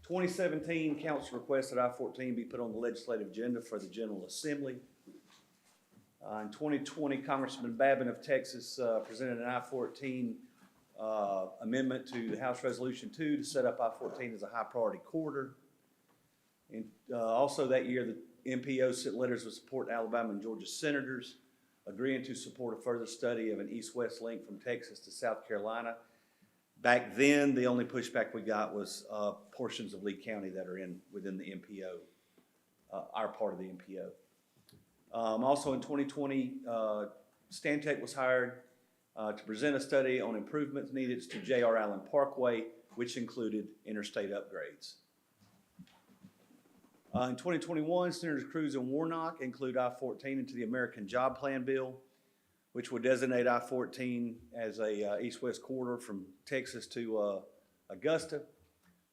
2017, council requested I-14 be put on the legislative agenda for the General Assembly. In 2020, Congressman Babin of Texas presented an I-14 amendment to the House Resolution 2 to set up I-14 as a high priority corridor. And also that year, the MPO sent letters of support to Alabama and Georgia senators agreeing to support a further study of an east-west link from Texas to South Carolina. Back then, the only pushback we got was portions of Lee County that are within the MPO, our part of the MPO. Also in 2020, Stantec was hired to present a study on improvements needed to J.R. Allen Parkway, which included interstate upgrades. In 2021, Senators Cruz and Warnock include I-14 into the American Job Plan bill, which would designate I-14 as a east-west corridor from Texas to Augusta.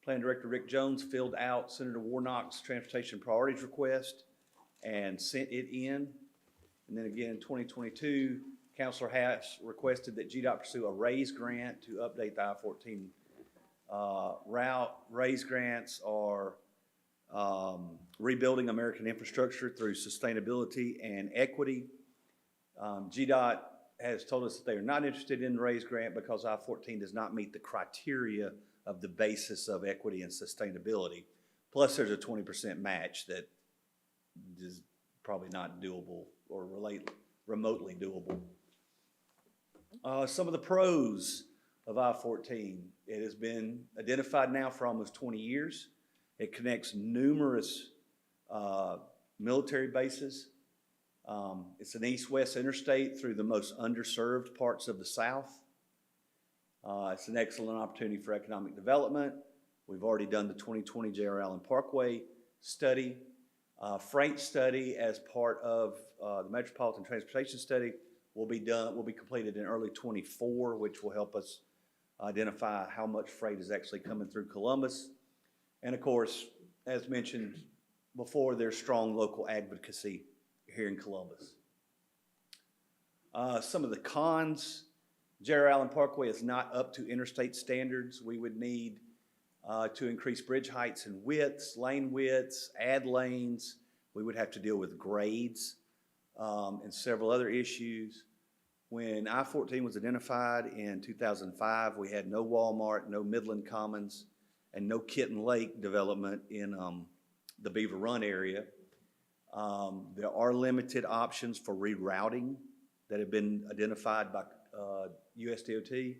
Plan Director Rick Jones filled out Senator Warnock's transportation priorities request and sent it in. And then again in 2022, Councilor Hatch requested that GDOT pursue a RAISE grant to update the I-14 route. RAISE grants are rebuilding American infrastructure through sustainability and equity. GDOT has told us that they are not interested in the RAISE grant because I-14 does not meet the criteria of the basis of equity and sustainability. Plus, there's a 20% match that is probably not doable or remotely doable. Some of the pros of I-14. It has been identified now for almost 20 years. It connects numerous military bases. It's an east-west interstate through the most underserved parts of the South. It's an excellent opportunity for economic development. We've already done the 2020 J.R. Allen Parkway study. Freight study as part of the Metropolitan Transportation Study will be completed in early 24, which will help us identify how much freight is actually coming through Columbus. And of course, as mentioned before, there's strong local advocacy here in Columbus. Some of the cons, J.R. Allen Parkway is not up to interstate standards. We would need to increase bridge heights and widths, lane widths, add lanes. We would have to deal with grades and several other issues. When I-14 was identified in 2005, we had no Walmart, no Midland Commons, and no Kitten Lake development in the Beaver Run area. There are limited options for rerouting that have been identified by USDOT.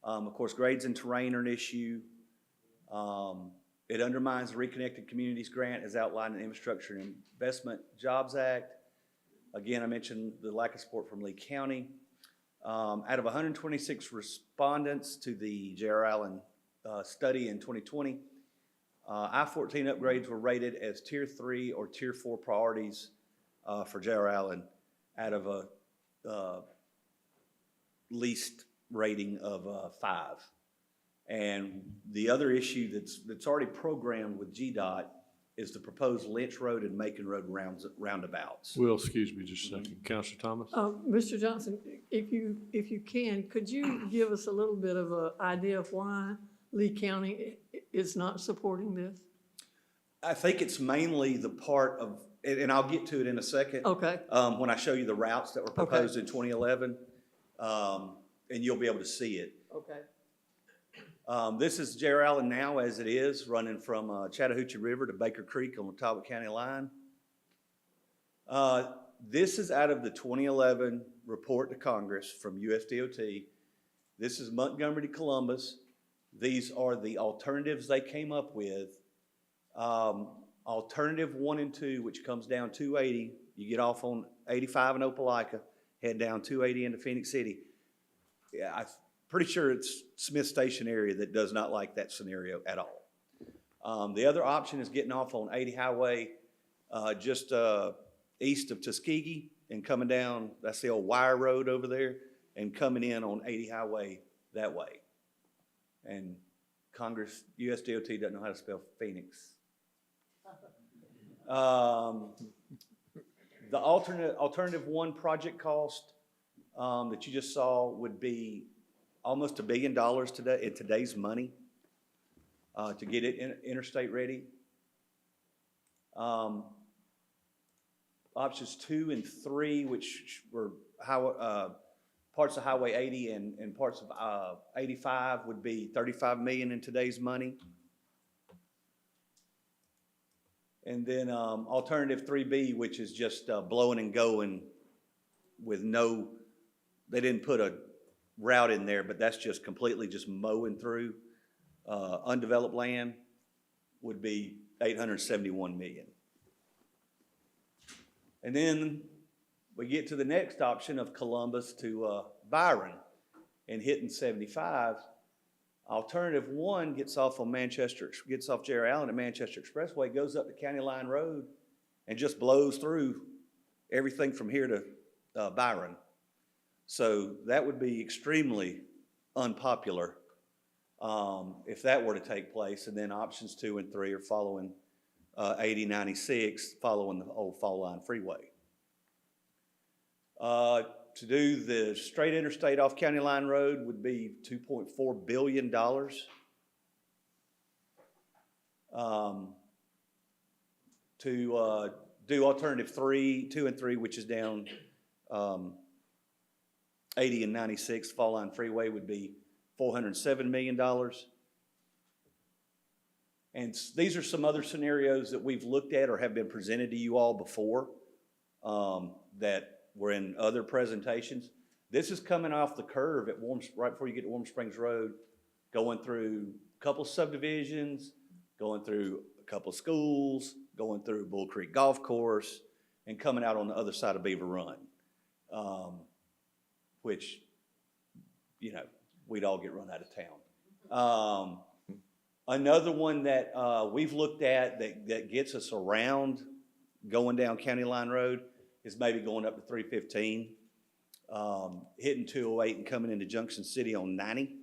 Of course, grades and terrain are an issue. It undermines the Reconnected Communities Grant as outlined in the Infrastructure and Investment Jobs Act. Again, I mentioned the lack of support from Lee County. Out of 126 respondents to the J.R. Allen study in 2020, I-14 upgrades were rated as Tier 3 or Tier 4 priorities for J.R. Allen out of a least rating of 5. And the other issue that's already programmed with GDOT is the proposed Lynch Road and Macon Road roundabouts. Will, excuse me just a second. Counselor Thomas? Mr. Johnson, if you can, could you give us a little bit of an idea of why Lee County is not supporting this? I think it's mainly the part of, and I'll get to it in a second. Okay. When I show you the routes that were proposed in 2011, and you'll be able to see it. Okay. This is J.R. Allen now as it is, running from Chattahoochee River to Baker Creek on the Talbot County line. This is out of the 2011 report to Congress from USDOT. This is Montgomery to Columbus. These are the alternatives they came up with. Alternative 1 and 2, which comes down 280, you get off on 85 in Opelika, head down 280 into Phoenix City. Yeah, I'm pretty sure it's Smith Station area that does not like that scenario at all. The other option is getting off on 80 Highway just east of Tuskegee and coming down, that's the old wire road over there, and coming in on 80 Highway that way. And Congress, USDOT doesn't know how to spell Phoenix. The alternative 1 project cost that you just saw would be almost $1 billion today in today's money to get it interstate ready. Options 2 and 3, which were parts of Highway 80 and parts of 85, would be $35 million in today's money. And then alternative 3B, which is just blowing and going with no, they didn't put a route in there, but that's just completely just mowing through undeveloped land, would be $871 million. And then we get to the next option of Columbus to Byron and hitting 75. Alternative 1 gets off on gets off J.R. Allen at Manchester Expressway, goes up to County Line Road, and just blows through everything from here to Byron. So that would be extremely unpopular if that were to take place. And then options 2 and 3 are following 8096, following the old Fall Line Freeway. To do the straight interstate off County Line Road would be $2.4 billion. To do alternative 2 and 3, which is down 80 and 96 Fall Line Freeway, would be $407 million. And these are some other scenarios that we've looked at or have been presented to you all before that were in other presentations. This is coming off the curve at right before you get to Warm Springs Road, going through a couple subdivisions, going through a couple schools, going through Bull Creek Golf Course, and coming out on the other side of Beaver Run, which, you know, we'd all get run out of town. Another one that we've looked at that gets us around going down County Line Road is maybe going up to 315, hitting 208 and coming into Junction City on 90.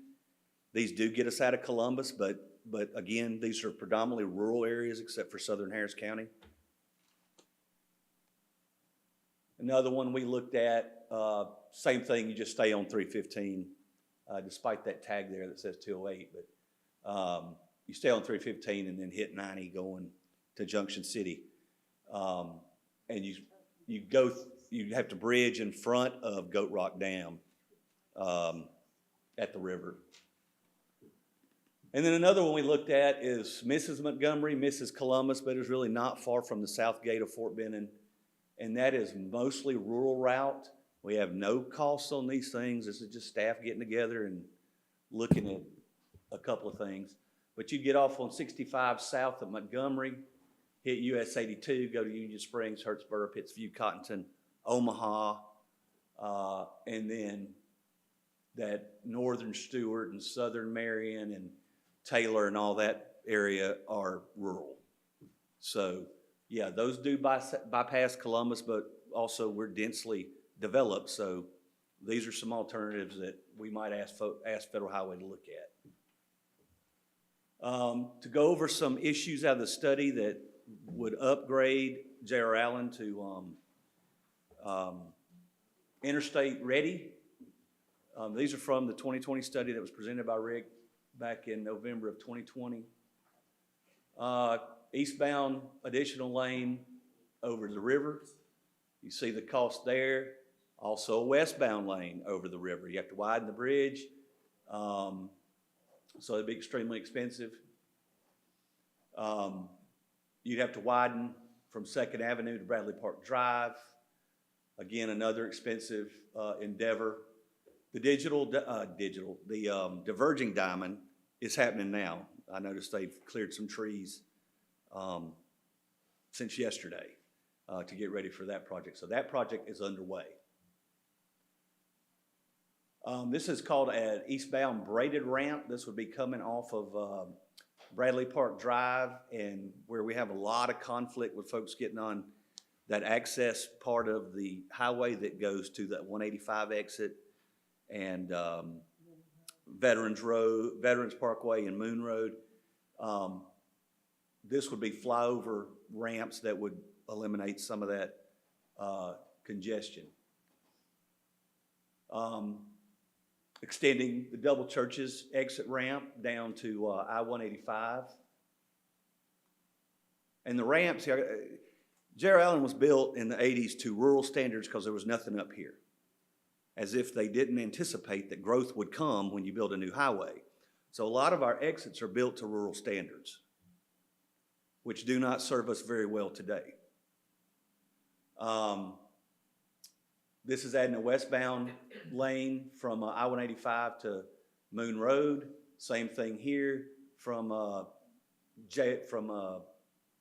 These do get us out of Columbus, but again, these are predominantly rural areas except for southern Harris County. Another one we looked at, same thing, you just stay on 315, despite that tag there that says 208, but you stay on 315 and then hit 90 going to Junction City. And you have to bridge in front of Goat Rock Dam at the river. And then another one we looked at is Mrs. Montgomery, Mrs. Columbus, but it's really not far from the south gate of Fort Benning. And that is mostly rural route. We have no costs on these things. This is just staff getting together and looking at a couple of things. But you get off on 65 south of Montgomery, hit US 82, go to Union Springs, Hurtsburg, Pittsview, Cottonton, Omaha, and then that northern Stewart and southern Marion and Taylor and all that area are rural. So, yeah, those do bypass Columbus, but also we're densely developed. So these are some alternatives that we might ask Federal Highway to look at. To go over some issues out of the study that would upgrade J.R. Allen to interstate ready. These are from the 2020 study that was presented by Rick back in November of 2020. Eastbound additional lane over the river. You see the cost there. Also a westbound lane over the river. You have to widen the bridge. So it'd be extremely expensive. You'd have to widen from 2nd Avenue to Bradley Park Drive. Again, another expensive endeavor. The diverging diamond is happening now. I noticed they've cleared some trees since yesterday to get ready for that project. So that project is underway. This is called an eastbound braided ramp. This would be coming off of Bradley Park Drive, and where we have a lot of conflict with folks getting on that access part of the highway that goes to that 185 exit and Veterans Parkway and Moon Road. This would be flyover ramps that would eliminate some of that congestion. Extending the Double Churches exit ramp down to I-185. And the ramps, J.R. Allen was built in the 80s to rural standards because there was nothing up here, as if they didn't anticipate that growth would come when you build a new highway. So a lot of our exits are built to rural standards, which do not serve us very well today. This is adding a westbound lane from I-185 to Moon Road. Same thing here from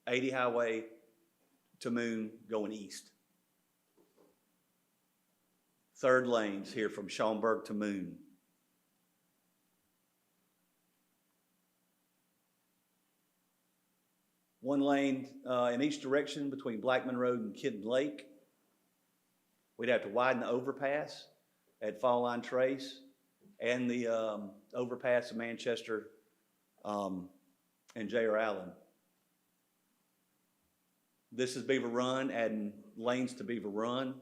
80 Highway to Moon going east. 3rd lanes here from Schaumburg to Moon. One lane in each direction between Blackman Road and Kitten Lake. We'd have to widen the overpass at Fall Line Trace and the overpass of Manchester and J.R. Allen. This is Beaver Run, adding lanes to Beaver Run.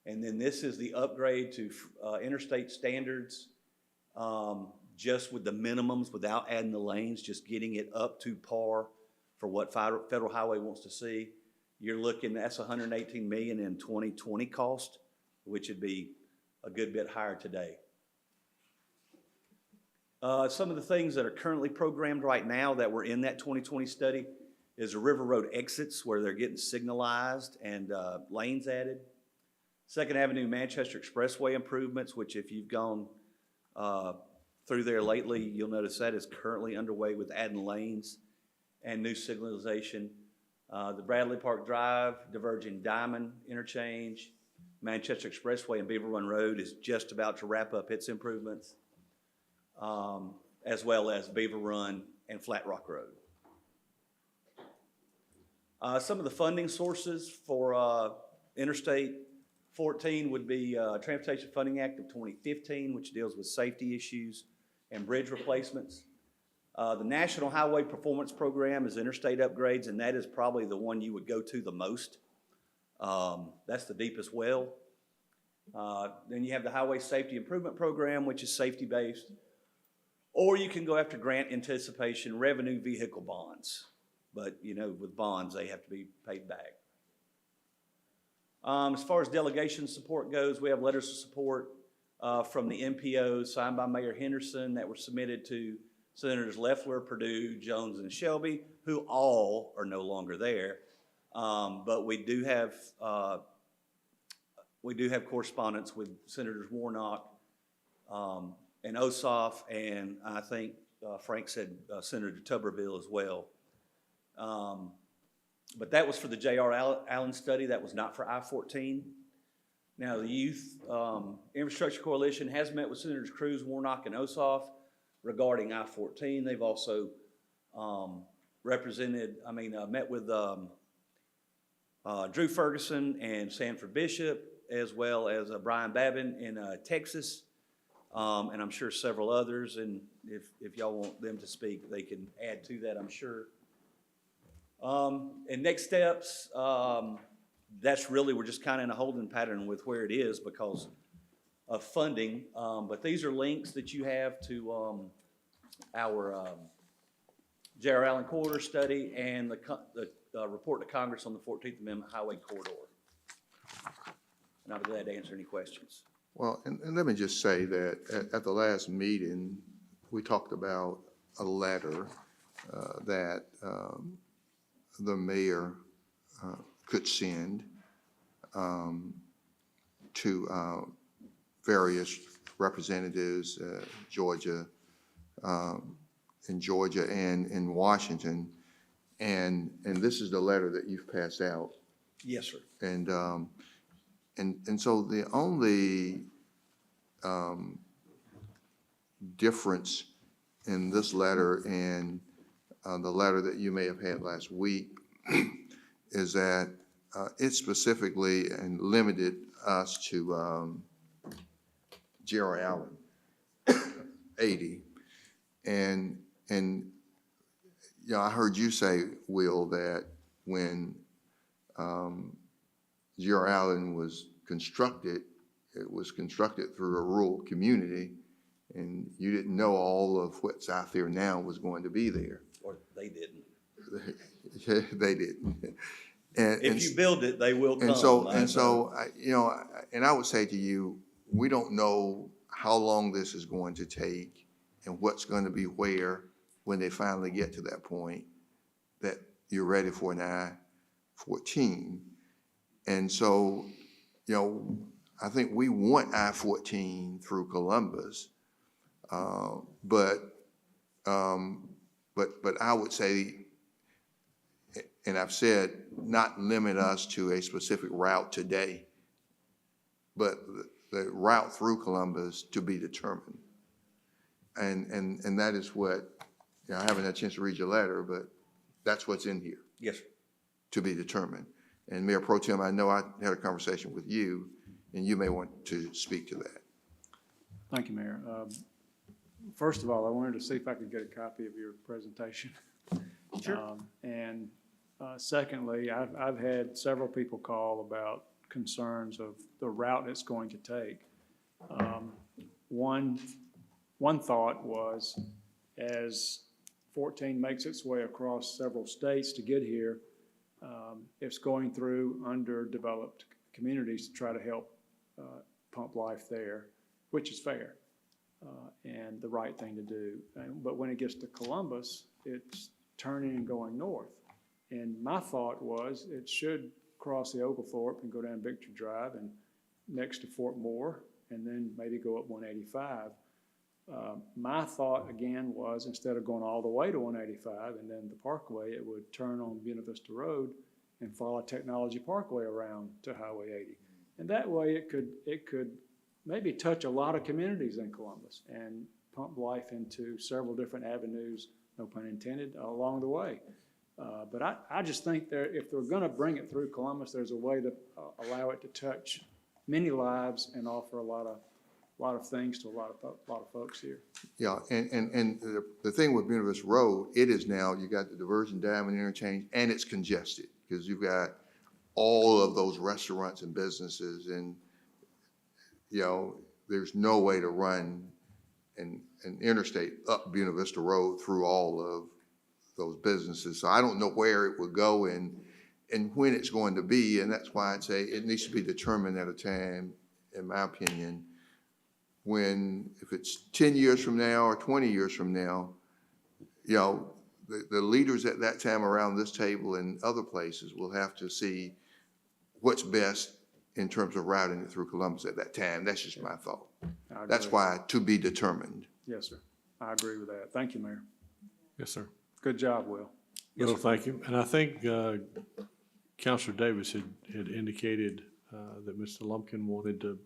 And then this is the upgrade to interstate standards, just with the minimums without adding the lanes, just getting it up to par for what Federal Highway wants to see. You're looking, that's $118 million in 2020 cost, which would be a good bit higher today. Some of the things that are currently programmed right now that were in that 2020 study is the River Road exits where they're getting signalized and lanes added. 2nd Avenue Manchester Expressway improvements, which if you've gone through there lately, you'll notice that is currently underway with adding lanes and new signalization. The Bradley Park Drive, diverging Diamond interchange, Manchester Expressway and Beaver Run Road is just about to wrap up its improvements, as well as Beaver Run and Flat Rock Road. Some of the funding sources for Interstate 14 would be Transportation Funding Act of 2015, which deals with safety issues and bridge replacements. The National Highway Performance Program is interstate upgrades, and that is probably the one you would go to the most. That's the deepest well. Then you have the Highway Safety Improvement Program, which is safety-based. Or you can go after grant anticipation revenue vehicle bonds. But, you know, with bonds, they have to be paid back. As far as delegation support goes, we have letters of support from the MPOs signed by Mayor Henderson that were submitted to Senators Loeffler, Perdue, Jones, and Shelby, who all are no longer there. But we do have correspondence with Senators Warnock and Ossoff, and I think Frank said Senator Tuberville as well. But that was for the J.R. Allen study. That was not for I-14. Now, the Youth Infrastructure Coalition has met with Senators Cruz, Warnock, and Ossoff regarding I-14. They've also met with Drew Ferguson and Sanford Bishop, as well as Brian Babin in Texas, and I'm sure several others. And if y'all want them to speak, they can add to that, I'm sure. And next steps, that's really, we're just kind of in a holding pattern with where it is because of funding. But these are links that you have to our J.R. Allen Corridor Study and the report to Congress on the 14th Amendment Highway Corridor. And I'll be glad to answer any questions. Well, and let me just say that at the last meeting, we talked about a letter that the mayor could send to various representatives, Georgia, in Georgia and in Washington. And this is the letter that you've passed out. Yes, sir. And so the only difference in this letter and the letter that you may have had last week is that it specifically and limited us to J.R. Allen 80. And you know, I heard you say, Will, that when J.R. Allen was constructed, it was constructed through a rural community, and you didn't know all of what's out there now was going to be there. Or they didn't. They didn't. If you build it, they will come. And I would say to you, we don't know how long this is going to take and what's going to be where when they finally get to that point that you're ready for an I-14. And so, you know, I think we want I-14 through Columbus, but I would say, and I've said, not limit us to a specific route today, but the route through Columbus to be determined. And that is what, you know, I haven't had a chance to read your letter, but that's what's in here. Yes, sir. To be determined. And Mayor Pro Tem, I know I had a conversation with you, and you may want to speak to that. Thank you, Mayor. First of all, I wanted to see if I could get a copy of your presentation. Sure. Secondly, I've had several people call about concerns of the route it's going to take. One thought was, as 14 makes its way across several states to get here, it's going through underdeveloped communities to try to help pump life there, which is fair and the right thing to do. But when it gets to Columbus, it's turning and going north. And my thought was it should cross the Oglethorpe and go down Victory Drive and next to Fort Moore, and then maybe go up 185. My thought again was, instead of going all the way to 185 and then the Parkway, it would turn on Buena Vista Road and follow Technology Parkway around to Highway 80. And that way it could maybe touch a lot of communities in Columbus and pump life into several different avenues, no pun intended, along the way. But I just think if they're going to bring it through Columbus, there's a way to allow it to touch many lives and offer a lot of things to a lot of folks here. Yeah, and the thing with Buena Vista Road, it is now, you got the diversion diamond interchange, and it's congested because you've got all of those restaurants and businesses, and you know, there's no way to run an interstate up Buena Vista Road through all of those businesses. So I don't know where it would go and when it's going to be, and that's why I'd say it needs to be determined at a time, in my opinion, when, if it's 10 years from now or 20 years from now, you know, the leaders at that time around this table and other places will have to see what's best in terms of routing it through Columbus at that time. That's just my thought. I That's agree. why to be determined. Yes, sir. I agree with that. Thank you, Mayor. Yes, sir. Good job, Will. Well, thank you. And I think Counselor Davis had indicated that Mr. Lumpkin wanted to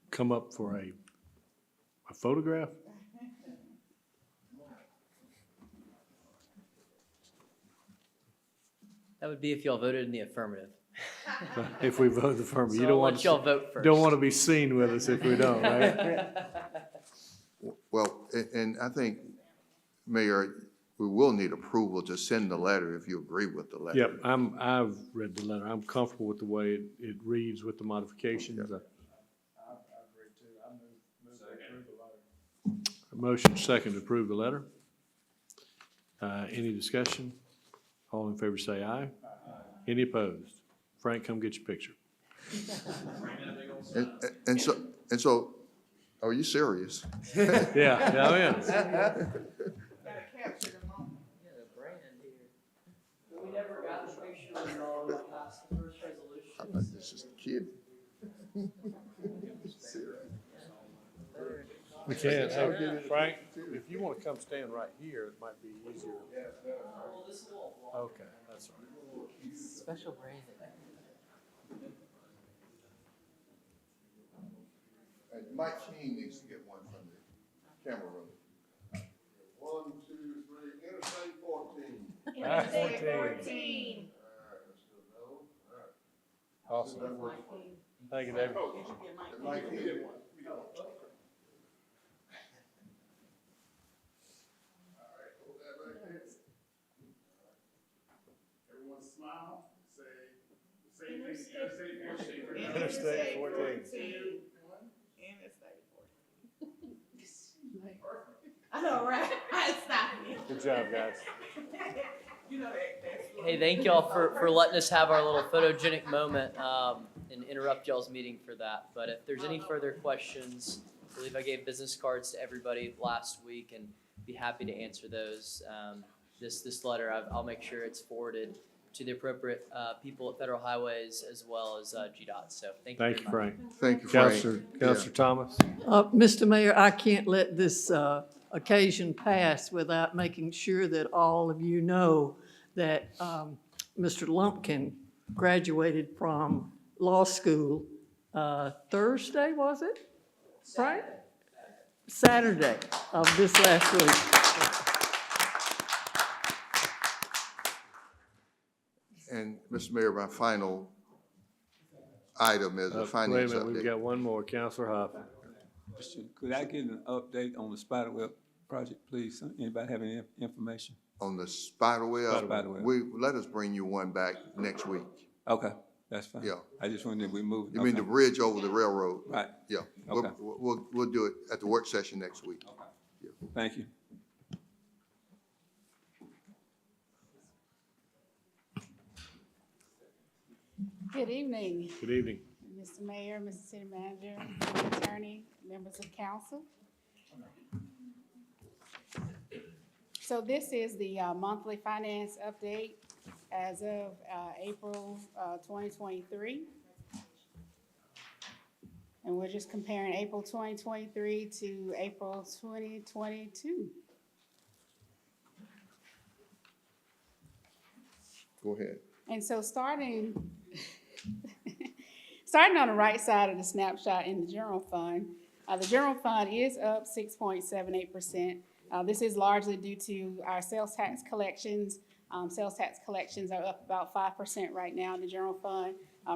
come up for a photograph. That would be if y'all voted in the affirmative. If we vote the firm, So you I'll don't want let y'all vote first. Don't want to be seen with us if we don't, right? Well, and I think, Mayor, we will need approval to send the letter if you agree with the letter. Yep, I've read the letter. I'm comfortable with the way it reads with the modifications. A motion second to approve the letter. Any discussion? All in favor say aye. Any opposed? Frank, come get your picture. And so, are you serious? Yeah, oh, yeah. We never got the picture when y'all passed the first resolution. I'm just a kid. We can. Hey, Frank, if you want to come stand right here, it might be easier. Okay, that's all right. Special branding. Mike King needs to get one from the camera room. 1, 2, 3, Interstate 14. Interstate 14. All right, let's go. All right. Awesome. Thank you, David. Mike King. Everyone smile, say the same thing, Interstate 14. Interstate 14. I know, right? Stop me. Good job, guys. You know Hey, thank y'all for letting us have our little photogenic moment and interrupt y'all's meeting for that. But if there's any further questions, I believe I gave business cards to everybody last week and be happy to answer those. This letter, I'll make sure it's forwarded to the appropriate people at Federal Highways as well as GDOT. So thank you. Thank you, very much. Frank. Thank you, Frank. Counselor Thomas? Mr. Mayor, I can't let this occasion pass without making sure that all of you know that Mr. Lumpkin graduated from law school Thursday, was it? Right? Saturday of this last week. And, Mr. Mayor, my final item is a Wait a finance minute, we've update. got one more. Counselor Hoffman. Could I get an update on the Spiderweb project, please? Anybody have any information? On the spiderweb, Spiderweb. let us bring you one back next week. Okay, that's fine. Yeah. I just wanted to move. You mean the bridge over the railroad? Right. Yeah. Okay. We'll do it at the work session next week. Thank you. Good evening, Good evening. Mr. Mayor, Mr. City Manager, City Attorney, members of council. So this is the monthly finance update as of April 2023. And we're just comparing April 2023 to April 2022. Go ahead. And so starting on the right side of the snapshot in the general fund is up 6.78%. This is largely due to our sales tax collections. Sales tax collections are up about 5% right now in the general fund.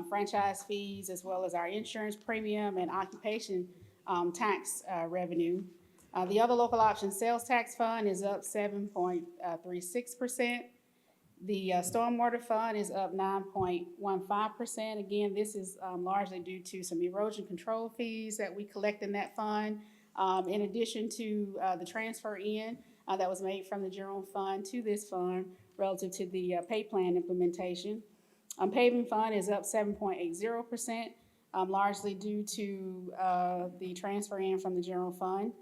Franchise fees, as well as our insurance premium and occupation tax revenue. The other local option sales tax fund is up 7.36%. The stormwater fund is up 9.15%. Again, this is largely due to some erosion control fees that we collect in that fund, in addition to the transfer in that was made from the general fund to this fund relative to the pay plan implementation. Paving fund is up 7.80%. largely due to the transfer in from the general fund.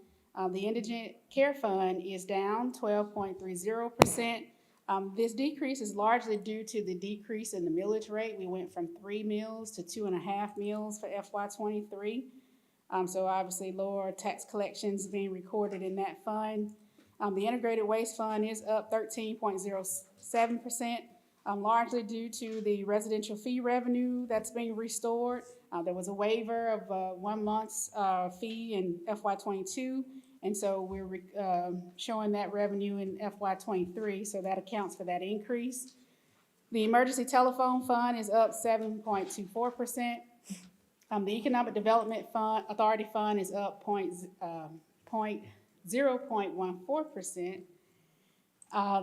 The indigent care fund is down 12.30%. This decrease is largely due to the decrease in the millage rate. We went from 3 mills to 2.5 mills for FY '23. So obviously lower tax collections being recorded in that fund. The integrated waste fund is up 13.07%, largely due to the residential fee revenue that's being restored. There was a waiver of 1 month's fee in FY '22, and so we're showing that revenue in FY '23, so that accounts for that increase. The emergency telephone fund is up 7.24%. The Economic Development Fund, Authority Fund is up 0.14%.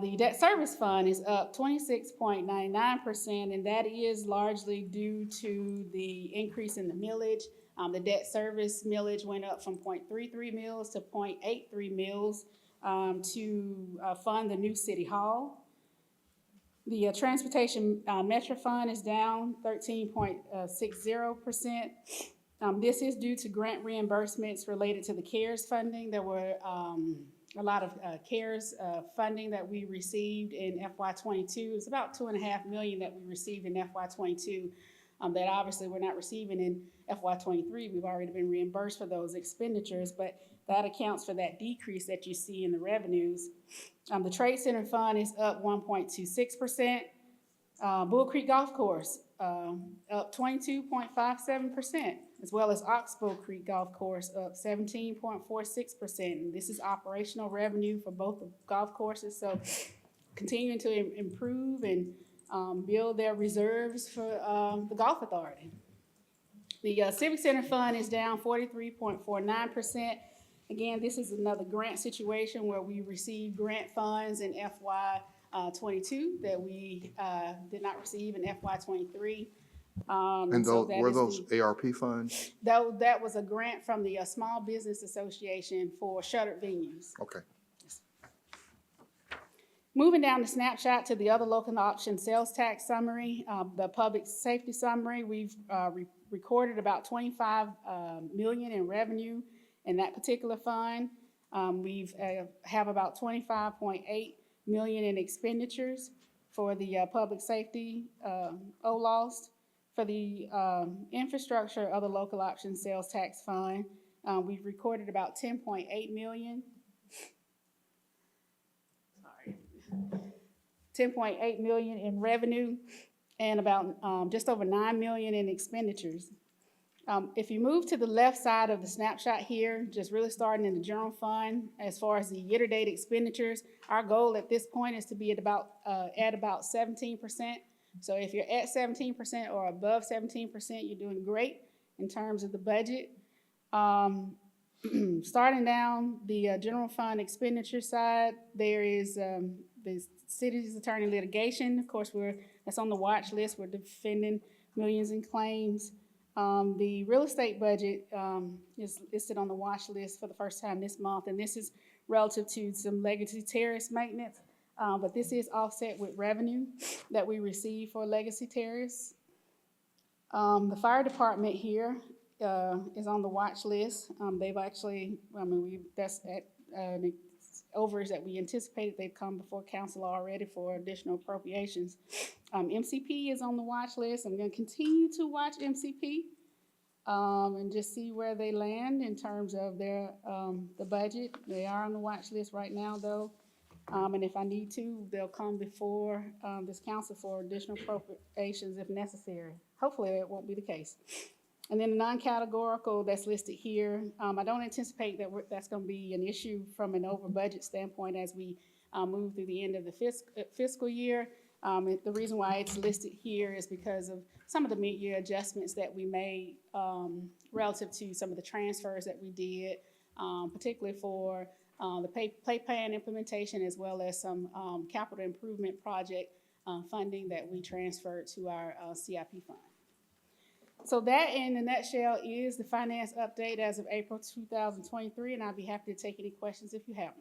The debt service fund is up 26.99%, and that is largely due to the increase in the millage. The debt service millage went up from 0.33 mils to 0.83 mils to fund the new city hall. The transportation metro fund is down 13.60%. This is due to grant reimbursements related to the CARES funding. There were a lot of CARES funding that we received in FY '22. It's about $2.5 million that we received in FY '22 that obviously we're not receiving in FY '23. We've already been reimbursed for those expenditures, but that accounts for that decrease that you see in the revenues. The Trade Center Fund is up 1.26%. Bull Creek Golf Course up 22.57%, as well as Oxbow Creek Golf Course up 17.46%. And this is operational revenue for both the golf courses, so continuing to improve and build their reserves for the Golf Authority. The Civic Center Fund is down 43.49%. Again, this is another grant situation where we received grant funds in FY '22 that we did not receive in FY '23. And so those, that were is those ARP funds? that was a grant from the Small Business Association for shuttered venues. Okay. Moving down the snapshot to the other local option sales tax summary, the public safety summary, we've recorded about 25 million in revenue in that particular fund. We've have about 25.8 million in expenditures for the public safety OLOS. For the infrastructure other local option sales tax fund, we've recorded about 10.8 million. 10.8 million in revenue and about just over 9 million in expenditures. If you move to the left side of the snapshot here, just really starting in the general fund, as far as the year-to-date expenditures, our goal at this point is to be at about 17%. So if you're at 17% or above 17%, you're doing great in terms of the budget. Starting down the general fund expenditure side, there is the city's attorney litigation. Of course, that's on the watch list. We're defending millions in claims. The real estate budget is listed on the watch list for the first time this month, and this is relative to some legacy terrace maintenance, but this is offset with revenue that we receive for legacy terrace. The fire department here is on the watch list. They've actually, that's at overs that we anticipated. They've come before council already for additional appropriations. MCP is on the watch list. I'm going to continue to watch MCP and just see where they land in terms of their the budget. They are on the watch list right now, though, and if I need to, they'll come before this council for additional appropriations if necessary. Hopefully, that won't be the case. And then the non-categorical that's listed here, I don't anticipate that that's going to be an issue from an over budget standpoint as we move through the end of the fiscal year. The reason why it's listed here is because of some of the mid-year adjustments that we made relative to some of the transfers that we did, particularly for the pay plan implementation, as well as some capital improvement project funding that we transferred to our CIP fund. So that, in a nutshell, is the finance update as of April 2023, and I'll be happy to take any questions if you have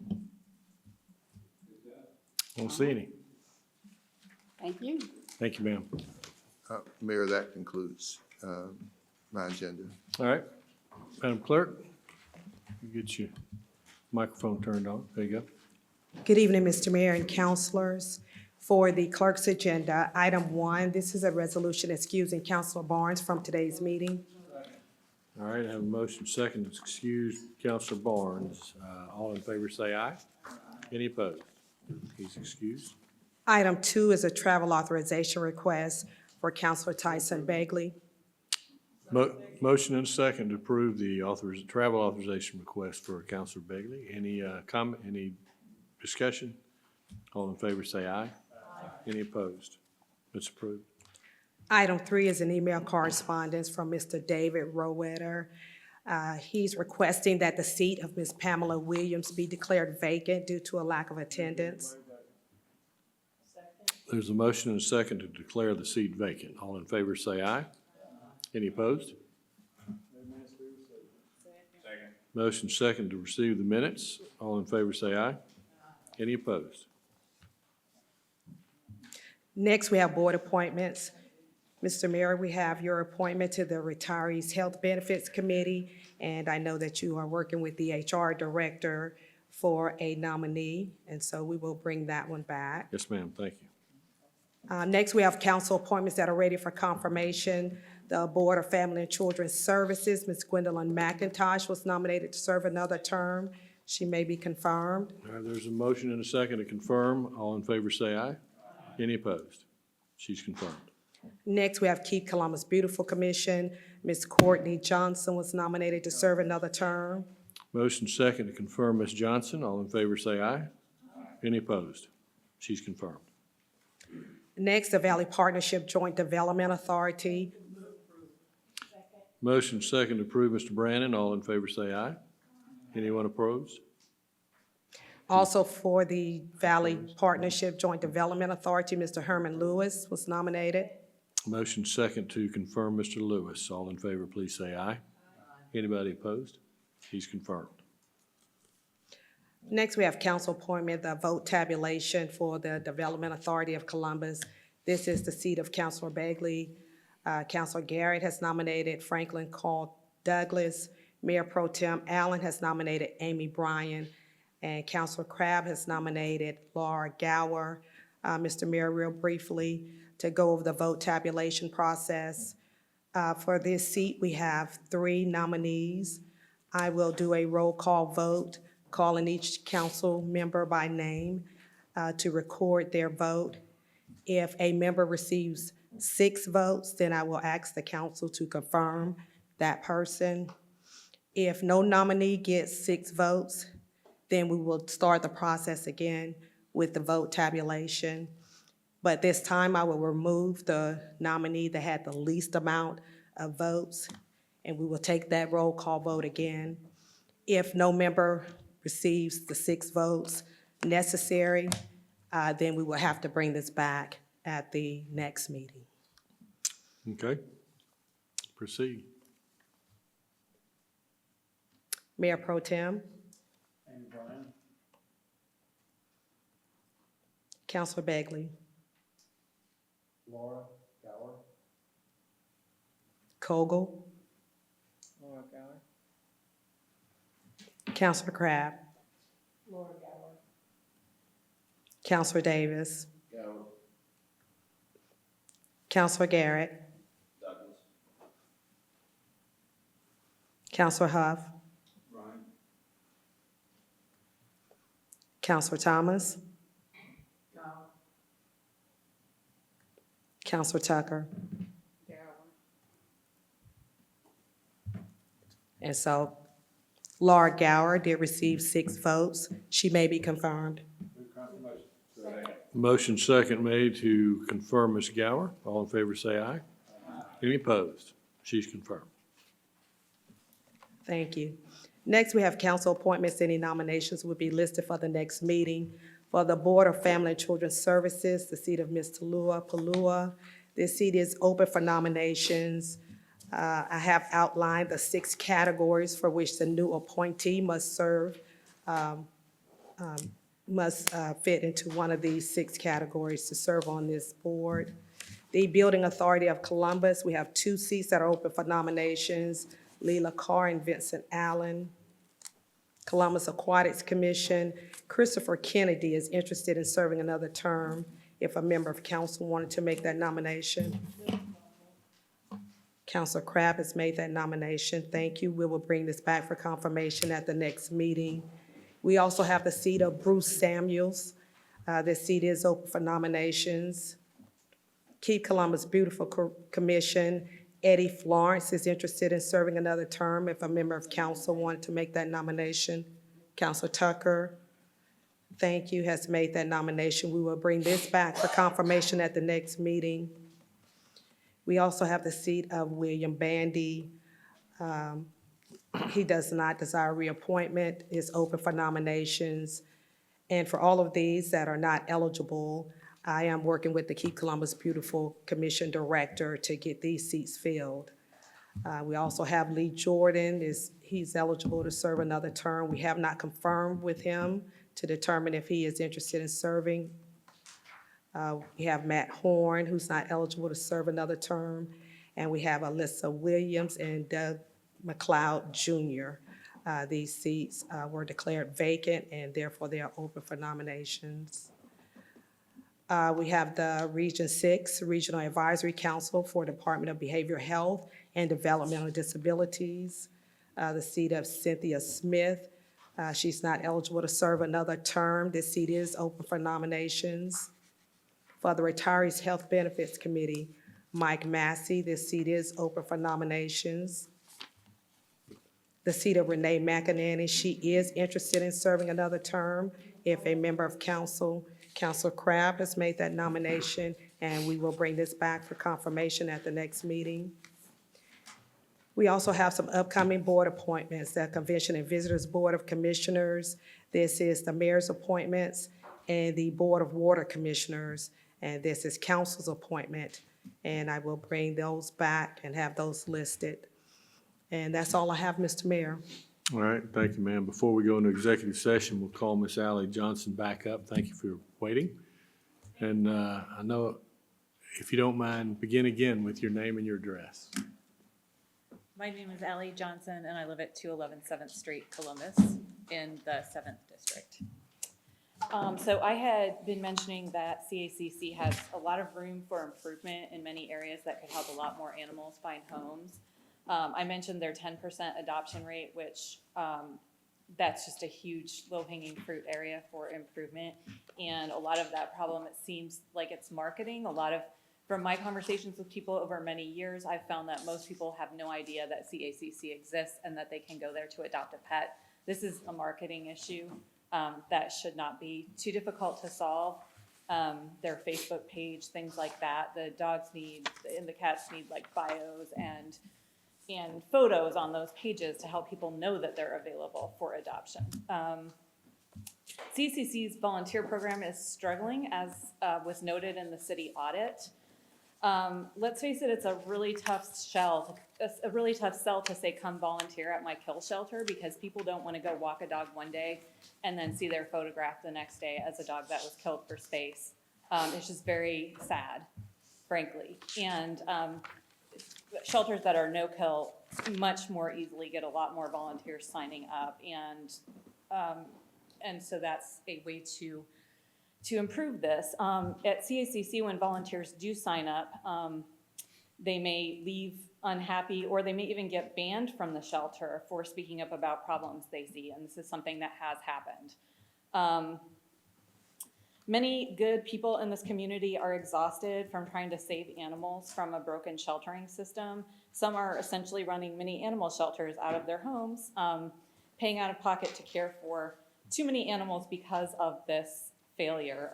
them. Won't see any. Thank you. Thank you, ma'am. Mayor, that concludes my agenda. All right. Madam Clerk, you get your microphone turned on. There you go. Good evening, Mr. Mayor and councilors. For the clerk's agenda, item 1, this is a resolution excusing Councilor Barnes from today's meeting. All right, I have a motion second to excuse Counselor Barnes. All in favor say aye. Any opposed? He's excused. Item 2 is a travel authorization request for Councilor Tyson Bagley. Motion and a second to approve the travel authorization request for Counselor Begley. Any comment, any discussion? All in favor say aye. Any opposed? It's approved. Item 3 is an email correspondence from Mr. David Rowetter. He's requesting that the seat of Ms. Pamela Williams be declared vacant due to a lack of attendance. There's a motion and a second to declare the seat vacant. All in favor say aye. Any opposed? Motion second to receive the minutes. All in favor say aye. Any opposed? Next, we have board appointments. Mr. Mayor, we have your appointment to the Retirees Health Benefits Committee, and I know that you are working with the HR Director for a nominee, and so we will bring that one back. Yes, ma'am. Thank you. Next, we have council appointments that are ready for confirmation. The Board of Family and Children's Services, Ms. Gwendolyn McIntosh was nominated to serve another term. She may be confirmed. All right, there's a motion and a second to confirm. All in favor say aye. Any opposed? She's confirmed. Next, we have Keep Columbus Beautiful Commission. Ms. Courtney Johnson was nominated to serve another term. Motion second to confirm Ms. Johnson. All in favor say aye. Any opposed? She's confirmed. Next, the Valley Partnership Joint Development Authority. Motion second to approve Mr. Brandon. All in favor say aye. Anyone opposed? Also for the Valley Partnership Joint Development Authority, Mr. Herman Lewis was nominated. Motion second to confirm Mr. Lewis. All in favor, please say aye. Anybody opposed? He's confirmed. Next, we have council appointment, the vote tabulation for the Development Authority of Columbus. This is the seat of Councilor Bagley. Councilor Garrett has nominated Franklin Carl Douglas. Mayor Pro Tem Allen has nominated Amy Bryan. And Councilor Crabb has nominated Laura Gower. Mr. Mayor, real briefly, to go over the vote tabulation process. For this seat, we have 3 nominees. I will do a roll call vote, calling each council member by name to record their vote. If a member receives 6 votes, then I will ask the council to confirm that person. If no nominee gets 6 votes, then we will start the process again with the vote tabulation. But this time, I will remove the nominee that had the least amount of votes, and we will take that roll call vote again. If no member receives the 6 votes necessary, then we will have to bring this back at the next meeting. Okay. Proceed. Mayor Pro Tem. Councilor Bagley. Laura Gower. Kogel. Laura Gower. Councilor Crabb. Laura Gower. Councilor Davis. Gower. Councilor Garrett. Douglas. Councilor Huff. Ryan. Councilor Thomas. Councilor Tucker. And so Laura Gower did receive 6 votes. She may be confirmed. Motion second made to confirm Ms. Gower. All in favor say aye. Any opposed? She's confirmed. Thank you. Next, we have council appointments. Any nominations will be listed for the next meeting. For the Board of Family and Children's Services, the seat of Ms. Talua Palua. This seat is open for nominations. I have outlined the 6 categories for which the new appointee must serve, must fit into one of these 6 categories to serve on this board. The Building Authority of Columbus, we have 2 seats that are open for nominations, Leela Carr and Vincent Allen. Columbus Aquatics Commission, Christopher Kennedy is interested in serving another term if a member of council wanted to make that nomination. Councilor Crabb has made that nomination. Thank you. We will bring this back for confirmation at the next meeting. We also have the seat of Bruce Samuels. This seat is open for nominations. Keep Columbus Beautiful Commission, Eddie Florence is interested in serving another term if a member of council wanted to make that nomination. Councilor Tucker, thank you, has made that nomination. We will bring this back for confirmation at the next meeting. We also have the seat of William Bandy. He does not desire reappointment, is open for nominations. And for all of these that are not eligible, I am working with the Keep Columbus Beautiful Commission Director to get these seats filled. We also have Lee Jordan, he's eligible to serve another term. We have not confirmed with him to determine if he is interested in serving. We have Matt Horn, who's not eligible to serve another term. And we have Alyssa Williams and Doug McLeod Jr. These seats were declared vacant and therefore they are open for nominations. We have the Region 6 Regional Advisory Council for Department of Behavioral Health and Developmental Disabilities. The seat of Cynthia Smith. She's not eligible to serve another term. This seat is open for nominations. For the Retirees Health Benefits Committee, Mike Massey. This seat is open for nominations. The seat of Renee McInerney. She is interested in serving another term if a member of council, Councilor Crabb, has made that nomination, and we will bring this back for confirmation at the next meeting. We also have some upcoming board appointments, the Convention and Visitors Board of Commissioners. This is the mayor's appointments and the Board of Water Commissioners, and this is council's appointment. And I will bring those back and have those listed. And that's all I have, Mr. Mayor. All right, thank you, ma'am. Before we go into executive session, we'll call Miss Allie Johnson back up. Thank you for waiting. And I know, if you don't mind, begin again with your name and your address. My name is Allie Johnson, and I live at 211 7th Street, Columbus, in the 7th District. So I had been mentioning that CACC has a lot of room for improvement in many areas that could help a lot more animals find homes. I mentioned their 10% adoption rate, which that's just a huge low-hanging fruit area for improvement. And a lot of that problem, it seems like it's marketing. From my conversations with people over many years, I've found that most people have no idea that CACC exists and that they can go there to adopt a pet. This is a marketing issue that should not be too difficult to solve. Their Facebook page, things like that. The dogs need, and the cats need like bios and photos on those pages to help people know that they're available for adoption. CACC's volunteer program is struggling, as was noted in the city audit. Let's face it, it's a really tough sell to say, come volunteer at my kill shelter, because people don't want to go walk a dog one day and then see their photograph the next day as a dog that was killed for space. It's just very sad, frankly. And shelters that are no-kill much more easily get a lot more volunteers signing up, and so that's a way to improve this. At CACC, when volunteers do sign up, they may leave unhappy, or they may even get banned from the shelter for speaking up about problems they see, and this is something that has happened. Many good people in this community are exhausted from trying to save animals from a broken sheltering system. Some are essentially running mini animal shelters out of their homes, paying out of pocket to care for too many animals because of this failure.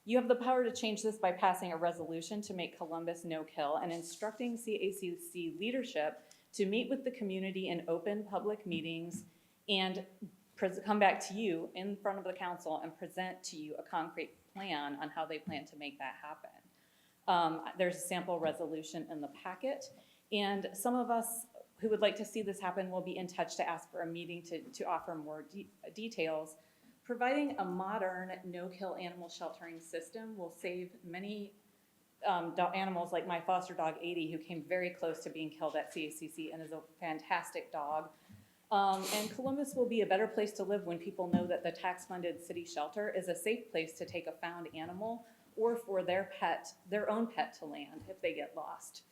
You have the power to change this by passing a resolution to make Columbus no-kill and instructing CACC leadership to meet with the community in open public meetings and come back to you in front of the council and present to you a concrete plan on how they plan to make that happen. There's a sample resolution in the packet, and some of us who would like to see this happen will be in touch to ask for a meeting to offer more details. Providing a modern no-kill animal sheltering system will save many animals like my foster dog 80, who came very close to being killed at CACC and is a fantastic dog. And Columbus will be a better place to live when people know that the tax-funded city shelter is a safe place to take a found animal or for their pet, their own pet to land if they get lost.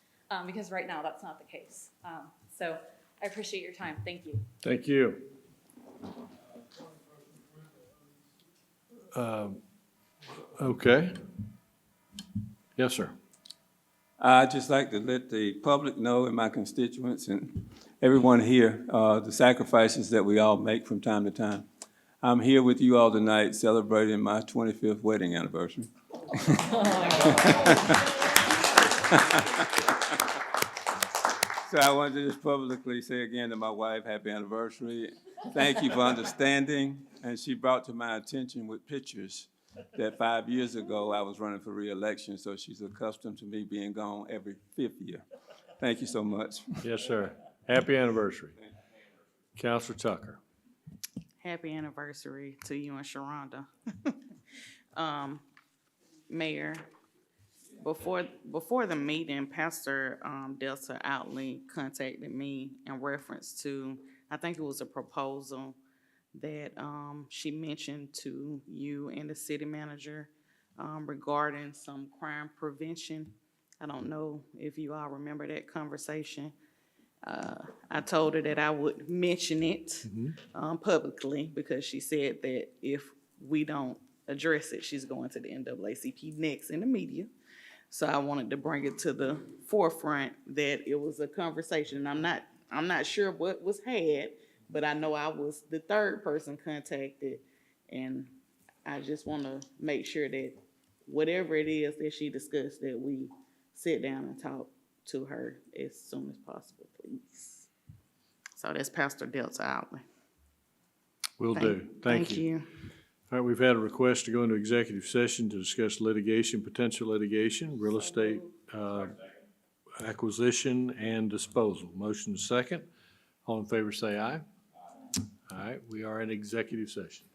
Because right now that's not the case. So I appreciate your time. Thank you. Thank you. Okay. Yes, sir. I'd just like to let the public know and my constituents and everyone here, the sacrifices that we all make from time to time. I'm here with you all tonight celebrating my 25th wedding anniversary. So I wanted to just publicly say again to my wife, happy anniversary. Thank you for understanding. And she brought to my attention with pictures that 5 years ago I was running for re-election, so she's accustomed to me being gone every 5th year. Thank you so much. Yes, sir. Happy anniversary. Counselor Tucker. Happy anniversary to you and Sharonda. Mayor, before the meeting, Pastor Delta Outley contacted me in reference to, I think it was a proposal that she mentioned to you and the city manager regarding some crime prevention. I don't know if you all remember that conversation. I told her that I would mention it publicly because she said that if we don't address it, she's going to the NAACP next in the media. So I wanted to bring it to the forefront that it was a conversation. I'm not sure what was had, but I know I was the third person contacted, and I just want to make sure that whatever it is that she discussed, that we sit down and talk to her as soon as possible, please. So that's Pastor Delta Outley. Will do. Thank you. All right, we've had a request to go into executive session to discuss litigation, potential litigation, real estate acquisition and disposal. Motion second. All in favor say aye. All right, we are in executive session.